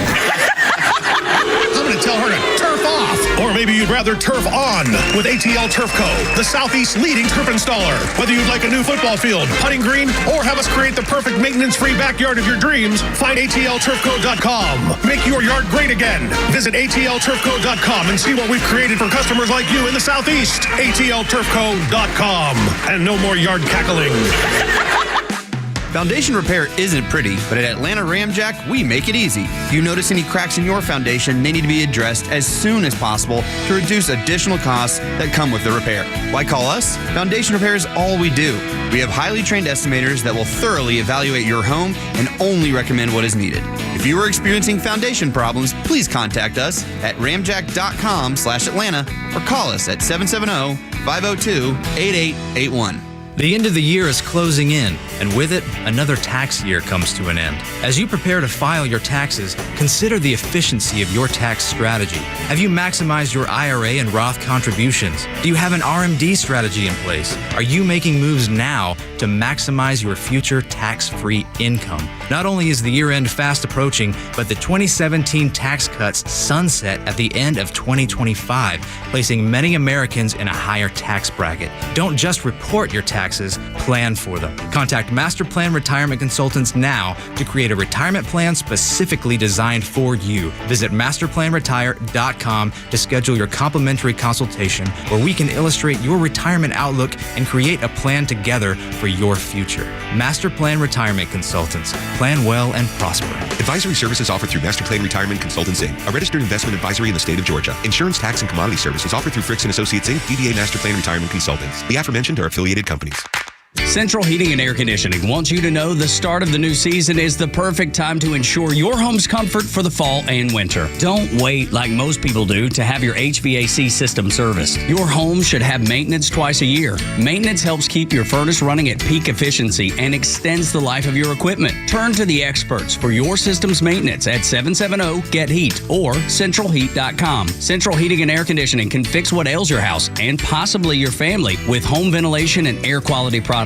I'm going to tell her to turf off. Or maybe you'd rather turf on with ATL Turf Co., the Southeast's leading turf installer. Whether you'd like a new football field, putting green, or have us create the perfect maintenance-free backyard of your dreams, find ATLTurfCo.com. Make your yard great again. Visit ATLTurfCo.com and see what we've created for customers like you in the Southeast. ATLTurfCo.com. And no more yard cackling. Foundation repair isn't pretty, but at Atlanta Ramjack, we make it easy. If you notice any cracks in your foundation, they need to be addressed as soon as possible to reduce additional costs that come with the repair. Why call us? Foundation repair is all we do. We have highly trained estimators that will thoroughly evaluate your home and only recommend what is needed. If you are experiencing foundation problems, please contact us at ramjack.com/Atlanta or call us at 770-502-8881. The end of the year is closing in, and with it, another tax year comes to an end. As you prepare to file your taxes, consider the efficiency of your tax strategy. Have you maximized your IRA and Roth contributions? Do you have an RMD strategy in place? Are you making moves now to maximize your future tax-free income? Not only is the year-end fast approaching, but the 2017 tax cuts sunset at the end of 2025, placing many Americans in a higher tax bracket. Don't just report your taxes, plan for them. Contact Master Plan Retirement Consultants now to create a retirement plan specifically designed for you. Visit masterplanretire.com to schedule your complimentary consultation where we can illustrate your retirement outlook and create a plan together for your future. Master Plan Retirement Consultants. Plan well and prosper. Advisory services offered through Master Plan Retirement Consultants, Inc., a registered investment advisory in the state of Georgia. Insurance, tax, and commodity services offered through Fricks & Associates, Inc., DBA Master Plan Retirement Consultants. The aforementioned are affiliated companies. Central Heating and Air Conditioning wants you to know the start of the new season is the perfect time to ensure your home's comfort for the fall and winter. Don't wait like most people do to have your HVAC system serviced. Your home should have maintenance twice a year. Maintenance helps keep your furnace running at peak efficiency and extends the life of your equipment. Turn to the experts for your system's maintenance at 770-GET-HEAT or centralheat.com. Central Heating and Air Conditioning can fix what ails your house and possibly your family with home ventilation and air quality products.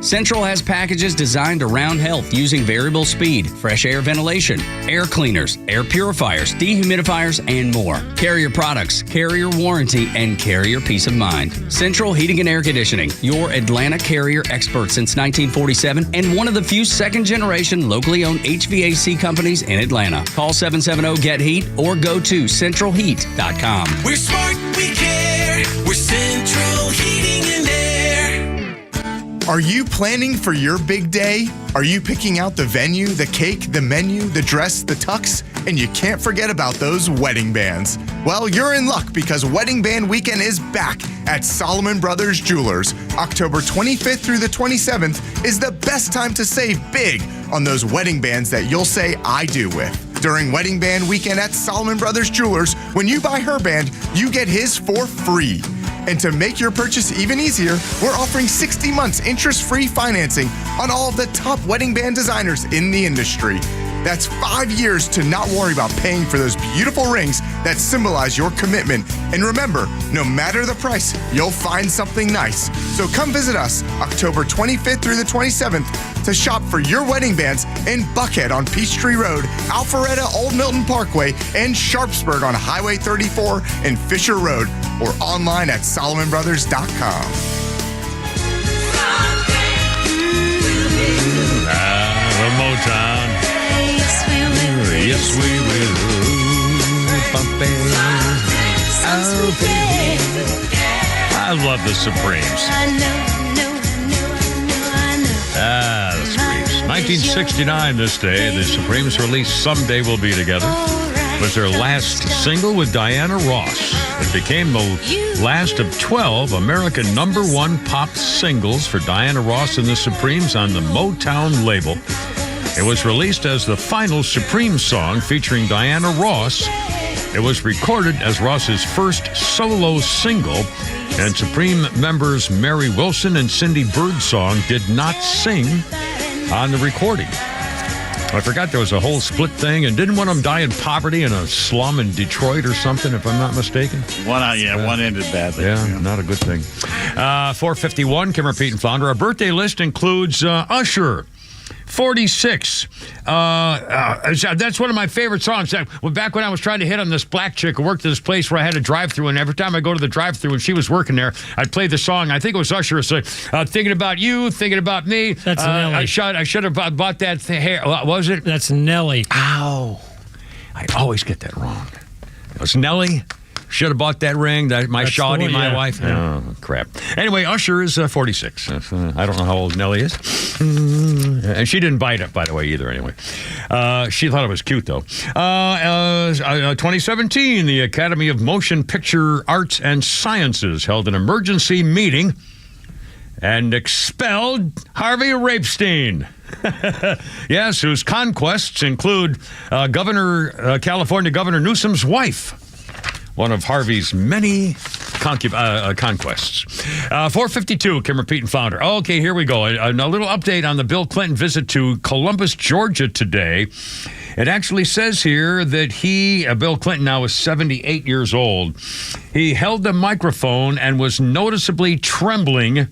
Central has packages designed around health using variable speed, fresh air ventilation, air cleaners, air purifiers, dehumidifiers, and more. Carrier products, carrier warranty, and carrier peace of mind. Central Heating and Air Conditioning, your Atlanta carrier expert since 1947 and one of the few second-generation locally owned HVAC companies in Atlanta. Call 770-GET-HEAT or go to centralheat.com. We're smart, we care. We're Central Heating and Air. Are you planning for your big day? Are you picking out the venue, the cake, the menu, the dress, the tux? And you can't forget about those wedding bands. Well, you're in luck because Wedding Band Weekend is back at Solomon Brothers Jewelers. October 25th through the 27th is the best time to save big on those wedding bands that you'll say I do with. During Wedding Band Weekend at Solomon Brothers Jewelers, when you buy her band, you get his for free. And to make your purchase even easier, we're offering 60 months interest-free financing on all of the top wedding band designers in the industry. That's 5 years to not worry about paying for those beautiful rings that symbolize your commitment. And remember, no matter the price, you'll find something nice. So come visit us October 25th through the 27th to shop for your wedding bands in Buckhead on Peachtree Road, Alpharetta, Old Milton Parkway, and Sharpsburg on Highway 34 and Fisher Road, or online at SolomonBrothers.com. Motown. Yes, we will. I love the Supremes. The Supremes. 1969 this day, the Supremes released Someday We'll Be Together. It was their last single with Diana Ross. It became the last of 12 American #1 pop singles for Diana Ross and the Supremes on the Motown label. It was released as the final Supreme song featuring Diana Ross. It was recorded as Ross's first solo single, and Supreme members Mary Wilson and Cindy Birdsong did not sing on the recording. I forgot there was a whole split thing, and didn't one of them die in poverty in a slum in Detroit or something, if I'm not mistaken? One ended badly. Yeah, not a good thing. 4:51, Kimmer, Pete, and Flounder. Our birthday list includes Usher. 46. That's one of my favorite songs. Back when I was trying to hit on this black chick who worked at this place where I had a drive-thru, and every time I go to the drive-thru and she was working there, I'd play the song. I think it was Usher. It's like, thinking about you, thinking about me. That's Nelly. I should have bought that hair. Was it? That's Nelly. Ow. I always get that wrong. It was Nelly. Should have bought that ring. My Shawty, my wife. Oh, crap. Anyway, Usher is 46. I don't know how old Nelly is. And she didn't bite it, by the way, either, anyway. She thought it was cute, though. 2017, the Academy of Motion Picture Arts and Sciences held an emergency meeting and expelled Harvey Rapestein. Yes, whose conquests include California Governor Newsom's wife. One of Harvey's many conquests. 4:52, Kimmer, Pete, and Flounder. Okay, here we go. A little update on the Bill Clinton visit to Columbus, Georgia today. It actually says here that Bill Clinton now is 78 years old. He held the microphone and was noticeably trembling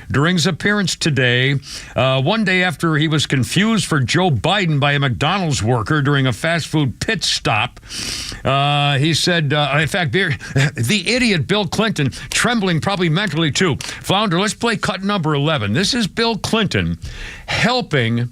during his appearance today, one day after he was confused for Joe Biden by a McDonald's worker during a fast food pit stop. He said, in fact, the idiot Bill Clinton, trembling probably mentally too. Flounder, let's play cut number 11. This is Bill Clinton helping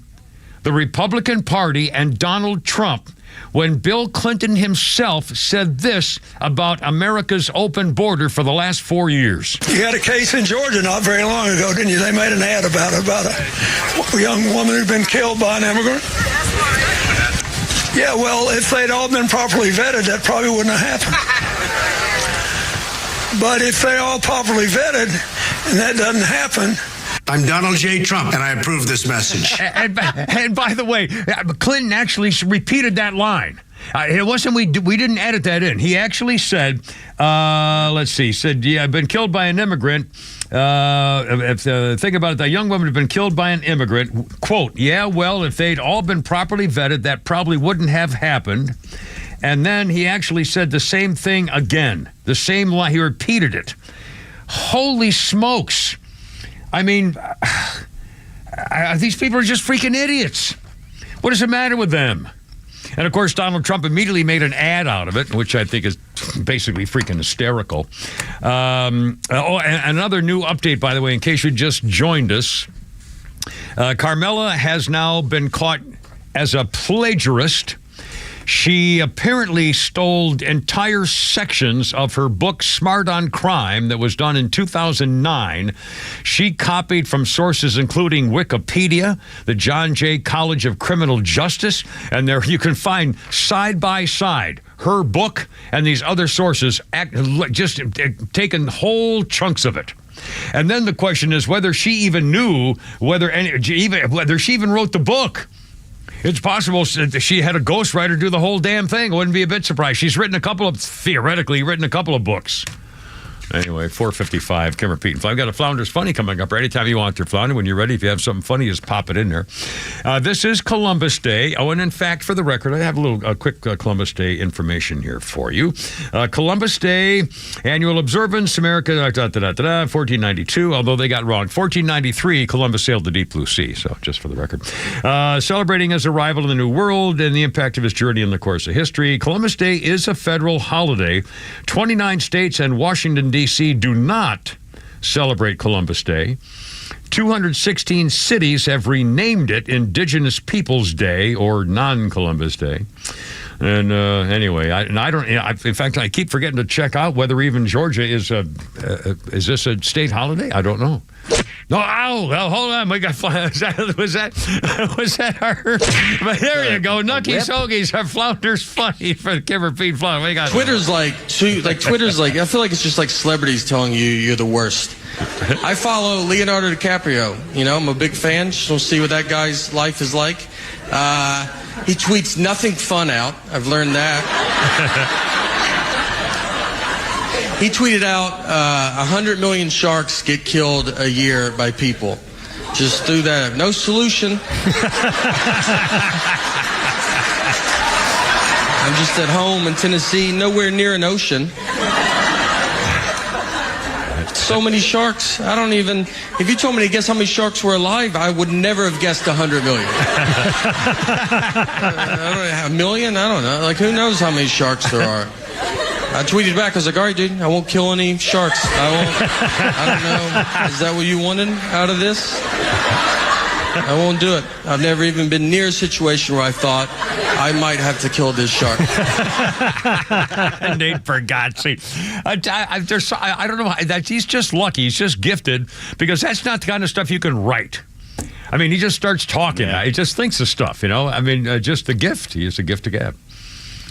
the Republican Party and Donald Trump when Bill Clinton himself said this about America's open border for the last 4 years. You had a case in Georgia not very long ago, didn't you? They made an ad about a young woman who'd been killed by an immigrant. Yeah, well, if they'd all been properly vetted, that probably wouldn't have happened. But if they're all properly vetted and that doesn't happen... I'm Donald J. Trump, and I approve this message. And by the way, Clinton actually repeated that line. It wasn't we didn't edit that in. He actually said, I've been killed by an immigrant. Think about it, the young woman had been killed by an immigrant. Quote, yeah, well, if they'd all been properly vetted, that probably wouldn't have happened. And then he actually said the same thing again. The same line. He repeated it. Holy smokes. I mean, these people are just freaking idiots. What does it matter with them? And, of course, Donald Trump immediately made an ad out of it, which I think is basically freaking hysterical. And another new update, by the way, in case you just joined us. Kamala has now been caught as a plagiarist. She apparently stole entire sections of her book, Smart on Crime, that was done in 2009. She copied from sources including Wikipedia, the John Jay College of Criminal Justice, and there you can find side by side her book and these other sources just taking whole chunks of it. And then the question is whether she even knew whether she even wrote the book. It's possible that she had a ghostwriter do the whole damn thing. I wouldn't be a bit surprised. She's theoretically written a couple of books. Anyway, 4:55, Kimmer, Pete, and Flounder. I've got a Flounder's Funny coming up. Anytime you want your Flounder, when you're ready, if you have something funny, just pop it in there. This is Columbus Day. Oh, and in fact, for the record, I have a quick Columbus Day information here for you. Columbus Day, annual observance, America, 1492, although they got wrong. 1493, Columbus sailed the deep blue sea, so just for the record. Celebrating his arrival in the New World and the impact of his journey in the course of history. Columbus Day is a federal holiday. 29 states and Washington, D.C. do not celebrate Columbus Day. 216 cities have renamed it Indigenous Peoples Day or Non-Columbus Day. And anyway, in fact, I keep forgetting to check out whether even Georgia is this a state holiday? I don't know. No, hold on. We got was that her? But there you go. Nucky Sogies, our Flounder's Funny for Kimmer, Pete, Flounder. We got Twitter's like I feel like it's just like celebrities telling you you're the worst. I follow Leonardo DiCaprio. You know, I'm a big fan. Just want to see what that guy's life is like. He tweets nothing fun out. I've learned that. He tweeted out 100 million sharks get killed a year by people. Just threw that up. No solution. I'm just at home in Tennessee, nowhere near an ocean. So many sharks. I don't even... If you told me to guess how many sharks were alive, I would never have guessed 100 million. I don't know, a million? I don't know. Like, who knows how many sharks there are? I tweeted back. I was like, all right, dude, I won't kill any sharks. I don't know. Is that what you wanted out of this? I won't do it. I've never even been near a situation where I thought I might have to kill this shark. Nate, for God's sake. I don't know. He's just lucky. He's just gifted because that's not the kind of stuff you can write. I mean, he just starts talking. Yeah. He just thinks of stuff, you know. I mean, just the gift. He is a gift to gab.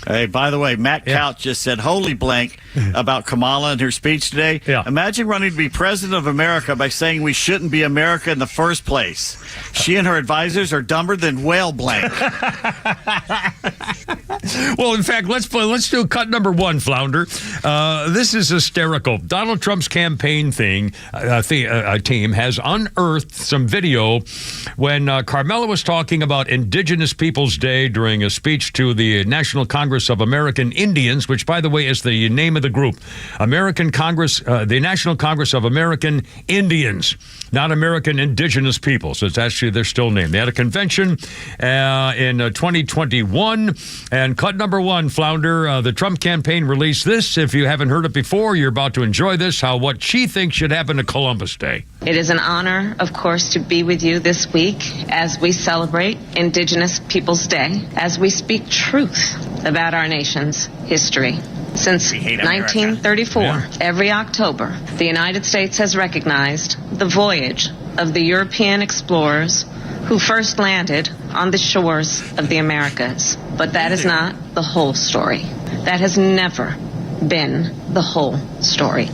Hey, by the way, Matt Couch just said, holy blank, about Kamala and her speech today. Yeah. Imagine running to be president of America by saying we shouldn't be America in the first place. She and her advisors are dumber than whale blank. Well, in fact, let's do cut number one, Flounder. This is hysterical. Donald Trump's campaign team has unearthed some video when Carmela was talking about Indigenous Peoples Day during a speech to the National Congress of American Indians, which, by the way, is the name of the group. The National Congress of American Indians, not American Indigenous Peoples. It's actually their still name. They had a convention in 2021, and cut number one, Flounder, the Trump campaign released this. If you haven't heard it before, you're about to enjoy this, what she thinks should happen to Columbus Day. It is an honor, of course, to be with you this week as we celebrate Indigenous Peoples Day, as we speak truth about our nation's history. Since 1934, every October, the United States has recognized the voyage of the European explorers who first landed on the shores of the Americas. But that is not the whole story. That has never been the whole story.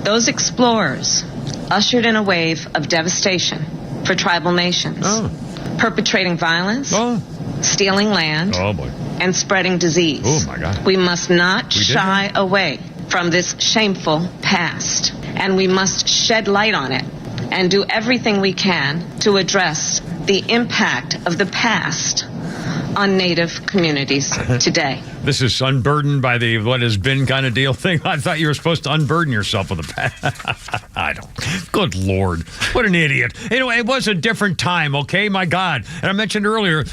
Those explorers ushered in a wave of devastation for tribal nations, perpetrating violence, stealing land, and spreading disease. Oh, my God. We must not shy away from this shameful past, and we must shed light on it and do everything we can to address the impact of the past on Native communities today. This is unburdened by the what has been kind of deal thing. I thought you were supposed to unburden yourself with the past. I don't. Good Lord. What an idiot. Anyway, it was a different time, okay? My God. And I mentioned earlier,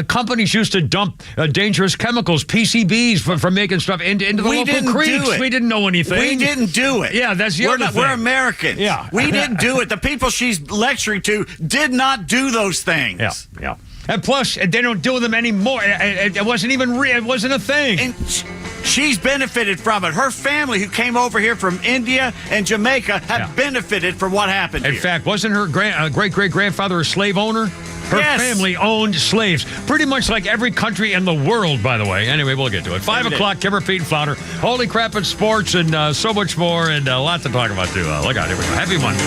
companies used to dump dangerous chemicals, PCBs, from making stuff into the local creeks. We didn't know anything. We didn't do it. Yeah, that's the other thing. We're Americans. Yeah. We didn't do it. The people she's lecturing to did not do those things. Yeah. And plus, they don't do them anymore. It wasn't even real. It wasn't a thing. And she's benefited from it. Her family, who came over here from India and Jamaica, have benefited from what happened here. In fact, wasn't her great-great-grandfather a slave owner? Her family owned slaves. Pretty much like every country in the world, by the way. Anyway, we'll get to it. 5 o'clock, Kimmer, Pete, and Flounder. Holy crap, it's sports and so much more and a lot to talk about, too. Look out. Here we go. Happy Monday.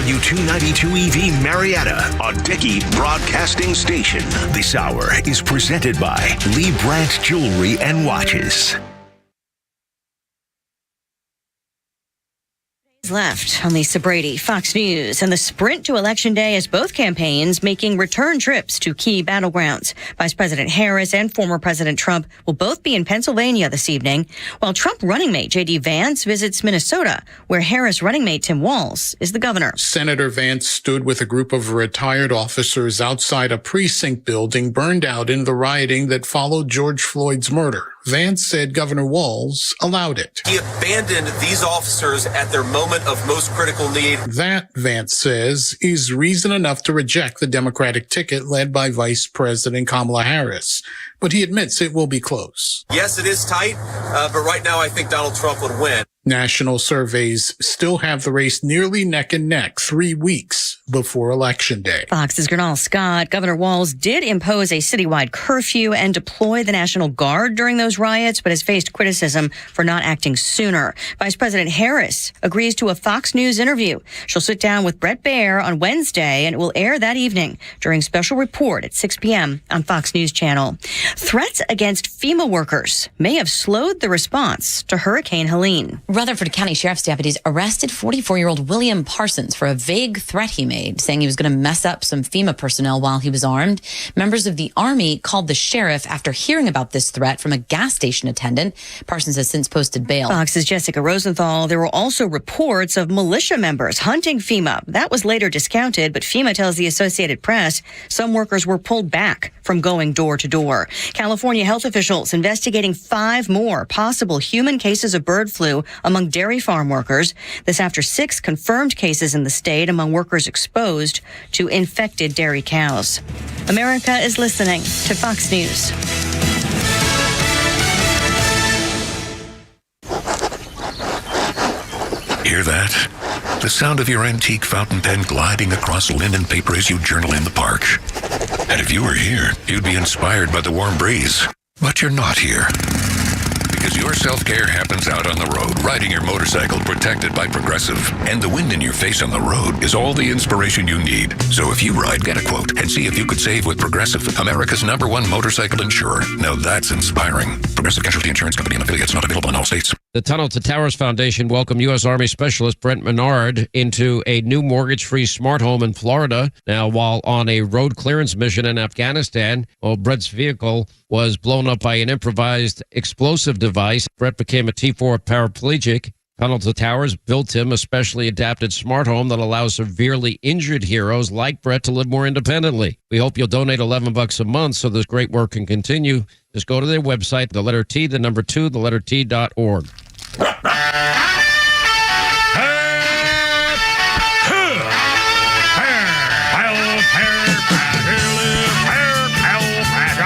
W292EV Marietta, a Dickey Broadcasting Station. This hour is presented by Lee Brandt Jewelry and Watches. Left on Lisa Brady, Fox News, and the sprint to Election Day as both campaigns making return trips to key battlegrounds. Vice President Harris and former President Trump will both be in Pennsylvania this evening, while Trump running mate J.D. Vance visits Minnesota, where Harris running mate Tim Walz is the governor. Senator Vance stood with a group of retired officers outside a precinct building burned out in the rioting that followed George Floyd's murder. Vance said Governor Walz allowed it. He abandoned these officers at their moment of most critical need. That, Vance says, is reason enough to reject the Democratic ticket led by Vice President Kamala Harris. But he admits it will be close. Yes, it is tight, but right now I think Donald Trump would win. National surveys still have the race nearly neck and neck 3 weeks before Election Day. Fox's Gernal Scott. Governor Walz did impose a citywide curfew and deploy the National Guard during those riots, but has faced criticism for not acting sooner. Vice President Harris agrees to a Fox News interview. She'll sit down with Bret Baier on Wednesday, and it will air that evening during Special Report at 6 p.m. on Fox News Channel. Threats against FEMA workers may have slowed the response to Hurricane Helene. Rutherford County Sheriff's deputies arrested 44-year-old William Parsons for a vague threat he made, saying he was going to mess up some FEMA personnel while he was armed. Members of the Army called the sheriff after hearing about this threat from a gas station attendant. Parsons has since posted bail. Fox's Jessica Rosenthal. There were also reports of militia members hunting FEMA. That was later discounted, but FEMA tells the Associated Press some workers were pulled back from going door to door. California health officials investigating 5 more possible human cases of bird flu among dairy farm workers. This after 6 confirmed cases in the state among workers exposed to infected dairy cows. America is listening to Fox News. Hear that? The sound of your antique fountain pen gliding across linen paper as you journal in the park. And if you were here, you'd be inspired by the warm breeze. But you're not here. Because your self-care happens out on the road, riding your motorcycle protected by Progressive. And the wind in your face on the road is all the inspiration you need. So if you ride, get a quote and see if you could save with Progressive, America's #1 motorcycle insurer. Now that's inspiring. Progressive Casualty Insurance Company and affiliates, not available in all states. The Tunnel to Towers Foundation welcomed U.S. Army Specialist Brent Menard into a new mortgage-free smart home in Florida. Now, while on a road clearance mission in Afghanistan, Brent's vehicle was blown up by an improvised explosive device. Brent became a T4 paraplegic. Tunnel to Towers built him a specially adapted smart home that allows severely injured heroes like Brett to live more independently. We hope you'll donate $11 a month so this great work can continue. Just go to their website, the letter T, the number 2, the letter T.org.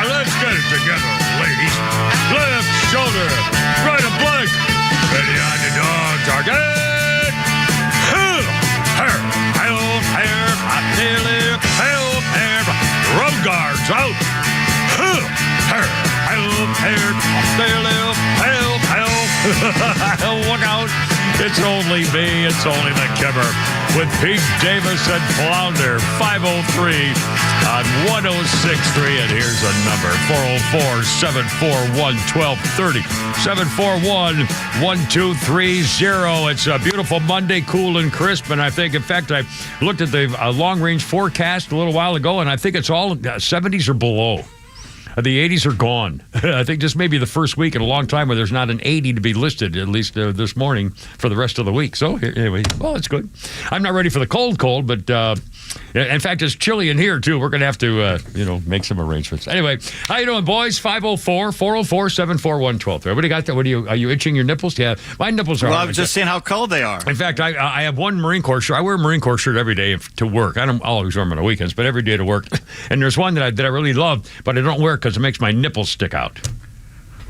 Let's get it together, ladies. Left shoulder, right a blank. Ready on the dog target. Road guards out. Look out. It's only me. It's only the Kimmer with Pete Davis and Flounder. 503 on 106.3. And here's a number. 404-741-1230. 741-1230. It's a beautiful Monday, cool and crisp. And I think, in fact, I looked at the long-range forecast a little while ago, and I think it's all 70s or below. The 80s are gone. I think this may be the first week in a long time where there's not an 80 to be listed, at least this morning, for the rest of the week. So, anyway, well, it's good. I'm not ready for the cold, but in fact, it's chilly in here, too. We're going to have to, make some arrangements. Anyway, how you doing, boys? 504-404-741-1230. What do you got there? Are you itching your nipples? Yeah, my nipples are. Well, I was just seeing how cold they are. In fact, I have one Marine Corps shirt. I wear a Marine Corps shirt every day to work. I don't always wear them on the weekends, but every day to work. And there's one that I really love, but I don't wear it because it makes my nipples stick out.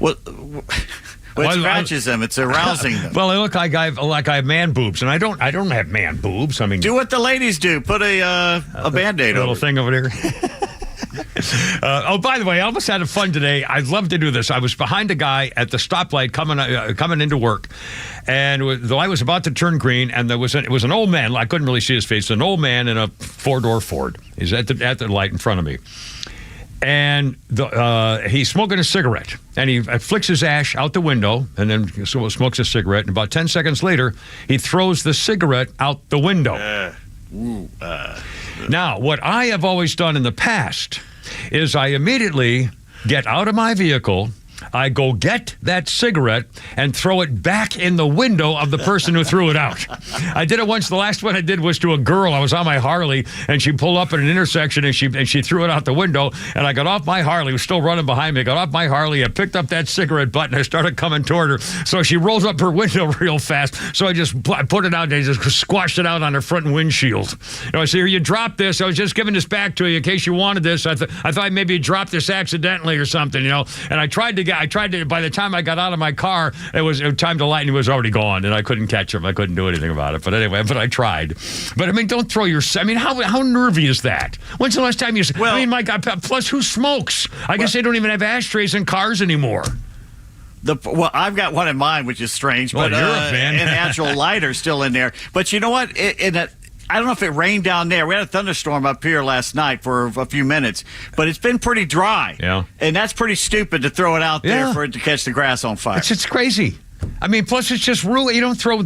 Well, it scratches them. It's arousing them. Well, I look like I have man boobs, and I don't have man boobs. I mean, do what the ladies do. Put a Band-Aid over. Little thing over there. By the way, I almost had fun today. I'd love to do this. I was behind a guy at the stoplight coming into work, and the light was about to turn green, and it was an old man. I couldn't really see his face. An old man in a four-door Ford. He's at the light in front of me. And he's smoking a cigarette, and he flicks his ash out the window and then smokes a cigarette. And about 10 seconds later, he throws the cigarette out the window. Now, what I have always done in the past is I immediately get out of my vehicle, I go get that cigarette and throw it back in the window of the person who threw it out. I did it once. The last one I did was to a girl. I was on my Harley, and she pulled up at an intersection, and she threw it out the window, and I got off my Harley. It was still running behind me. I got off my Harley. I picked up that cigarette butt, and I started coming toward her. So she rolls up her window real fast. So I just put it out, and I just squashed it out on her front windshield. I said, here, you dropped this. I was just giving this back to you in case you wanted this. I thought maybe you dropped this accidentally or something, And I tried to, by the time I got out of my car, it was time to light, and he was already gone, and I couldn't catch him. I couldn't do anything about it. But anyway, I tried. But I mean, don't throw your. I mean, how nervy is that? When's the last time you? Well, I mean, my God. Plus, who smokes? I guess they don't even have ashtrays in cars anymore. Well, I've got one in mine, which is strange, but an natural lighter still in there. But you know what? I don't know if it rained down there. We had a thunderstorm up here last night for a few minutes, but it's been pretty dry. Yeah. And that's pretty stupid to throw it out there for it to catch the grass on fire. It's crazy. I mean, plus it's just rude. You don't throw,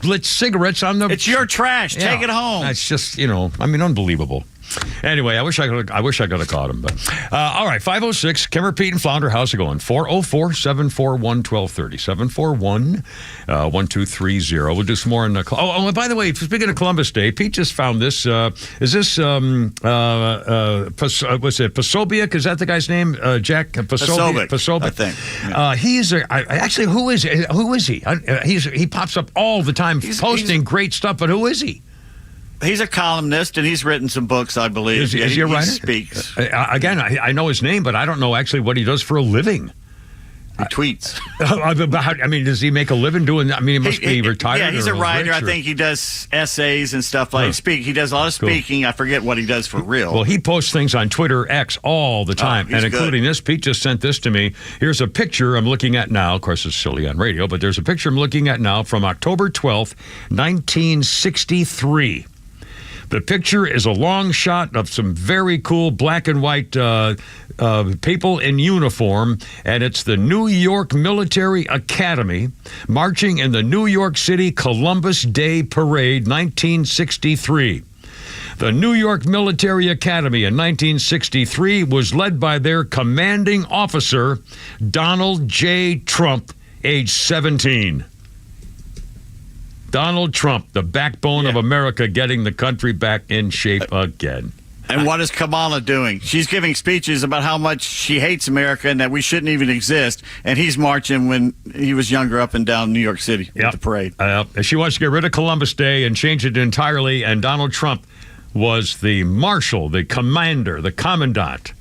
lit cigarettes on the... It's your trash. Take it home. It's just, unbelievable. Anyway, I wish I could have caught him. But all right, 506 Kimmer, Pete, and Flounder. How's it going? 404-741-1230. 741-1230. We'll do some more in the. Oh, by the way, speaking of Columbus Day, Pete just found this. Is this what's it? Posobiec? Is that the guy's name? Jack Posobiec. I think. Yeah. Actually, who is he? He pops up all the time, posting great stuff. But who is he? He's a columnist, and he's written some books, I believe. Is he a writer? He speaks. Again, I know his name, but I don't know actually what he does for a living. He tweets. I mean, does he make a living doing that? I mean, he must be retired. Yeah, he's a writer. I think he does essays and stuff like that. He does a lot of speaking. Cool. I forget what he does for real. Well, he posts things on Twitter X all the time, and including this. Pete just sent this to me. Here's a picture I'm looking at now. Of course, it's silly on radio, but there's a picture I'm looking at now from October 12th, 1963. The picture is a long shot of some very cool black and white people in uniform, and it's the New York Military Academy marching in the New York City Columbus Day Parade, 1963. The New York Military Academy in 1963 was led by their commanding officer, Donald J. Trump, age 17. Donald Trump, the backbone of America, getting the country back in shape again. And what is Kamala doing? She's giving speeches about how much she hates America and that we shouldn't even exist. And he's marching when he was younger up and down New York City at the parade. She wants to get rid of Columbus Day and change it entirely. And Donald Trump was the marshal, the commander, the commandant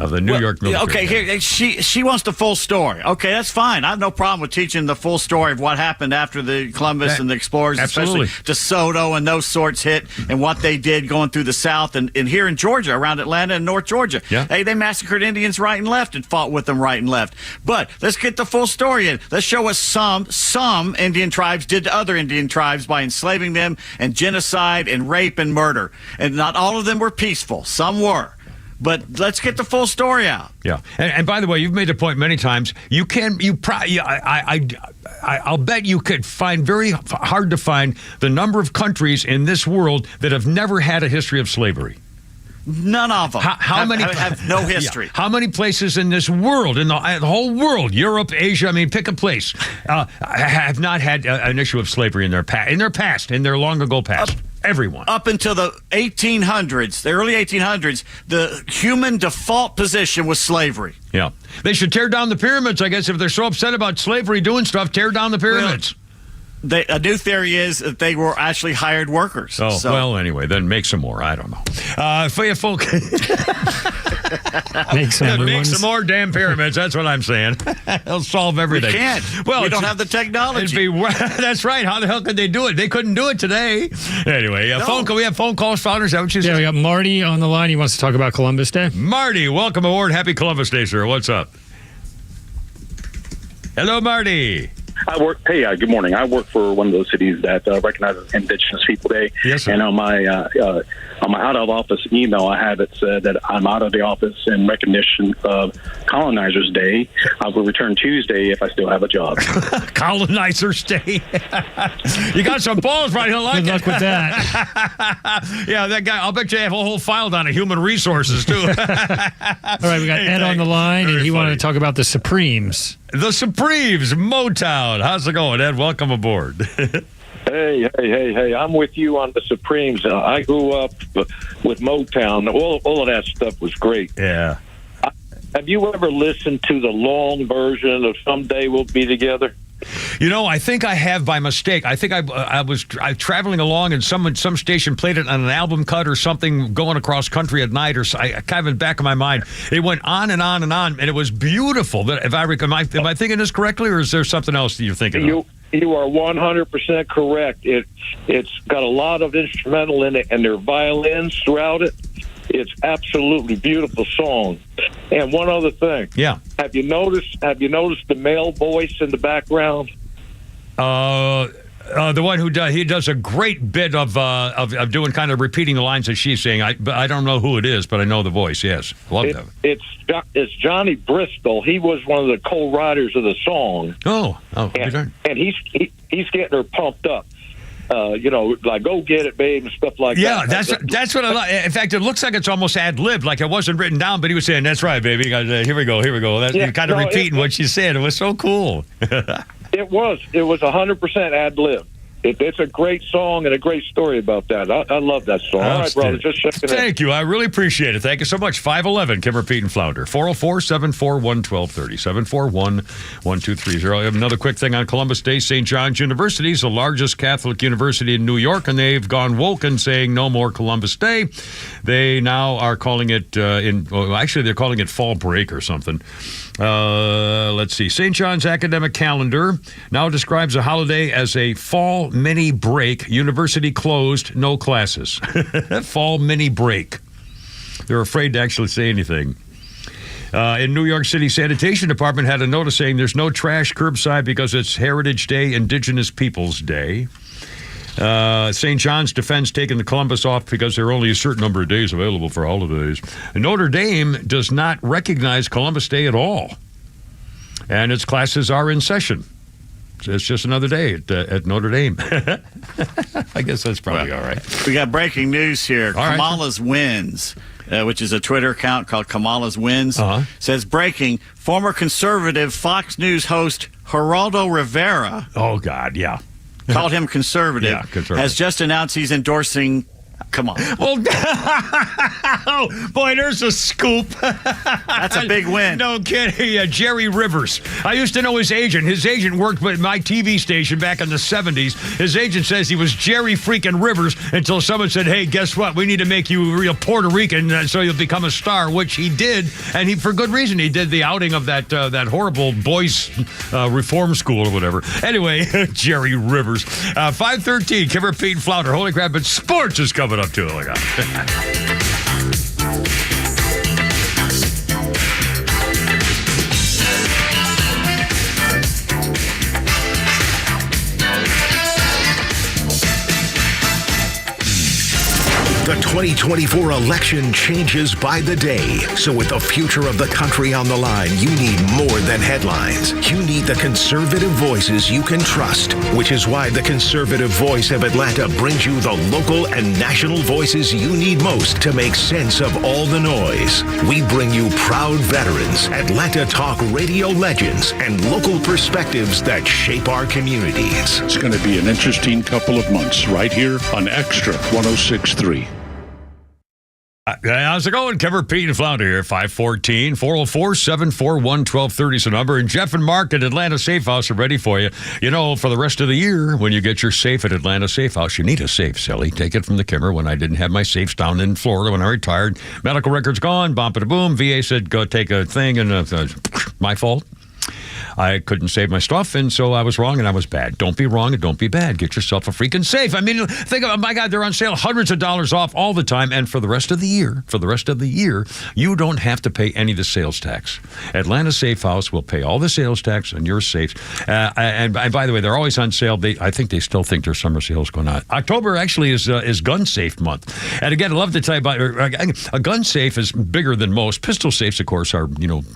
of the New York military. Okay, here she wants the full story. Okay, that's fine. I have no problem with teaching the full story of what happened after the Columbus and the explorers, especially DeSoto and those sorts hit, and what they did going through the South and here in Georgia, around Atlanta and North Georgia. Yeah. Hey, they massacred Indians right and left and fought with them right and left. But let's get the full story in. Let's show us some Indian tribes did to other Indian tribes by enslaving them and genocide and rape and murder. And not all of them were peaceful. Some were. But let's get the full story out. Yeah, and by the way, you've made a point many times. I'll bet you could find very hard to find the number of countries in this world that have never had a history of slavery. None of them. How many have no history? Yeah. How many places in this world, in the whole world, Europe, Asia? I mean, pick a place. Have not had an issue of slavery in their past, in their long ago past. Everyone. Up until the 1800s, the early 1800s, the human default position was slavery. Yeah. They should tear down the pyramids, I guess, if they're so upset about slavery doing stuff, tear down the pyramids. a new theory is that they were actually hired workers. Oh, well, anyway, then make some more. I don't know. For you folk... Make some more damn pyramids. That's what I'm saying. They'll solve everything. We can't. Well, we don't have the technology. That's right. How the hell could they do it? They couldn't do it today. Anyway, we have phone calls, Fowler. Is that what you said? Yeah, we got Marty on the line. He wants to talk about Columbus Day. Marty, welcome aboard. Happy Columbus Day, sir. What's up? Hello, Marty. Good morning. I work for one of those cities that recognizes Indigenous People Day. Yes, sir. And on my out of office email, I have it said that I'm out of the office in recognition of Colonizers Day. I will return Tuesday if I still have a job. Colonizers Day. You got some balls, right? He'll like Good luck with that. Yeah, that guy. I'll bet you have a whole file down of human resources too. All right, we got Ed on the line, and he wanted to talk about the Supremes. The Supremes, Motown. How's it going, Ed? Welcome aboard. Hey. I'm with you on the Supremes. I grew up with Motown. All of that stuff was great. Yeah. Have you ever listened to the long version of Someday We'll Be Together? You know, I think I have by mistake. I think I was traveling along and some station played it on an album cut or something going across country at night, or I kind of in the back of my mind. It went on and on and on, and it was beautiful. Am I thinking this correctly, or is there something else that you're thinking of? You are 100% correct. It's got a lot of instrumental in it, and there are violins throughout it. It's absolutely beautiful song. And one other thing. Yeah. Have you noticed the male voice in the background? The one who does a great bit of doing kind of repeating the lines that she's saying. I don't know who it is, but I know the voice. Yes, love that. It's Johnny Bristol. He was one of the co-writers of the song. And he's getting her pumped up. Like go get it, babe, and stuff like that. Yeah, that's what I love. In fact, it looks like it's almost ad-libbed, like it wasn't written down, but he was saying, "That's right, baby. Here we go. That's kind of repeating what she said. It was so cool. It was 100% ad-lib. It's a great song and a great story about that. I love that song. All right, brother, just checking in. Thank you. I really appreciate it. Thank you so much. 511, Kim, Repeat, and Flounder. 404-741-1230. 741-1230. I have another quick thing on Columbus Day. St. John's University is the largest Catholic university in New York, and they've gone woke and saying no more Columbus Day. They now are calling it, they're calling it fall break or something. Let's see. St. John's academic calendar now describes the holiday as a fall mini break. University closed, no classes. Fall mini break. They're afraid to actually say anything. In New York City Sanitation Department had a notice saying there's no trash curbside because it's Heritage Day, Indigenous Peoples Day. St. John's defends taking the Columbus off because there are only a certain number of days available for holidays. Notre Dame does not recognize Columbus Day at all, and its classes are in session. So it's just another day at Notre Dame. I guess that's probably all right. We got breaking news here. All right. Kamala's Wins, which is a Twitter account called Kamala's Wins, says breaking, former conservative Fox News host Geraldo Rivera. Oh, God, yeah. Called him conservative. Yeah, conservative. Has just announced he's endorsing Kamala. Well, oh, boy, there's a scoop. That's a big win. No kidding. Yeah, Jerry Rivers. I used to know his agent. His agent worked with my TV station back in the 70s. His agent says he was Jerry freaking Rivers until someone said, hey, guess what? We need to make you real Puerto Rican so you'll become a star, which he did. And he, for good reason, he did the outing of that horrible boys reform school or whatever. Anyway, Jerry Rivers. 5:13, Kim, Repeat, and Flounder. Holy crap, but sports is coming up to it. Look out. The 2024 election changes by the day. So with the future of the country on the line, you need more than headlines. You need the conservative voices you can trust, which is why the Conservative Voice of Atlanta brings you the local and national voices you need most to make sense of all the noise. We bring you proud veterans, Atlanta Talk radio legends, and local perspectives that shape our communities. It's going to be an interesting couple of months right here on Extra 106.3. How's it going? Kevin, Pete, and Flounder here. 514-404-741-1230 is the number. And Jeff and Mark at Atlanta Safe House are ready for you. You know, for the rest of the year, when you get your safe at Atlanta Safe House, you need a safe, silly. Take it from the Kimmer when I didn't have my safes down in Florida when I retired. Medical records gone, bump-a-da-boom. VA said, go take a thing, and my fault. I couldn't save my stuff, and so I was wrong and I was bad. Don't be wrong and don't be bad. Get yourself a freaking safe. I mean, think of, my God, they're on sale hundreds of dollars off all the time, and for the rest of the year, you don't have to pay any of the sales tax. Atlanta Safe House will pay all the sales tax on your safes. And by the way, they're always on sale. I think they still think there's summer sales going on. October actually is gun safe month. And again, I love to tell you about a gun safe is bigger than most. Pistol safes, of course, are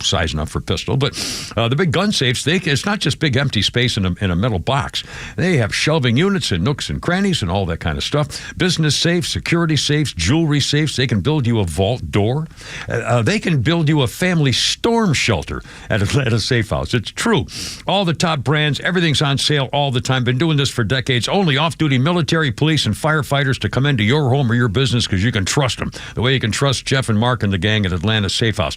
size enough for pistol, but the big gun safes, it's not just big empty space in a metal box. They have shelving units and nooks and crannies and all that kind of stuff. Business safes, security safes, jewelry safes. They can build you a vault door. They can build you a family storm shelter at Atlanta Safe House. It's true. All the top brands, everything's on sale all the time. Been doing this for decades. Only off-duty military, police, and firefighters to come into your home or your business because you can trust them. The way you can trust Jeff and Mark and the gang at Atlanta Safe House.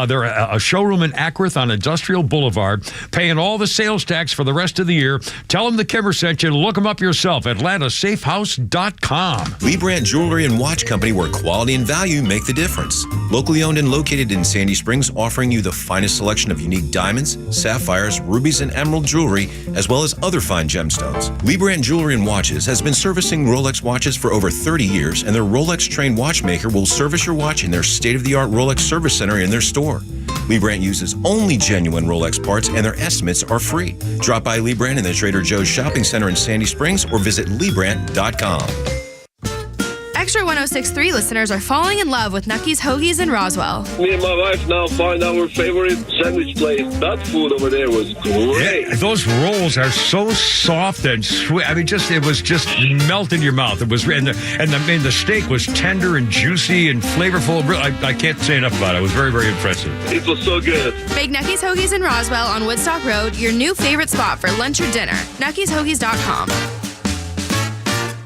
They're a showroom in Acworth on Industrial Boulevard, paying all the sales tax for the rest of the year. Tell them the Kimmer sent you. Look them up yourself. AtlantaSafeHouse.com. Lee Brandt Jewelry and Watch Company, where quality and value make the difference. Locally owned and located in Sandy Springs, offering you the finest selection of unique diamonds, sapphires, rubies, and emerald jewelry, as well as other fine gemstones. Lee Brandt Jewelry and Watches has been servicing Rolex watches for over 30 years, and their Rolex-trained watchmaker will service your watch in their state-of-the-art Rolex service center in their store. Lee Brandt uses only genuine Rolex parts, and their estimates are free. Drop by Lee Brandt in the Trader Joe's Shopping Center in Sandy Springs or visit LeeBrandt.com. Extra 106.3 listeners are falling in love with Nucky's Hoagies in Roswell. Me and my wife now find our favorite sandwich place. That food over there was great. Yeah, those rolls are so soft and sweet. I mean, it was just melt in your mouth. It was, and the steak was tender and juicy and flavorful. I can't say enough about it. It was very, very impressive. It was so good. Make Nucky's Hoagies in Roswell on Woodstock Road your new favorite spot for lunch or dinner. Nucky'sHoagies.com.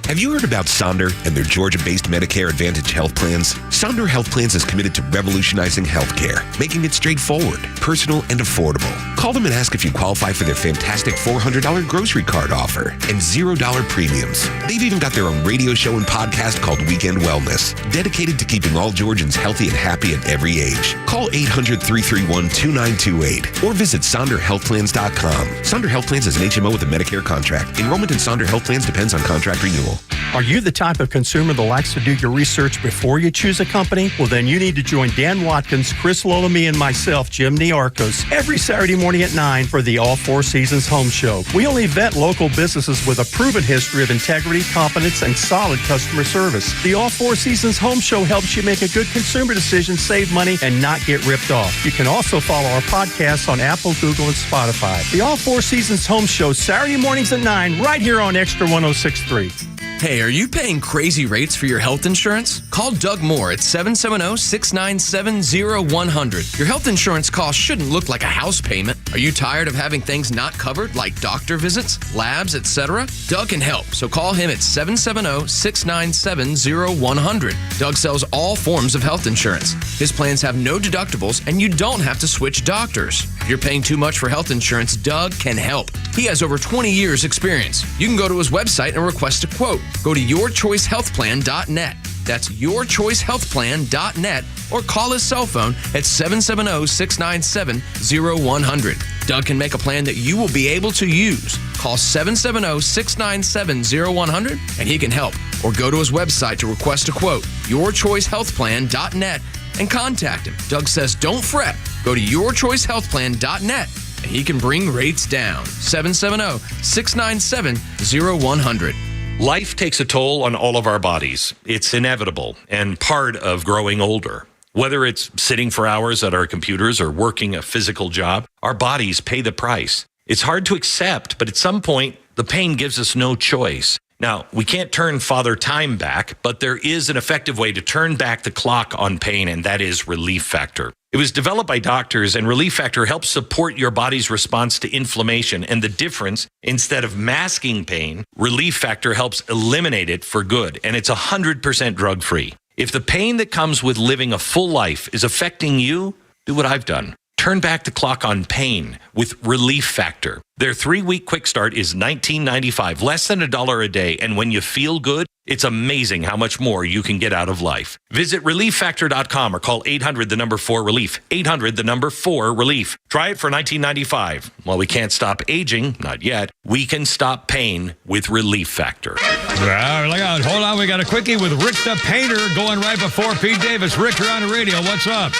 Have you heard about Sonder and their Georgia-based Medicare Advantage health plans? Sonder Health Plans is committed to revolutionizing healthcare, making it straightforward, personal, and affordable. Call them and ask if you qualify for their fantastic $400 grocery card offer and $0 premiums. They've even got their own radio show and podcast called Weekend Wellness, dedicated to keeping all Georgians healthy and happy at every age. Call 800-331-2928 or visit SonderHealthPlans.com. Sonder Health Plans is an HMO with a Medicare contract. Enrollment in Sonder Health Plans depends on contract renewal. Are you the type of consumer that likes to do your research before you choose a company? Well, then you need to join Dan Watkins, Chris Lolamy, and myself, Jim Niarchos, every Saturday morning at 9 for the All Four Seasons Home Show. We only vet local businesses with a proven history of integrity, competence, and solid customer service. The All Four Seasons Home Show helps you make a good consumer decision, save money, and not get ripped off. You can also follow our podcasts on Apple, Google, and Spotify. The All Four Seasons Home Show, Saturday mornings at 9, right here on Extra 106.3. Hey, are you paying crazy rates for your health insurance? Call Doug Moore at 770-697-0100. Your health insurance costs shouldn't look like a house payment. Are you tired of having things not covered, like doctor visits, labs, etc.? Doug can help, so call him at 770-697-0100. Doug sells all forms of health insurance. His plans have no deductibles, and you don't have to switch doctors. If you're paying too much for health insurance, Doug can help. He has over 20 years' experience. You can go to his website and request a quote. Go to yourchoicehealthplan.net. That's yourchoicehealthplan.net or call his cell phone at 770-697-0100. Doug can make a plan that you will be able to use. Call 770-697-0100 and he can help. Or go to his website to request a quote, yourchoicehealthplan.net, and contact him. Doug says don't fret. Go to yourchoicehealthplan.net and he can bring rates down. 770-697-0100. Life takes a toll on all of our bodies. It's inevitable and part of growing older. Whether it's sitting for hours at our computers or working a physical job, our bodies pay the price. It's hard to accept, but at some point, the pain gives us no choice. Now, we can't turn Father Time back, but there is an effective way to turn back the clock on pain, and that is Relief Factor. It was developed by doctors, and Relief Factor helps support your body's response to inflammation. And the difference, instead of masking pain, Relief Factor helps eliminate it for good. And it's 100% drug-free. If the pain that comes with living a full life is affecting you, do what I've done. Turn back the clock on pain with Relief Factor. Their 3-week quick start is $19.95, less than $1 a day. And when you feel good, it's amazing how much more you can get out of life. Visit ReliefFactor.com or call 800-4-RELIEF. 800-4-RELIEF. Try it for $19.95. While we can't stop aging, not yet, we can stop pain with Relief Factor. Look out. Hold on. We got a quickie with Rick the Painter going right before Pete Davis. Rick, you're on the radio. What's up?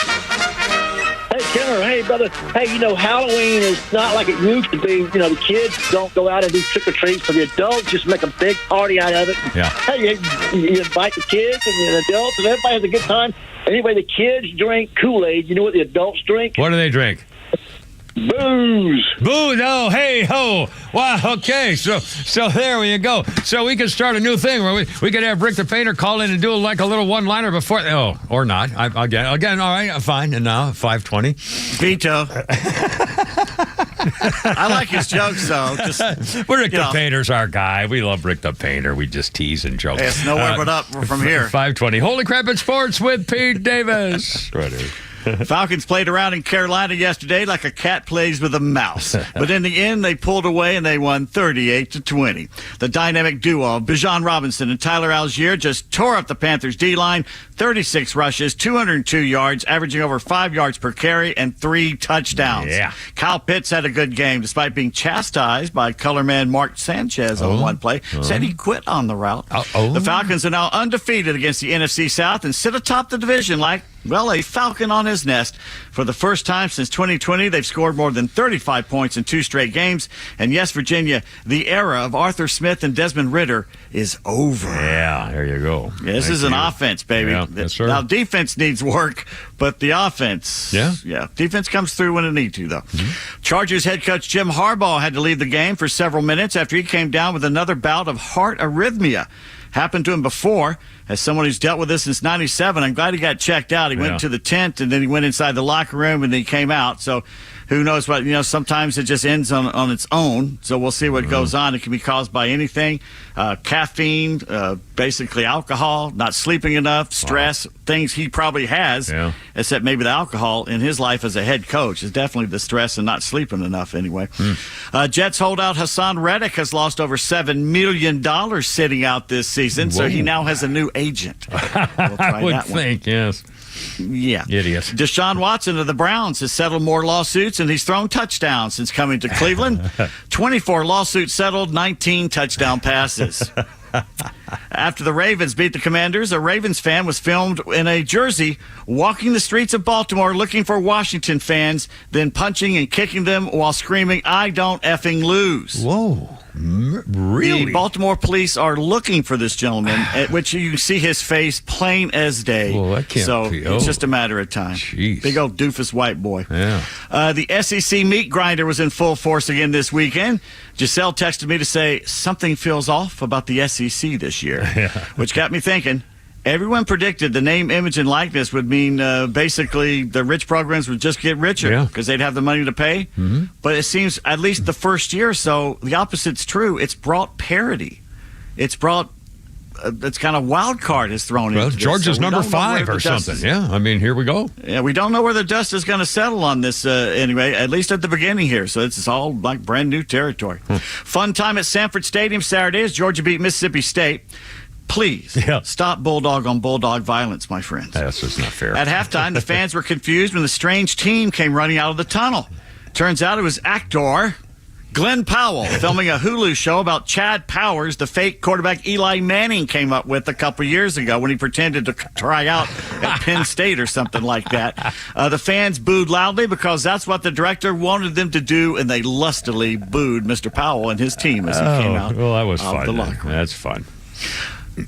Hey, Kenner. Hey, brother. Hey, Halloween is not like it used to be. The kids don't go out and do trick-or-treats, so the adults just make a big party out of it. Yeah. Hey, you invite the kids and the adults, and everybody has a good time. Anyway, the kids drink Kool-Aid. You know what the adults drink? What do they drink? Booze. Booze. Oh, hey, ho. Wow, okay. So there you go. So we could start a new thing where we could have Rick the Painter call in and do like a little one-liner before. Oh, or not. Again, all right, fine. And now, 5:20. Veto. I like his jokes, though. Rick the Painter's our guy. We love Rick the Painter. We just tease and joke. It's nowhere but up from here. 5:20. Holy crap in sports with Pete Davis. Right here. Falcons played around in Carolina yesterday like a cat plays with a mouse. But in the end, they pulled away and they won 38-20. The dynamic duo of Bijan Robinson and Tyler Algier just tore up the Panthers' D-line. 36 rushes, 202 yards, averaging over 5 yards per carry and 3 touchdowns. Yeah. Kyle Pitts had a good game despite being chastised by colorman Mark Sanchez on one play. Said he quit on the route. The Falcons are now undefeated against the NFC South and sit atop the division like, well, a falcon on his nest. For the first time since 2020, they've scored more than 35 points in 2 straight games. And yes, Virginia, the era of Arthur Smith and Desmond Ridder is over. Yeah, there you go. Yeah, this is an offense, baby. Yeah, yes, sir. Now, defense needs work, but the offense, defense comes through when it needs to, though. Chargers head coach Jim Harbaugh had to leave the game for several minutes after he came down with another bout of heart arrhythmia. Happened to him before. As someone who's dealt with this since 97, I'm glad he got checked out. He went to the tent, and then he went inside the locker room, and then he came out. So who knows what, sometimes it just ends on its own. So we'll see what goes on. It can be caused by anything. Caffeine, basically alcohol, not sleeping enough, stress, things he probably has, except maybe the alcohol in his life as a head coach is definitely the stress and not sleeping enough anyway. Jets holdout Hassan Reddick has lost over $7 million sitting out this season, so he now has a new agent. We'll try I would that think, yes. Yeah. Idiot. Deshaun Watson of the Browns has settled more lawsuits, and he's thrown touchdowns since coming to Cleveland. 24 lawsuits settled, 19 touchdown passes. After the Ravens beat the Commanders, a Ravens fan was filmed in a jersey walking the streets of Baltimore looking for Washington fans, then punching and kicking them while screaming, "I don't effing lose." Whoa. Really? The Baltimore police are looking for this gentleman, at which you can see his face plain as day. Well, that can't be. It's just a matter of time. Jeez. Big old doofus white boy. Yeah. The SEC meat grinder was in full force again this weekend. Giselle texted me to say something feels off about the SEC this year, which got me thinking. Everyone predicted the name, image, and likeness would mean basically the rich programs would just get richer because they'd have the money to pay. But it seems, at least the first year or so, the opposite's true. It's brought parity. It's brought, it's kind of wild card is thrown into this. Georgia's number 5 or something. Yeah, I mean, here we go. Yeah, we don't know where the dust is going to settle on this anyway, at least at the beginning here. So it's all like brand new territory. Fun time at Sanford Stadium Saturday as Georgia beat Mississippi State. Please stop bulldog on bulldog violence, my friends. That's just not fair. At halftime, the fans were confused when the strange team came running out of the tunnel. Turns out it was actor Glenn Powell filming a Hulu show about Chad Powers, the fake quarterback Eli Manning came up with a couple years ago when he pretended to try out at Penn State or something like that. The fans booed loudly because that's what the director wanted them to do, and they lustily booed Mr. Powell and his team as he came out. Well, that was of fun. The locker room. That's fun.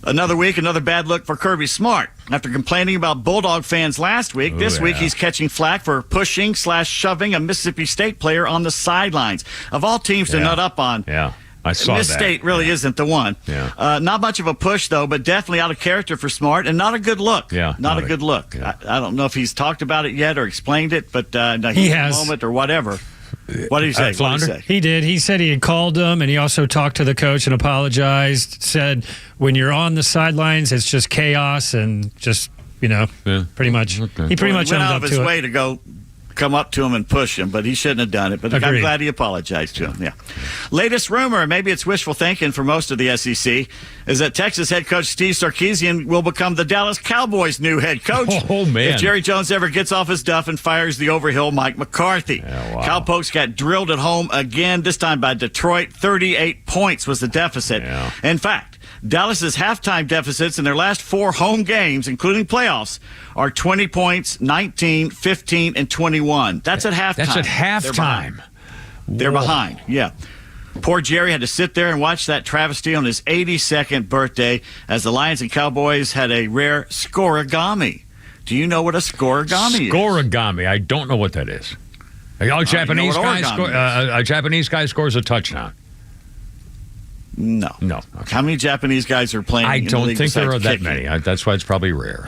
Another week, another bad look for Kirby Smart. After complaining about Bulldog fans last week, this week he's catching flack for pushing/shoving a Mississippi State player on the sidelines. Of all teams to nut up on, I saw Miss that. State really isn't the one. Not much of a push, though, but definitely out of character for Smart and not a good look. Not a good look. I don't know if he's talked about it yet or explained it, but he has a moment or whatever. What did he say? Flounder? He did. He said he had called him, and he also talked to the coach and apologized. Said, when you're on the sidelines, it's just chaos and just, pretty much. Okay. He pretty much went owned out up of his to way it. to go come up to him and push him, but he shouldn't have done it. But I'm Agreed. glad he apologized to him. Yeah. Latest rumor, maybe it's wishful thinking for most of the SEC, is that Texas head coach Steve Sarkisian will become the Dallas Cowboys' new head coach. Oh, man. If Jerry Jones ever gets off his duff and fires the overhill Mike McCarthy. wow. Cowpokes got drilled at home again, this time by Detroit. 38 points was the deficit. Yeah. In fact, Dallas's halftime deficits in their last 4 home games, including playoffs, are 20 points, 19, 15, and 21. That's at halftime. That's at halftime. They're behind. Yeah. Poor Jerry had to sit there and watch that travesty on his 82nd birthday as the Lions and Cowboys had a rare scorigami. Do you know what a scorigami is? Scorigami. I don't know what that is. A Japanese guy scores a touchdown. No. No. Okay. How many Japanese guys are playing? I don't think there are that kicking? many. That's why it's probably rare.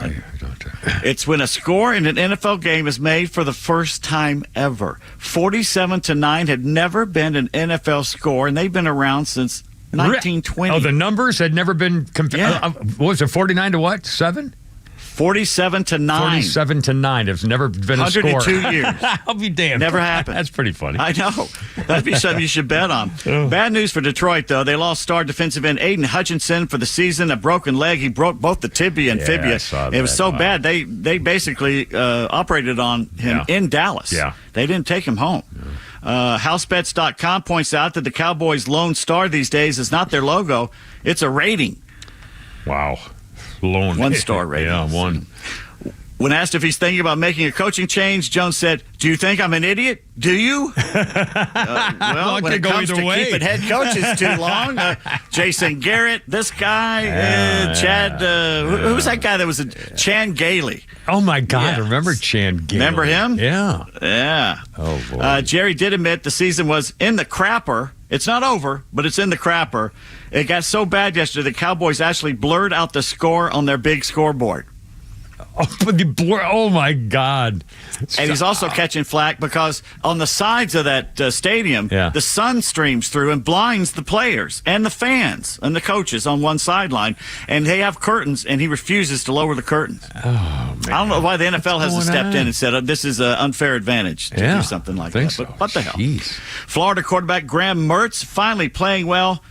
It's when a score in an NFL game is made for the first time ever. 47-9 had never been an NFL score, and they've been around since 1920. Oh, the numbers had never been compared. What was it, 49 to what? 7? 47-9. 47-9. It's never been a score. 102 years. I'll be damned. Never happened. That's pretty funny. I know. That'd be something you should bet on. Bad news for Detroit, though. They lost star defensive end Aiden Hutchinson for the season. A broken leg. He broke both the tibia and fibia. It was so bad, they basically operated on him in Dallas. Yeah. They didn't take him home. HouseBets.com points out that the Cowboys' lone star these days is not their logo. It's a rating. Wow. Lone. 1-star rating. Yeah, 1. When asked if he's thinking about making a coaching change, Jones said, "Do you think I'm an idiot? Do you?" Well, when it comes to keeping head coaches too long, Jason Garrett, this guy, Chad, who's that guy that was Chan Gailey? Oh, my God. Yeah. Remember Chan Gailey? Remember him? Yeah. Yeah. Oh, boy. Jerry did admit the season was in the crapper. It's not over, but it's in the crapper. It got so bad yesterday, the Cowboys actually blurred out the score on their big scoreboard. Oh, my God. And he's also catching flack because on the sides of that stadium, the sun streams through and blinds the players and the fans and the coaches on one sideline. And they have curtains, and he refuses to lower the curtains. Oh, man. I don't know why the NFL hasn't stepped in and said, this is an unfair advantage to do something like that. So. But what the hell? Jeez. Florida quarterback Graham Mertz finally playing well.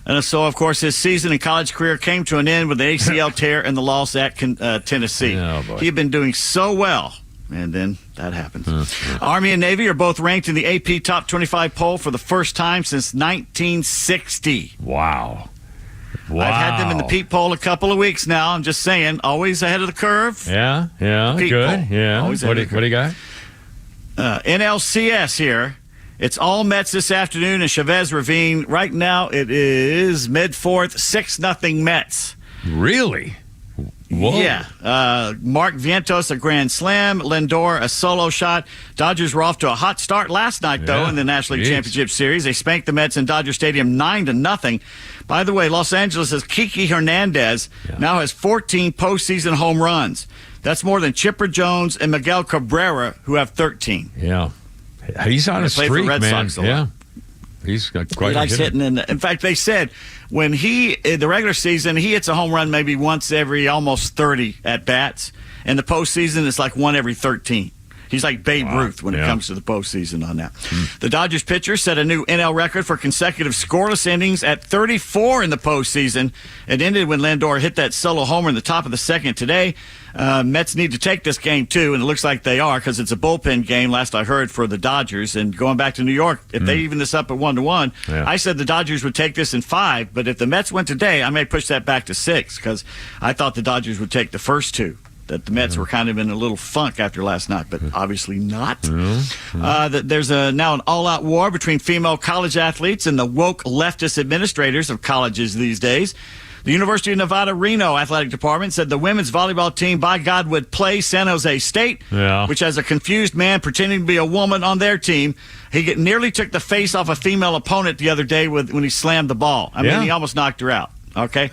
And so, of course, his season and college career came to an end with the ACL tear and the loss at Tennessee. Oh, boy. He had been doing so well, and then that happens. Army and Navy are both ranked in the AP Top 25 poll for the first time since 1960. Wow. I've had them in the Pete poll a couple of weeks now. I'm just saying, always ahead of the curve. Yeah, Pete good. Poll. Yeah. Always What do you got? NLCS here. It's all Mets this afternoon in Chavez Ravine. Right now, it is mid-fourth, 6-0 Mets. Really? Whoa. Yeah. Mark Vientos, a grand slam. Lindor, a solo shot. Dodgers were off to a hot start last night, though, in the National League Championship Series. They spanked the Mets in Dodger Stadium 9-0. By the way, Los Angeles' Kiki Hernandez now has 14 postseason home runs. That's more than Chipper Jones and Miguel Cabrera, who have 13. Yeah. He's on a streak, Red man. Sox a lot. He's got quite he likes a hitting. In fact, they said when in the regular season, he hits a home run maybe once every almost 30 at-bats. In the postseason, it's like one every 13. He's like Babe Ruth when it comes to the postseason on that. The Dodgers pitcher set a new NL record for consecutive scoreless innings at 34 in the postseason. It ended when Lindor hit that solo homer in the top of the second today. Mets need to take this game, too, and it looks like they are because it's a bullpen game, last I heard, for the Dodgers. And going back to New York, if they even this up at 1-1, I said the Dodgers would take this in 5. But if the Mets went today, I may push that back to 6 because I thought the Dodgers would take the first 2. That the Mets were kind of in a little funk after last night, but obviously not. There's now an all-out war between female college athletes and the woke leftist administrators of colleges these days. The University of Nevada, Reno Athletic Department said the women's volleyball team, by God, would play San Jose State, which has a confused man pretending to be a woman on their team. He nearly took the face off a female opponent the other day when he slammed the ball. I mean, he almost knocked her out, okay?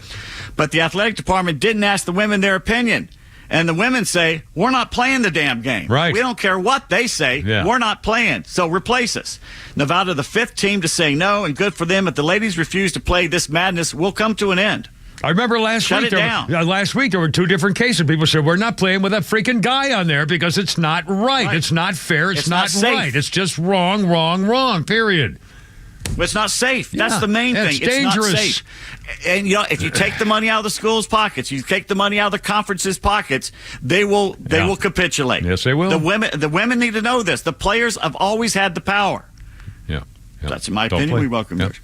But the athletic department didn't ask the women their opinion. And the women say, we're not playing the damn game. Right. We don't care what they say. Yeah. We're not playing. So replace us. Nevada, the 5th team to say no, and good for them. If the ladies refuse to play, this madness will come to an end. I remember last week there were 2 different cases. People said, we're not playing with that freaking guy on there because it's not right. It's not fair. It's not right. It's just wrong, period. But it's not safe. That's the main thing. It's dangerous. Not safe. And, if you take the money out of the school's pockets, you take the money out of the conference's pockets, they will capitulate. Yes, they will. The women need to know this. The players have always had the power. Yeah. That's in my opinion. We welcome yours.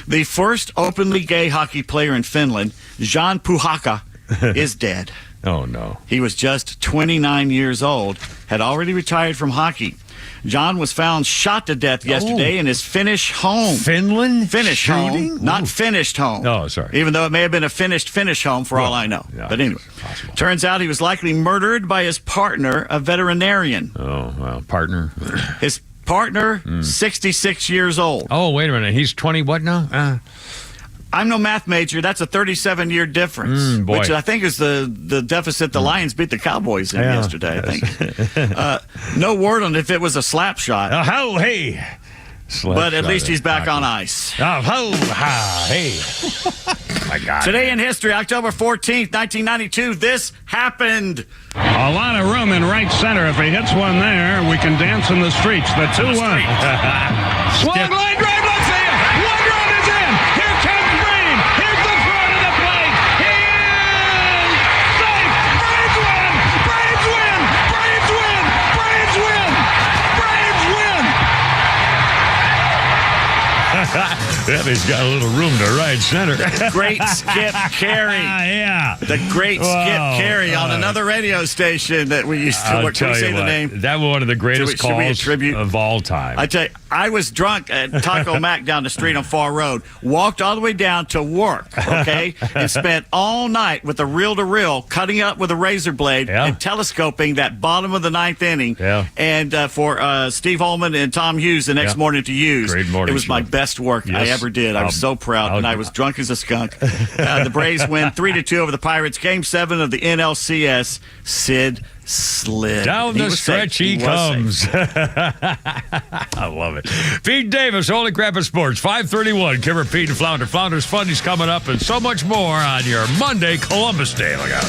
The first openly gay hockey player in Finland, Jan Puhakka, is dead. Oh, no. He was just 29 years old, had already retired from hockey. John was found shot to death yesterday in his Finnish home. Finland? Finnish shooting? home. Not finished home. Oh, sorry. Even though it may have been a finished Finnish home for all I know. Yeah, but anyway, turns out he was likely murdered by his partner, a veterinarian. Oh, well, partner. His partner, 66 years old. Oh, wait a minute. He's 20 what now? I'm no math major. That's a 37-year difference, which I think is the deficit the Lions beat the Cowboys in yesterday, I think. No word on if it was a slap shot. But at least he's back on ice. Hey. My God. Today in history, October 14th, 1992, this happened. A lot of room in right center. If he hits one there, we can dance in the streets. The 2-1. Swung line drive left field. One run is in. Here comes Green. Here's the throw to the plate. He is safe. Braves win. Braves win. Braves win. Braves win. Braves win. Yeah, he's got a little room to right center. Great Skip Carey. The great Skip Carey on another radio station that we used to work. Can we say the name? That was one of the greatest calls of all time. I tell you, I was drunk at Taco Mac down the street on Far Road, walked all the way down to work, and spent all night with a reel-to-reel, cutting up with a razor blade and telescoping that bottom of the 9th inning. And for Steve Holman and Tom Hughes the next morning to use. Great morning. It was my best work I ever did. I was so proud, and I was drunk as a skunk. The Braves win 3-2 over the Pirates. Game 7 of the NLCS. Sid slid. Down the stretch he comes. I love it. Pete Davis, Holy Crap of Sports, 531. Kimmer, Pete, and Flounder. Flounder's Fundy's coming up, and so much more on your Monday Columbus Day. Look out.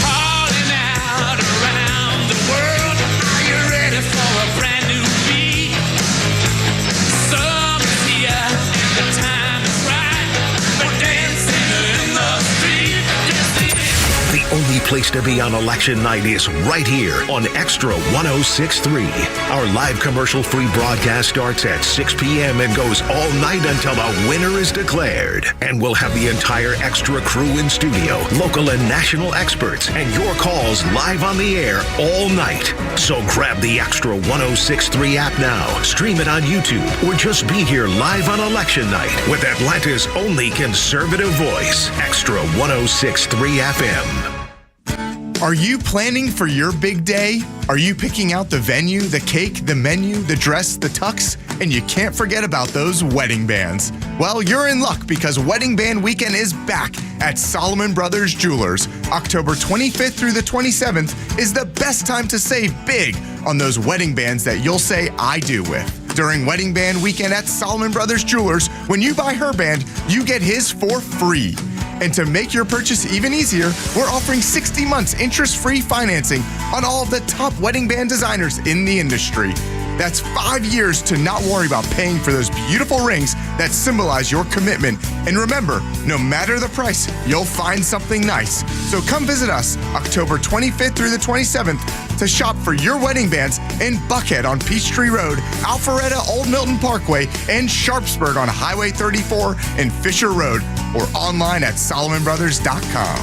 Calling out around the world. Are you ready for a brand new beat? Summer's here, and the time is right. We're dancing in the street. The only place to be on election night is right here on Extra 106.3. Our live commercial-free broadcast starts at 6 p.m. and goes all night until the winner is declared. And we'll have the entire Extra crew in studio, local and national experts, and your calls live on the air all night. So grab the Extra 106.3 app now, stream it on YouTube, or just be here live on election night with Atlanta's only conservative voice, Extra 106.3 FM. Are you planning for your big day? Are you picking out the venue, the cake, the menu, the dress, the tux? And you can't forget about those wedding bands. Well, you're in luck because Wedding Band Weekend is back at Solomon Brothers Jewelers. October 25th through the 27th is the best time to save big on those wedding bands that you'll say I do with. During Wedding Band Weekend at Solomon Brothers Jewelers, when you buy her band, you get his for free. And to make your purchase even easier, we're offering 60 months interest-free financing on all of the top wedding band designers in the industry. That's 5 years to not worry about paying for those beautiful rings that symbolize your commitment. And remember, no matter the price, you'll find something nice. So come visit us October 25th through the 27th to shop for your wedding bands in Buckhead on Peachtree Road, Alpharetta Old Milton Parkway, and Sharpsburg on Highway 34 and Fisher Road, or online at SolomonBrothers.com.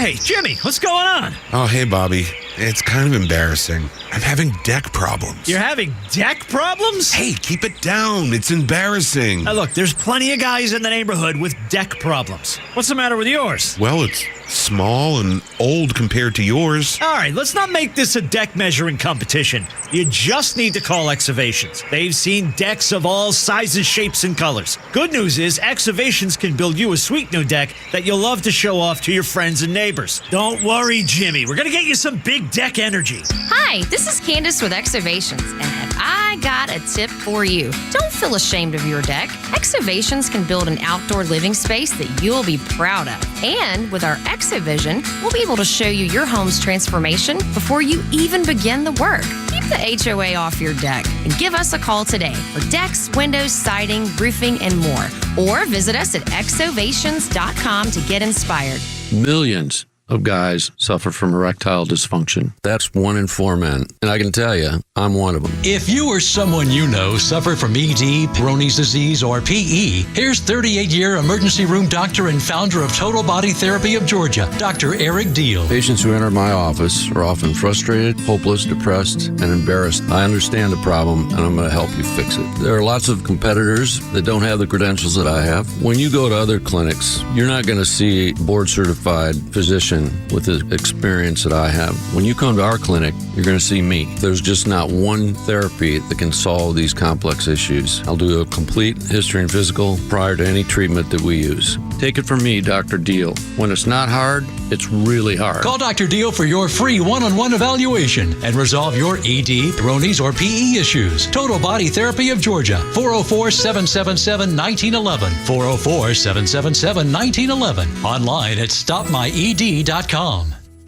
Hey, Jimmy, what's going on? Oh, hey, Bobby. It's kind of embarrassing. I'm having deck problems. You're having deck problems? Hey, keep it down. It's embarrassing. Now, look, there's plenty of guys in the neighborhood with deck problems. What's the matter with yours? Well, it's small and old compared to yours. All right, let's not make this a deck measuring competition. You just need to call Excavations. They've seen decks of all sizes, shapes, and colors. Good news is Excavations can build you a sweet new deck that you'll love to show off to your friends and neighbors. Don't worry, Jimmy. We're going to get you some big deck energy. Hi, this is Candace with Excavations, and have I got a tip for you. Don't feel ashamed of your deck. Excavations can build an outdoor living space that you'll be proud of. And with our Exavision, we'll be able to show you your home's transformation before you even begin the work. Keep the HOA off your deck and give us a call today for decks, windows, siding, roofing, and more. Or visit us at exovations.com to get inspired. Millions of guys suffer from erectile dysfunction. That's 1 in 4 men. And I can tell you, I'm one of them. If you or someone you know suffer from ED, Peyronie's disease, or PE, here's 38-year emergency room doctor and founder of Total Body Therapy of Georgia, Dr. Eric Deal. Patients who enter my office are often frustrated, hopeless, depressed, and embarrassed. I understand the problem, and I'm going to help you fix it. There are lots of competitors that don't have the credentials that I have. When you go to other clinics, you're not going to see a board-certified physician with the experience that I have. When you come to our clinic, you're going to see me. There's just not one therapy that can solve these complex issues. I'll do a complete history and physical prior to any treatment that we use. Take it from me, Dr. Deal. When it's not hard, it's really hard. Call Dr. Deal for your free one-on-one evaluation and resolve your ED, Peyronie's, or PE issues. Total Body Therapy of Georgia, 404-777-1911, 404-777-1911, online at stopmyed.com.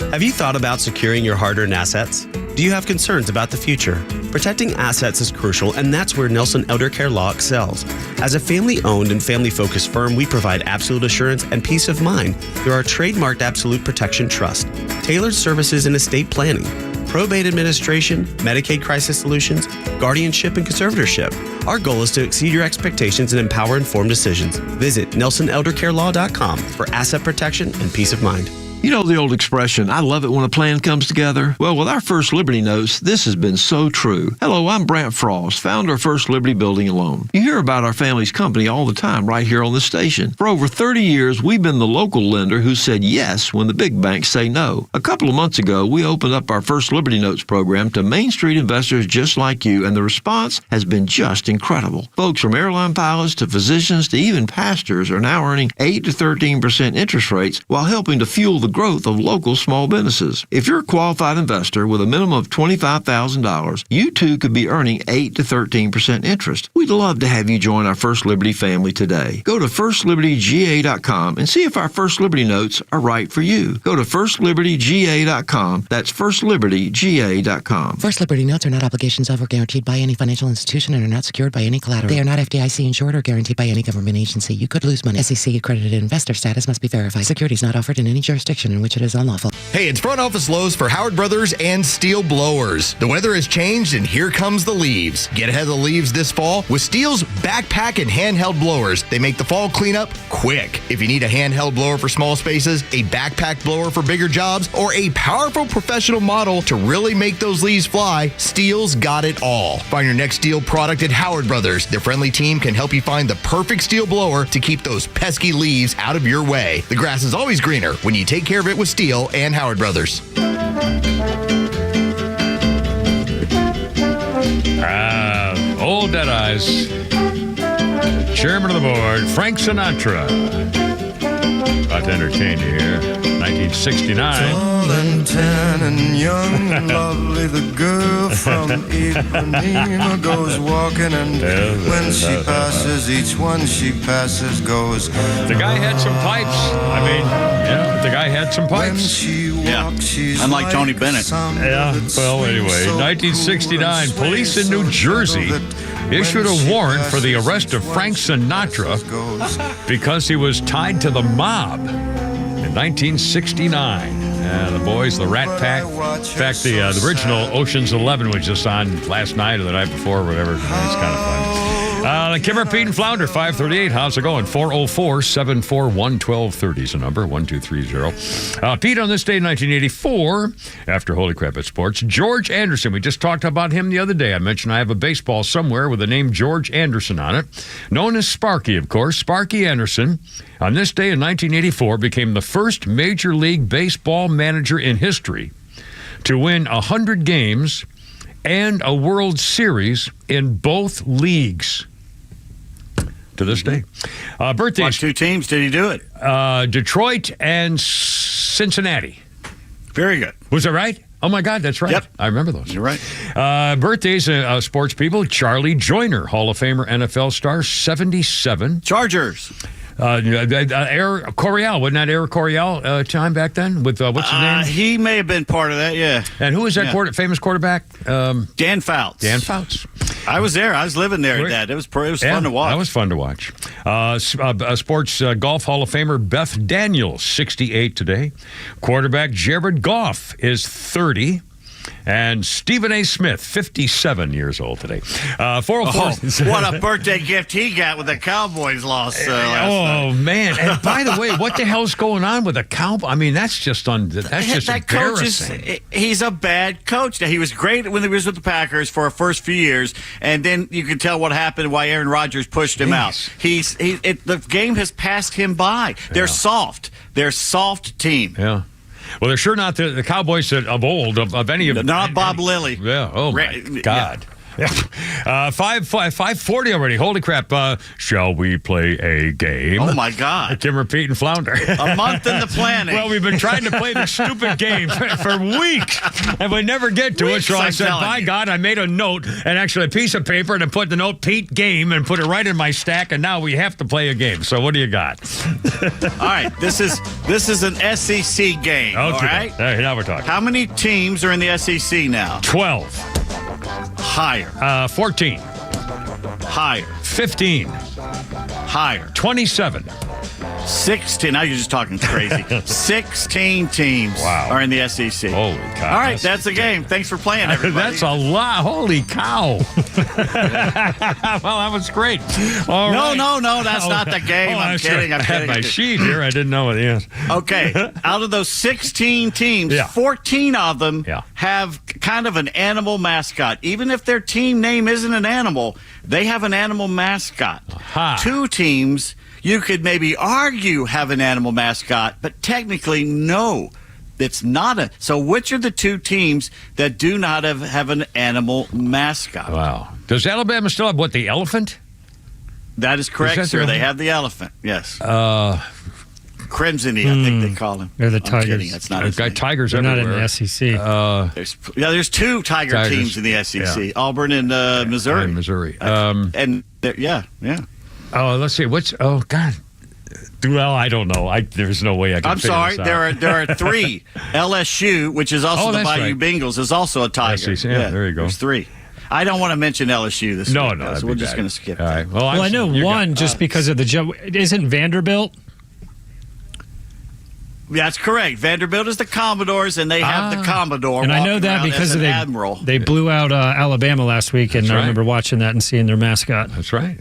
Have you thought about securing your hard-earned assets? Do you have concerns about the future? Protecting assets is crucial, and that's where Nelson Elder Care Law excels. As a family-owned and family-focused firm, we provide absolute assurance and peace of mind through our trademarked Absolute Protection Trust, tailored services in estate planning, probate administration, Medicaid crisis solutions, guardianship, and conservatorship. Our goal is to exceed your expectations and empower informed decisions. Visit NelsonElderCareLaw.com for asset protection and peace of mind. You know the old expression, I love it when a plan comes together? Well, with our First Liberty Notes, this has been so true. Hello, I'm Brant Frost, founder of First Liberty Building and Loan. You hear about our family's company all the time right here on the station. For over 30 years, we've been the local lender who said yes when the big banks say no. A couple of months ago, we opened up our First Liberty Notes program to Main Street investors just like you, and the response has been just incredible. Folks from airline pilots to physicians to even pastors are now earning 8 to 13% interest rates while helping to fuel the growth of local small businesses. If you're a qualified investor with a minimum of $25,000, you too could be earning 8 to 13% interest. We'd love to have you join our First Liberty family today. Go to FirstLibertyGA.com and see if our First Liberty Notes are right for you. Go to FirstLibertyGA.com. That's FirstLibertyGA.com. First Liberty Notes are not obligations of or guaranteed by any financial institution and are not secured by any collateral. They are not FDIC insured or guaranteed by any government agency. You could lose money. SEC accredited investor status must be verified. Securities not offered in any jurisdiction in which it is unlawful. Hey, it's Front Office Lowe's for Howard Brothers and Steel Blowers. The weather has changed and here comes the leaves. Get ahead of the leaves this fall with Steel's backpack and handheld blowers. They make the fall cleanup quick. If you need a handheld blower for small spaces, a backpack blower for bigger jobs, or a powerful professional model to really make those leaves fly, Steel's got it all. Find your next Steel product at Howard Brothers. Their friendly team can help you find the perfect Steel blower to keep those pesky leaves out of your way. The grass is always greener when you take care of it with Steel and Howard Brothers. Old Deadeyes. Chairman of the board, Frank Sinatra. About to entertain you here. 1969. Tall and tan and young and lovely, the girl from Ipanema goes walking, and when she passes, each one she passes goes. The guy had some pipes. I mean, yeah, the guy had some pipes. Yeah, unlike Tony Bennett. Yeah, well, anyway, 1969, police in New Jersey issued a warrant for the arrest of Frank Sinatra because he was tied to the mob in 1969. The boys, the Rat Pack. In fact, the original Ocean's 11 was just on last night or the night before or whatever. It's kind of fun. Kimmer, Pete, and Flounder, 538. How's it going? 404-741-1230 is the number, 1230. Pete, on this day in 1984, after Holy Crap at Sports, George Anderson. We just talked about him the other day. I mentioned I have a baseball somewhere with the name George Anderson on it. Known as Sparky, of course. Sparky Anderson, on this day in 1984, became the first Major League Baseball manager in history to win 100 games and a World Series in both leagues. To this day. Birthdays. What two teams did he do it? Detroit and Cincinnati. Very good. Was that right? Oh, my God, that's right. Yep. I remember those. You're right. Birthdays, sports people. Charlie Joyner, Hall of Famer, NFL star, 77. Chargers. Eric Coryell. Wasn't that Eric Coryell time back then? With what's his name? He may have been part of that, yeah. And who was that famous quarterback? Dan Fouts. Dan Fouts. I was there. I was living there at that. It was fun to watch. That was fun to watch. Sports Golf Hall of Famer Beth Daniels, 68 today. Quarterback Jared Goff is 30. And Stephen A. Smith, 57 years old today. 404. What a birthday gift he got with the Cowboys loss last night. Man. And by the way, what the hell's going on with the Cowboys? I mean, that's just that embarrassing. Coach he's a bad coach. Now, he was great when he was with the Packers for our first few years, and then you can tell what happened why Aaron Rodgers pushed him out. The game has passed him by. They're soft. They're a soft team. Yeah. Well, they're sure not the Cowboys of old, of any of them. Not Bob Lilly. Yeah. Oh, my God. Yeah. 5:40 already. Holy crap. Shall we play a game? Oh, my God. Kimmer, Pete, and Flounder. A month in the planning. Well, we've been trying to play this stupid game for weeks, and we never get to it. So I said, by God, I made a note, and actually a piece of paper, and I put the note, Pete Game, and put it right in my stack, and now we have to play a game. So what do you got? All right. This is an SEC game. Okay. All right? Now we're talking. How many teams are in the SEC now? 12. Higher. 14. Higher. 15. Higher. 27. 16. Now you're just talking crazy. 16 teams are in the SEC. Holy cow. All right, that's the game. Thanks for playing, everybody. That's a lot. Holy cow. Well, that was great. No, that's not the game. I'm kidding. I had my sheet here. I didn't know it is. Okay. Out of those 16 teams, 14 of them have kind of an animal mascot. Even if their team name isn't an animal, they have an animal mascot. Aha. 2 teams you could maybe argue have an animal mascot, but technically no. It's not a. So which are the 2 teams that do not have an animal mascot? Wow. Does Alabama still have the elephant? That is correct, sir. They have the elephant. Yes. Crimson-y, I think they call him. They're the Tigers. Kidding. That's not his name. Tigers They're everywhere. not in the SEC. There's 2 Tigers teams in the SEC. Auburn and Missouri. Missouri. Yeah. Oh, let's see. God. Well, I don't know. There's no way I can. I'm sorry. This out. There are 3. LSU, which is also the Bayou Bengals, is also a Tiger. Yeah, there you go. There's 3. I don't want to mention LSU this week. No, so we're just going to skip that. Right. Well, I know one just because of the job. Isn't Vanderbilt? That's correct. Vanderbilt is the Commodores, and they have the Commodore. And I know that because of Admiral. They blew out Alabama last week, and I remember watching that and seeing their mascot. That's right.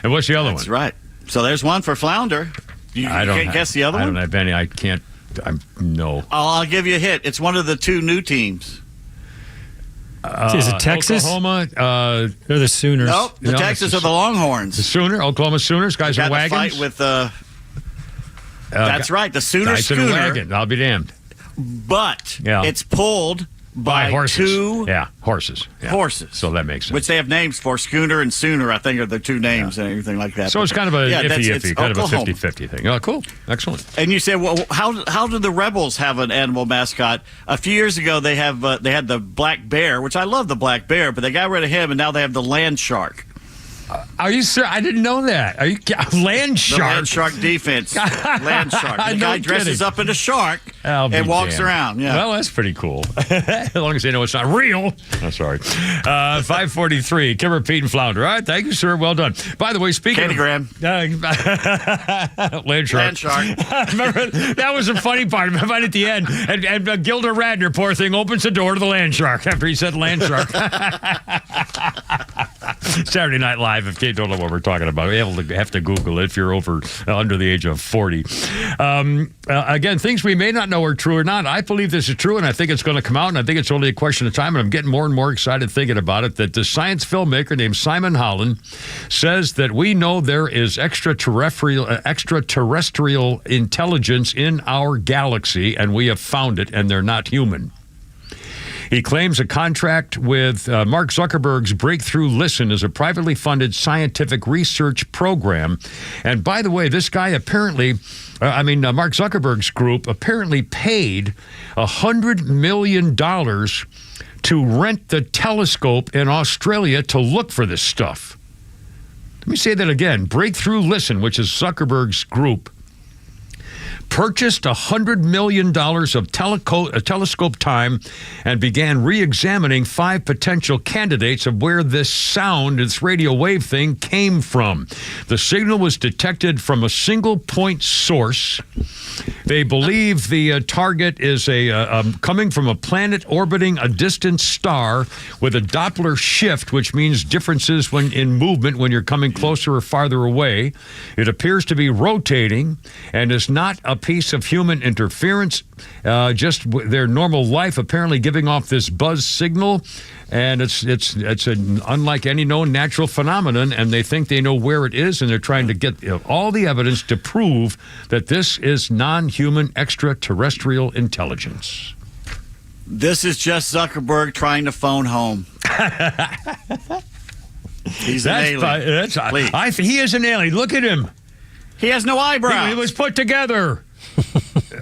And what's the other one? That's right. So there's one for Flounder. You can't guess the other one? I don't have any. I can't. No. I'll give you a hint. It's one of the 2 new teams. Is it Texas? Oklahoma? They're the Sooners. Nope. The Texas are the Longhorns. The Oklahoma Sooners. Guys in wagons. Fight with that's right. The Sooner guys Schooner. In a wagon. I'll be damned. But it's pulled by horses. 2 horses. Yeah. Horses. So that makes sense. Which they have names for. Schooner and Sooner, I think, are the 2 names and everything like that. So it's kind of a iffy, kind Oklahoma. of a 50-50 thing. Oh, cool. Excellent. And you say, well, how do the Rebels have an animal mascot? A few years ago, they had the black bear, which I love the black bear, but they got rid of him, and now they have the land shark. Are you sure? I didn't know that. Are you land shark? The land shark defense. Land shark. The guy dresses up in a shark and walks around. Yeah. Well, that's pretty cool. As long as they know it's not real. I'm sorry. 543. Kimmer, Pete, and Flounder. All right. Thank you, sir. Well done. By the way, speaking of land shark. Land shark. Remember, that was the funny part. Right at the end. And Gilda Radner, poor thing, opens the door to the land shark after he said land shark. Saturday Night Live, if you don't know what we're talking about, you have to Google it if you're under the age of 40. Again, things we may not know are true or not. I believe this is true, and I think it's going to come out, and I think it's only a question of time, and I'm getting more and more excited thinking about it, that the science filmmaker named Simon Holland says that we know there is extraterrestrial intelligence in our galaxy, and we have found it, and they're not human. He claims a contract with Mark Zuckerberg's Breakthrough Listen is a privately funded scientific research program. And by the way, this guy apparently, Mark Zuckerberg's group apparently paid $100 million to rent the telescope in Australia to look for this stuff. Let me say that again. Breakthrough Listen, which is Zuckerberg's group, purchased $100 million of telescope time and began re-examining 5 potential candidates of where this sound, this radio wave thing, came from. The signal was detected from a single point source. They believe the target is coming from a planet orbiting a distant star with a Doppler shift, which means differences in movement when you're coming closer or farther away. It appears to be rotating and is not a piece of human interference, just their normal life apparently giving off this buzz signal, and it's unlike any known natural phenomenon, and they think they know where it is, and they're trying to get all the evidence to prove that this is non-human extraterrestrial intelligence. This is just Zuckerberg trying to phone home. He's an alien. He is an alien. Look at him. He has no eyebrows. He was put together.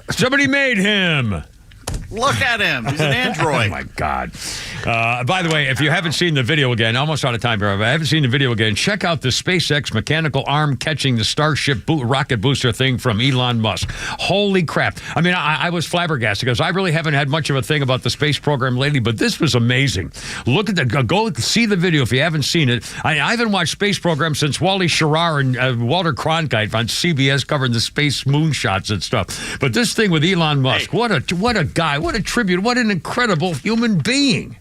Somebody made him. Look at him. He's an android. Oh, my God. By the way, if you haven't seen the video again, almost out of time here, if I haven't seen the video again, check out the SpaceX mechanical arm catching the Starship rocket booster thing from Elon Musk. Holy crap. I mean, I was flabbergasted because I really haven't had much of a thing about the space program lately, but this was amazing. Look at go see the video if you haven't seen it. I haven't watched space programs since Wally Schirra and Walter Cronkite on CBS covering the space moonshots and stuff. But this thing with Elon Musk, what a guy, what a tribute, what an incredible human being.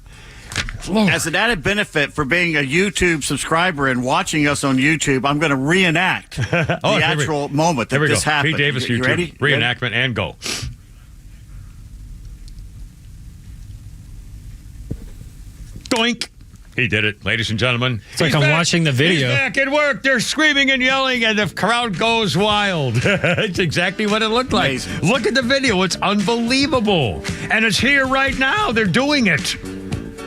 Lord. As an added benefit for being a YouTube subscriber and watching us on YouTube, I'm going to reenact the actual moment that this happened. Pete Davis, you YouTube ready? Reenactment and go. Doink. He did it, ladies and gentlemen. It's like I'm watching the video. He's back at work. They're screaming and yelling, and the crowd goes wild. It's exactly what it looked like. Amazing. Look at the video. It's unbelievable. And it's here right now. They're doing it.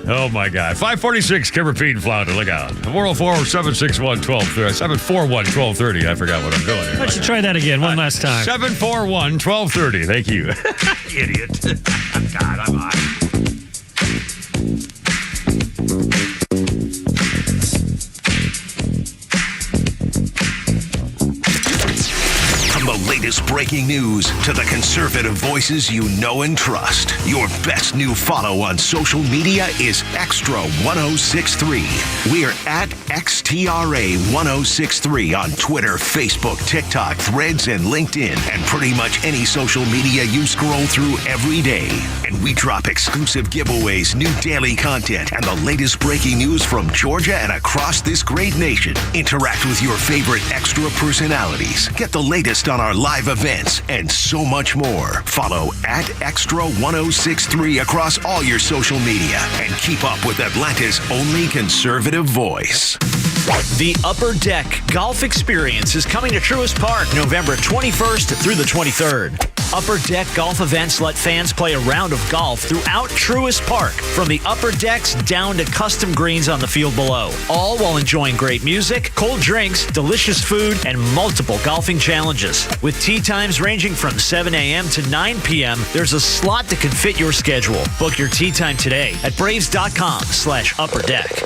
Oh, my God. 546, Kimmer, Pete, and Flounder. Look out. 404-761-1230. 741-1230. I forgot what I'm doing here. Why don't you try that again one last time? 741-1230. Thank you. Idiot. God, I'm hot. From the latest breaking news to the conservative voices you know and trust, your best new follow on social media is Extra 1063. We're at XTRA 1063 on Twitter, Facebook, TikTok, Threads, and LinkedIn, and pretty much any social media you scroll through every day. And we drop exclusive giveaways, new daily content, and the latest breaking news from Georgia and across this great nation. Interact with your favorite Extra personalities. Get the latest on our live events and so much more. Follow at Extra 1063 across all your social media and keep up with Atlanta's only conservative voice. The Upper Deck Golf Experience is coming to Truist Park November 21st through the 23rd. Upper Deck golf events let fans play a round of golf throughout Truist Park, from the upper decks down to custom greens on the field below, all while enjoying great music, cold drinks, delicious food, and multiple golfing challenges. With tee times ranging from 7 a.m. to 9 p.m., there's a slot that can fit your schedule. Book your tee time today at braves.com/upperdeck.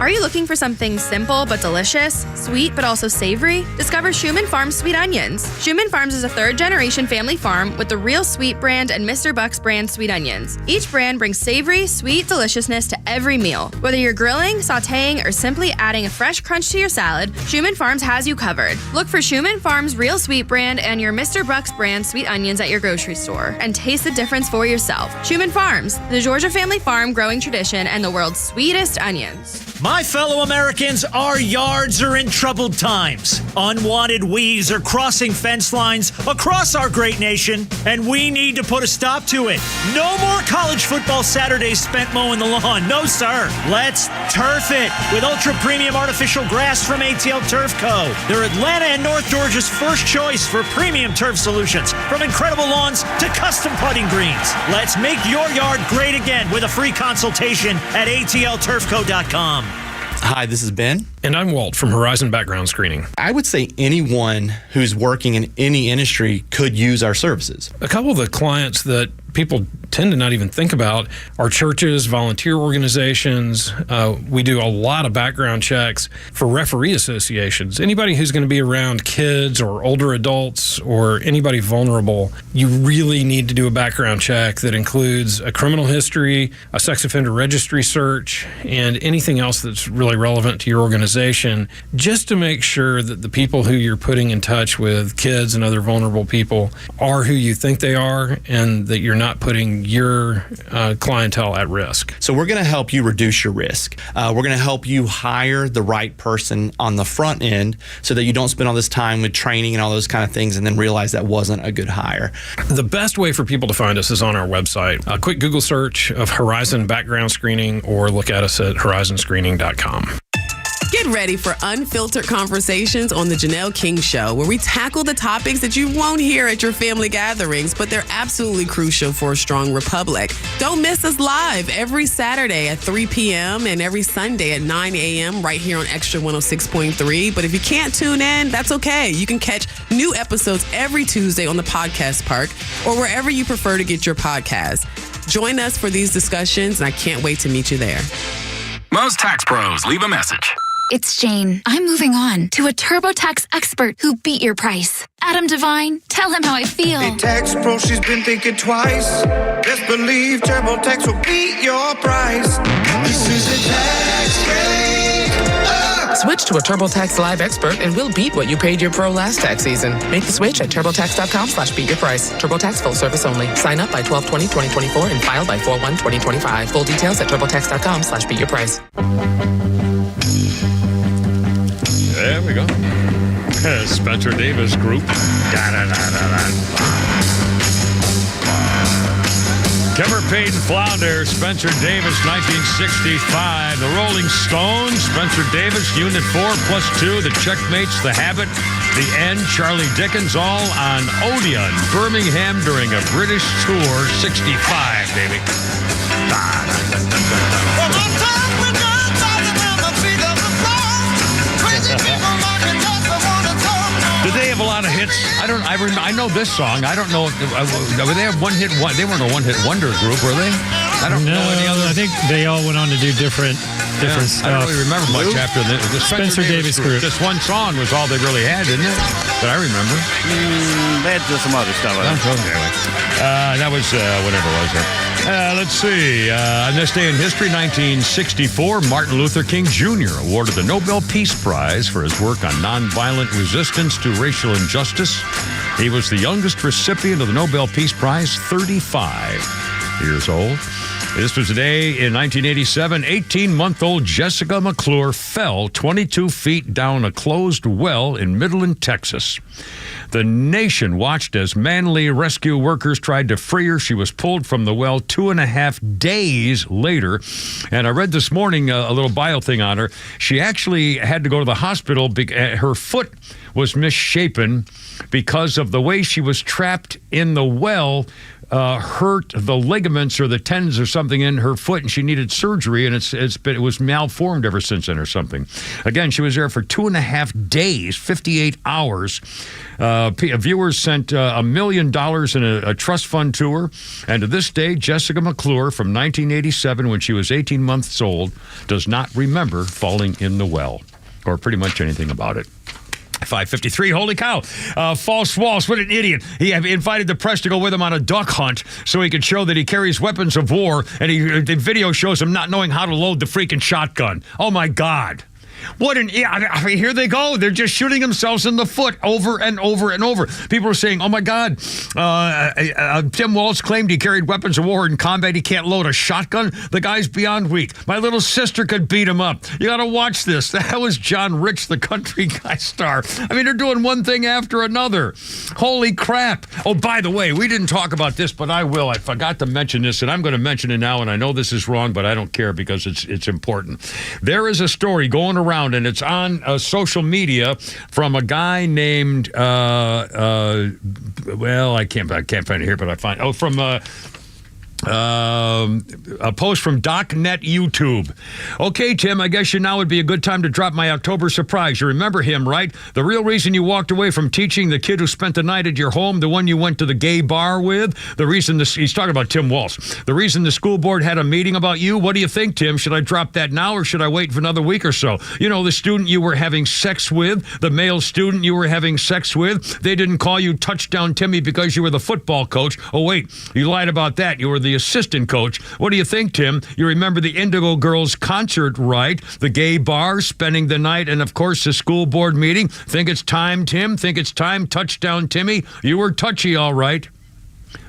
Are you looking for something simple but delicious, sweet but also savory? Discover Schumann Farms Sweet Onions. Schumann Farms is a third-generation family farm with the Real Sweet brand and Mr. Buck's brand sweet onions. Each brand brings savory, sweet deliciousness to every meal. Whether you're grilling, sautéing, or simply adding a fresh crunch to your salad, Schumann Farms has you covered. Look for Schumann Farms Real Sweet brand and your Mr. Buck's brand sweet onions at your grocery store and taste the difference for yourself. Schumann Farms, the Georgia family farm growing tradition and the world's sweetest onions. My fellow Americans, our yards are in troubled times. Unwanted weeds are crossing fence lines across our great nation, and we need to put a stop to it. No more college football Saturdays spent mowing the lawn. No, sir. Let's turf it with ultra-premium artificial grass from ATL Turf Co. They're Atlanta and North Georgia's first choice for premium turf solutions, from incredible lawns to custom putting greens. Let's make your yard great again with a free consultation at atlturfco.com. Hi, this is Ben. And I'm Walt from Horizon Background Screening. I would say anyone who's working in any industry could use our services. A couple of the clients that people tend to not even think about are churches, volunteer organizations. We do a lot of background checks for referee associations. Anybody who's going to be around kids or older adults or anybody vulnerable, you really need to do a background check that includes a criminal history, a sex offender registry search, and anything else that's really relevant to your organization, just to make sure that the people who you're putting in touch with, kids and other vulnerable people, are who you think they are, and that you're not putting your clientele at risk. So we're going to help you reduce your risk. We're going to help you hire the right person on the front end so that you don't spend all this time with training and all those kind of things and then realize that wasn't a good hire. The best way for people to find us is on our website. A quick Google search of Horizon Background Screening, or look at us at horizonscreening.com. Get ready for unfiltered conversations on The Janelle King Show, where we tackle the topics that you won't hear at your family gatherings, but they're absolutely crucial for a strong republic. Don't miss us live every Saturday at 3 p.m. and every Sunday at 9 a.m. right here on Extra 106.3. But if you can't tune in, that's okay. You can catch new episodes every Tuesday on the Podcast Park or wherever you prefer to get your podcasts. Join us for these discussions, and I can't wait to meet you there. Most tax pros leave a message. It's Jane. I'm moving on to a TurboTax expert who beat your price. Adam Devine, tell him how I feel. Hey, tax pro, she's been thinking twice. Best believe TurboTax will beat your price. This is a tax break. Switch to a TurboTax Live expert and we'll beat what you paid your pro last tax season. Make the switch at TurboTax.com/beatyourprice. TurboTax full service only. Sign up by 12/20/2024 and file by 4/1/2025. Full details at TurboTax.com/beatyourprice. There we go. Spencer Davis Group. Kemper Payton Flounder, Spencer Davis, 1965. The Rolling Stones, Spencer Davis, Unit 4+2, The Checkmates, The Habit, The End, Charlie Dickens, all on Odeon, Birmingham during a British tour, 65, baby. Did they have a lot of hits? I know this song. I don't know. They have one hit. They weren't a one-hit wonder group, were they? I don't know any other. I think they all went on to do different stuff. I don't really remember much after the Spencer Davis group. This one song was all they really had, didn't it? That I remember. They had some other stuff. That was whatever it was. Let's see. On this day in history, 1964, Martin Luther King Jr. awarded the Nobel Peace Prize for his work on nonviolent resistance to racial injustice. He was the youngest recipient of the Nobel Peace Prize, 35 years old. This was the day in 1987, 18-month-old Jessica McClure fell 22 feet down a closed well in Midland, Texas. The nation watched as manly rescue workers tried to free her. She was pulled from the well 2.5 days later. And I read this morning a little bio thing on her. She actually had to go to the hospital. Her foot was misshapen because of the way she was trapped in the well. Hurt the ligaments or the tendons or something in her foot, and she needed surgery, and it was malformed ever since then or something. Again, she was there for 2.5 days, 58 hours. Viewers sent $1 million in a trust fund to her, and to this day, Jessica McClure from 1987, when she was 18 months old, does not remember falling in the well, or pretty much anything about it. 5:53, holy cow. False Walz, what an idiot. He invited the press to go with him on a duck hunt so he could show that he carries weapons of war, and the video shows him not knowing how to load the freaking shotgun. Oh, my God. I mean, here they go. They're just shooting themselves in the foot over and over and over. People are saying, oh, my God, Tim Walz claimed he carried weapons of war in combat. He can't load a shotgun. The guy's beyond weak. My little sister could beat him up. You got to watch this. That was John Rich, the country guy star. I mean, they're doing one thing after another. Holy crap. Oh, by the way, we didn't talk about this, but I will. I forgot to mention this, and I'm going to mention it now, and I know this is wrong, but I don't care because it's important. There is a story going around, and it's on social media from a guy named, I can't find it here, but I find, from a post from DocNet YouTube. Okay, Tim, I guess now would be a good time to drop my October surprise. You remember him, right? The real reason you walked away from teaching, the kid who spent the night at your home, the one you went to the gay bar with, the reason he's talking about Tim Walz. The reason the school board had a meeting about you. What do you think, Tim? Should I drop that now or should I wait for another week or so? You know, the student you were having sex with, the male student you were having sex with, they didn't call you Touchdown Timmy because you were the football coach. Oh, wait, you lied about that. You were the assistant coach. What do you think, Tim? You remember the Indigo Girls concert, right? The gay bar, spending the night, and of course the school board meeting. Think it's time, Tim? Think it's time, Touchdown Timmy? You were touchy, all right.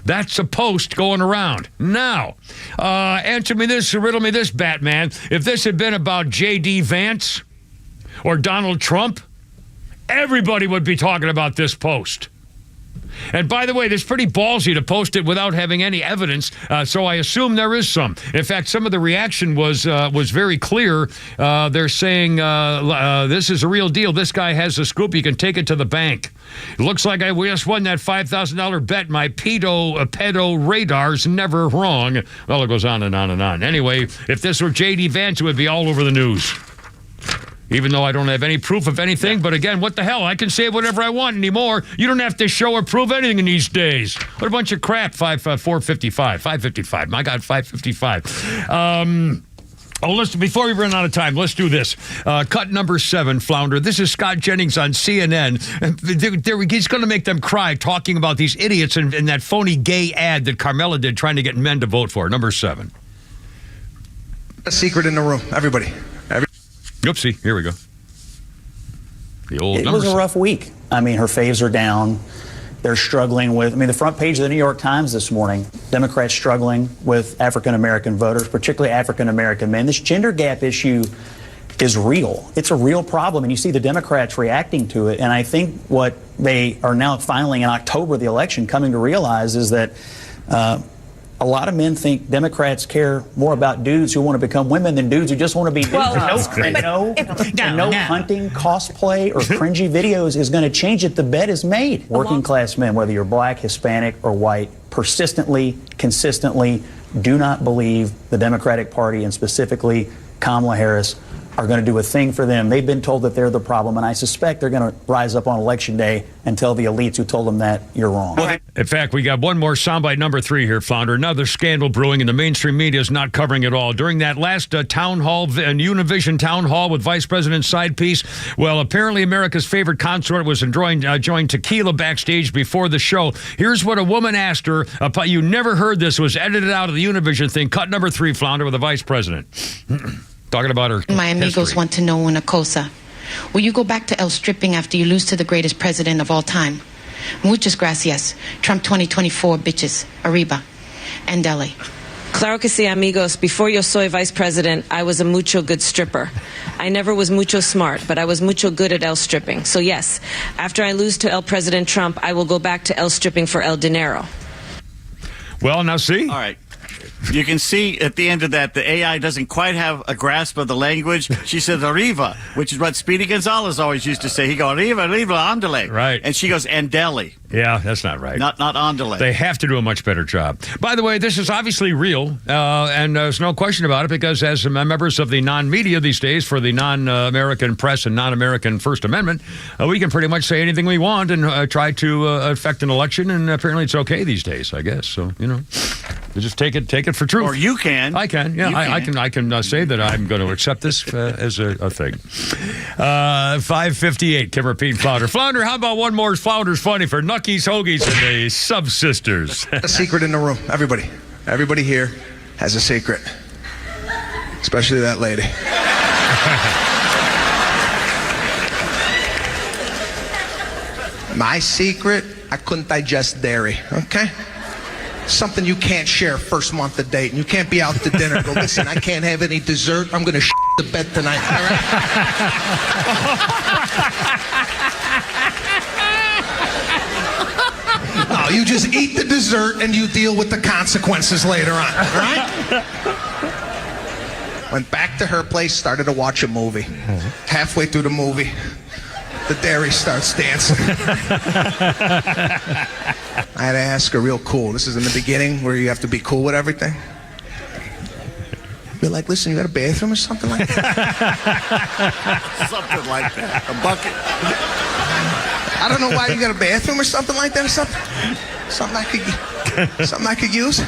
That's a post going around. Now, answer me this, riddle me this, Batman. If this had been about J.D. Vance or Donald Trump, everybody would be talking about this post. And by the way, it's pretty ballsy to post it without having any evidence, so I assume there is some. In fact, some of the reaction was very clear. They're saying, this is a real deal. This guy has a scoop. You can take it to the bank. It looks like I just won that $5,000 bet. My pedo radar's never wrong. Well, it goes on and on and on. Anyway, if this were J.D. Vance, it would be all over the news. Even though I don't have any proof of anything. But again, what the hell? I can say whatever I want anymore. You don't have to show or prove anything in these days. What a bunch of crap. 455. 555. My God, 555. Listen, before we run out of time, let's do this. Cut number 7, Flounder. This is Scott Jennings on CNN. He's going to make them cry talking about these idiots and that phony gay ad that Kamala did trying to get men to vote for. Number 7. A secret in the room. Everybody. Oopsie, here we go. The old It numbers. was a rough week. I mean, her faves are down. They're struggling with, the front page of the New York Times this morning, Democrats struggling with African-American voters, particularly African-American men. This gender gap issue is real. It's a real problem, and you see the Democrats reacting to it. And I think what they are now finally in October, the election, coming to realize is that a lot of men think Democrats care more about dudes who want to become women than dudes who just want to be dudes. No hunting, cosplay, or cringy videos is going to change it. The bet is made. Working class men, whether you're black, Hispanic, or white, persistently, consistently do not believe the Democratic Party and specifically Kamala Harris are going to do a thing for them. They've been told that they're the problem, and I suspect they're going to rise up on Election Day and tell the elites who told them that you're wrong. In fact, we got one more soundbite, number 3 here, Flounder. Another scandal brewing, and the mainstream media is not covering it all. During that last town hall, and Univision town hall with Vice President's side piece, well, apparently America's favorite consort was enjoying tequila backstage before the show. Here's what a woman asked her. You never heard this. It was edited out of the Univision thing. Cut number 3, Flounder, with the Vice President. Talking about her My amigos history. want to know una cosa. Will you go back to El stripping after you lose to the greatest president of all time? Muchas gracias. Trump 2024, bitches. Arriba. Andale. Claro que sí, amigos. Before yo soy vice president, I was a mucho good stripper. I never was mucho smart, but I was mucho good at El stripping. So yes, after I lose to El President Trump, I will go back to El stripping for El dinero. Well, now see? All right. You can see at the end of that, the AI doesn't quite have a grasp of the language. She says arriva, which is what Speedy Gonzalez always used to say. He go arriva, andale. Right. And she goes andele. Yeah, that's not right. Not andale. They have to do a much better job. By the way, this is obviously real, and there's no question about it, because as members of the non-media these days, for the non-American press and non-American First Amendment, we can pretty much say anything we want and try to affect an election, and apparently it's okay these days, I guess. So, you just take it for truth. Or you can. I can, yeah. I can say that I'm going to accept this as a thing. 558, Kim Repeat, Flounder. Flounder, how about one more Flounder's Funny for Nuckies, Hoagies, and the Sub-Sisters? A secret in the room. Everybody here has a secret. Especially that lady. My secret, I couldn't digest dairy, okay? Something you can't share first month of date. And you can't be out to dinner and go, listen, I can't have any dessert. I'm going to the bed tonight, all right? No, you just eat the dessert and you deal with the consequences later on, all right? Went back to her place, started to watch a movie. Halfway through the movie, the dairy starts dancing. I had to ask her real cool. This is in the beginning where you have to be cool with everything. Be like, listen, you got a bathroom or something like that? Something like that. A bucket. I don't know why you got a bathroom or something like that or something. Something I could use.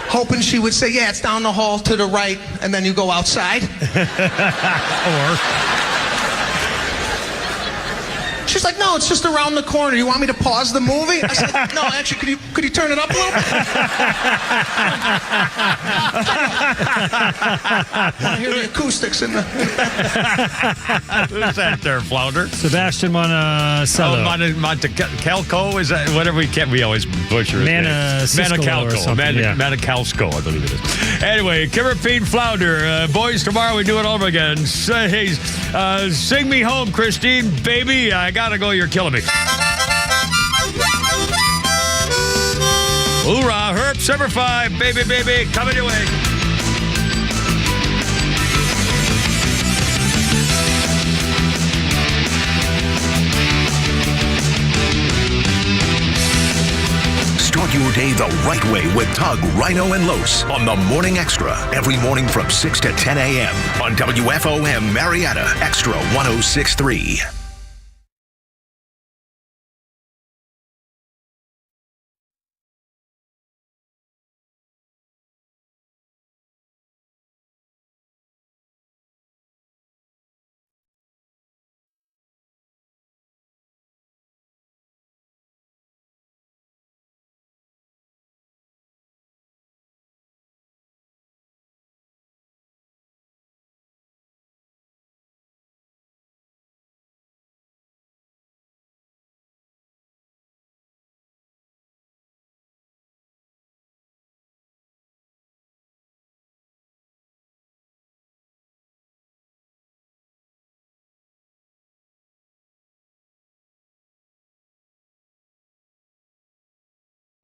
Hoping she would say, yeah, it's down the hall to the right, and then you go outside. Or she's like, no, it's just around the corner. You want me to pause the movie? I said, no, actually, could you turn it up a little bit? I want to hear the acoustics in the... Who's that there, Flounder? Sebastian Monticello. Maniscalco, is that whatever we always butcher his name. Maniscalco, I believe it is. Anyway, Kimmer Pete Flounder. Boys, tomorrow we do it all over again. Sing me home, Christine, baby. I gotta go, you're killing me. Hoorah, Herb, Summer 5, baby, coming your way. Start your day the right way with Tug, Rhino, and Los on the Morning Extra. Every morning from 6 to 10 a.m. on WFOM Marietta Extra 106.3.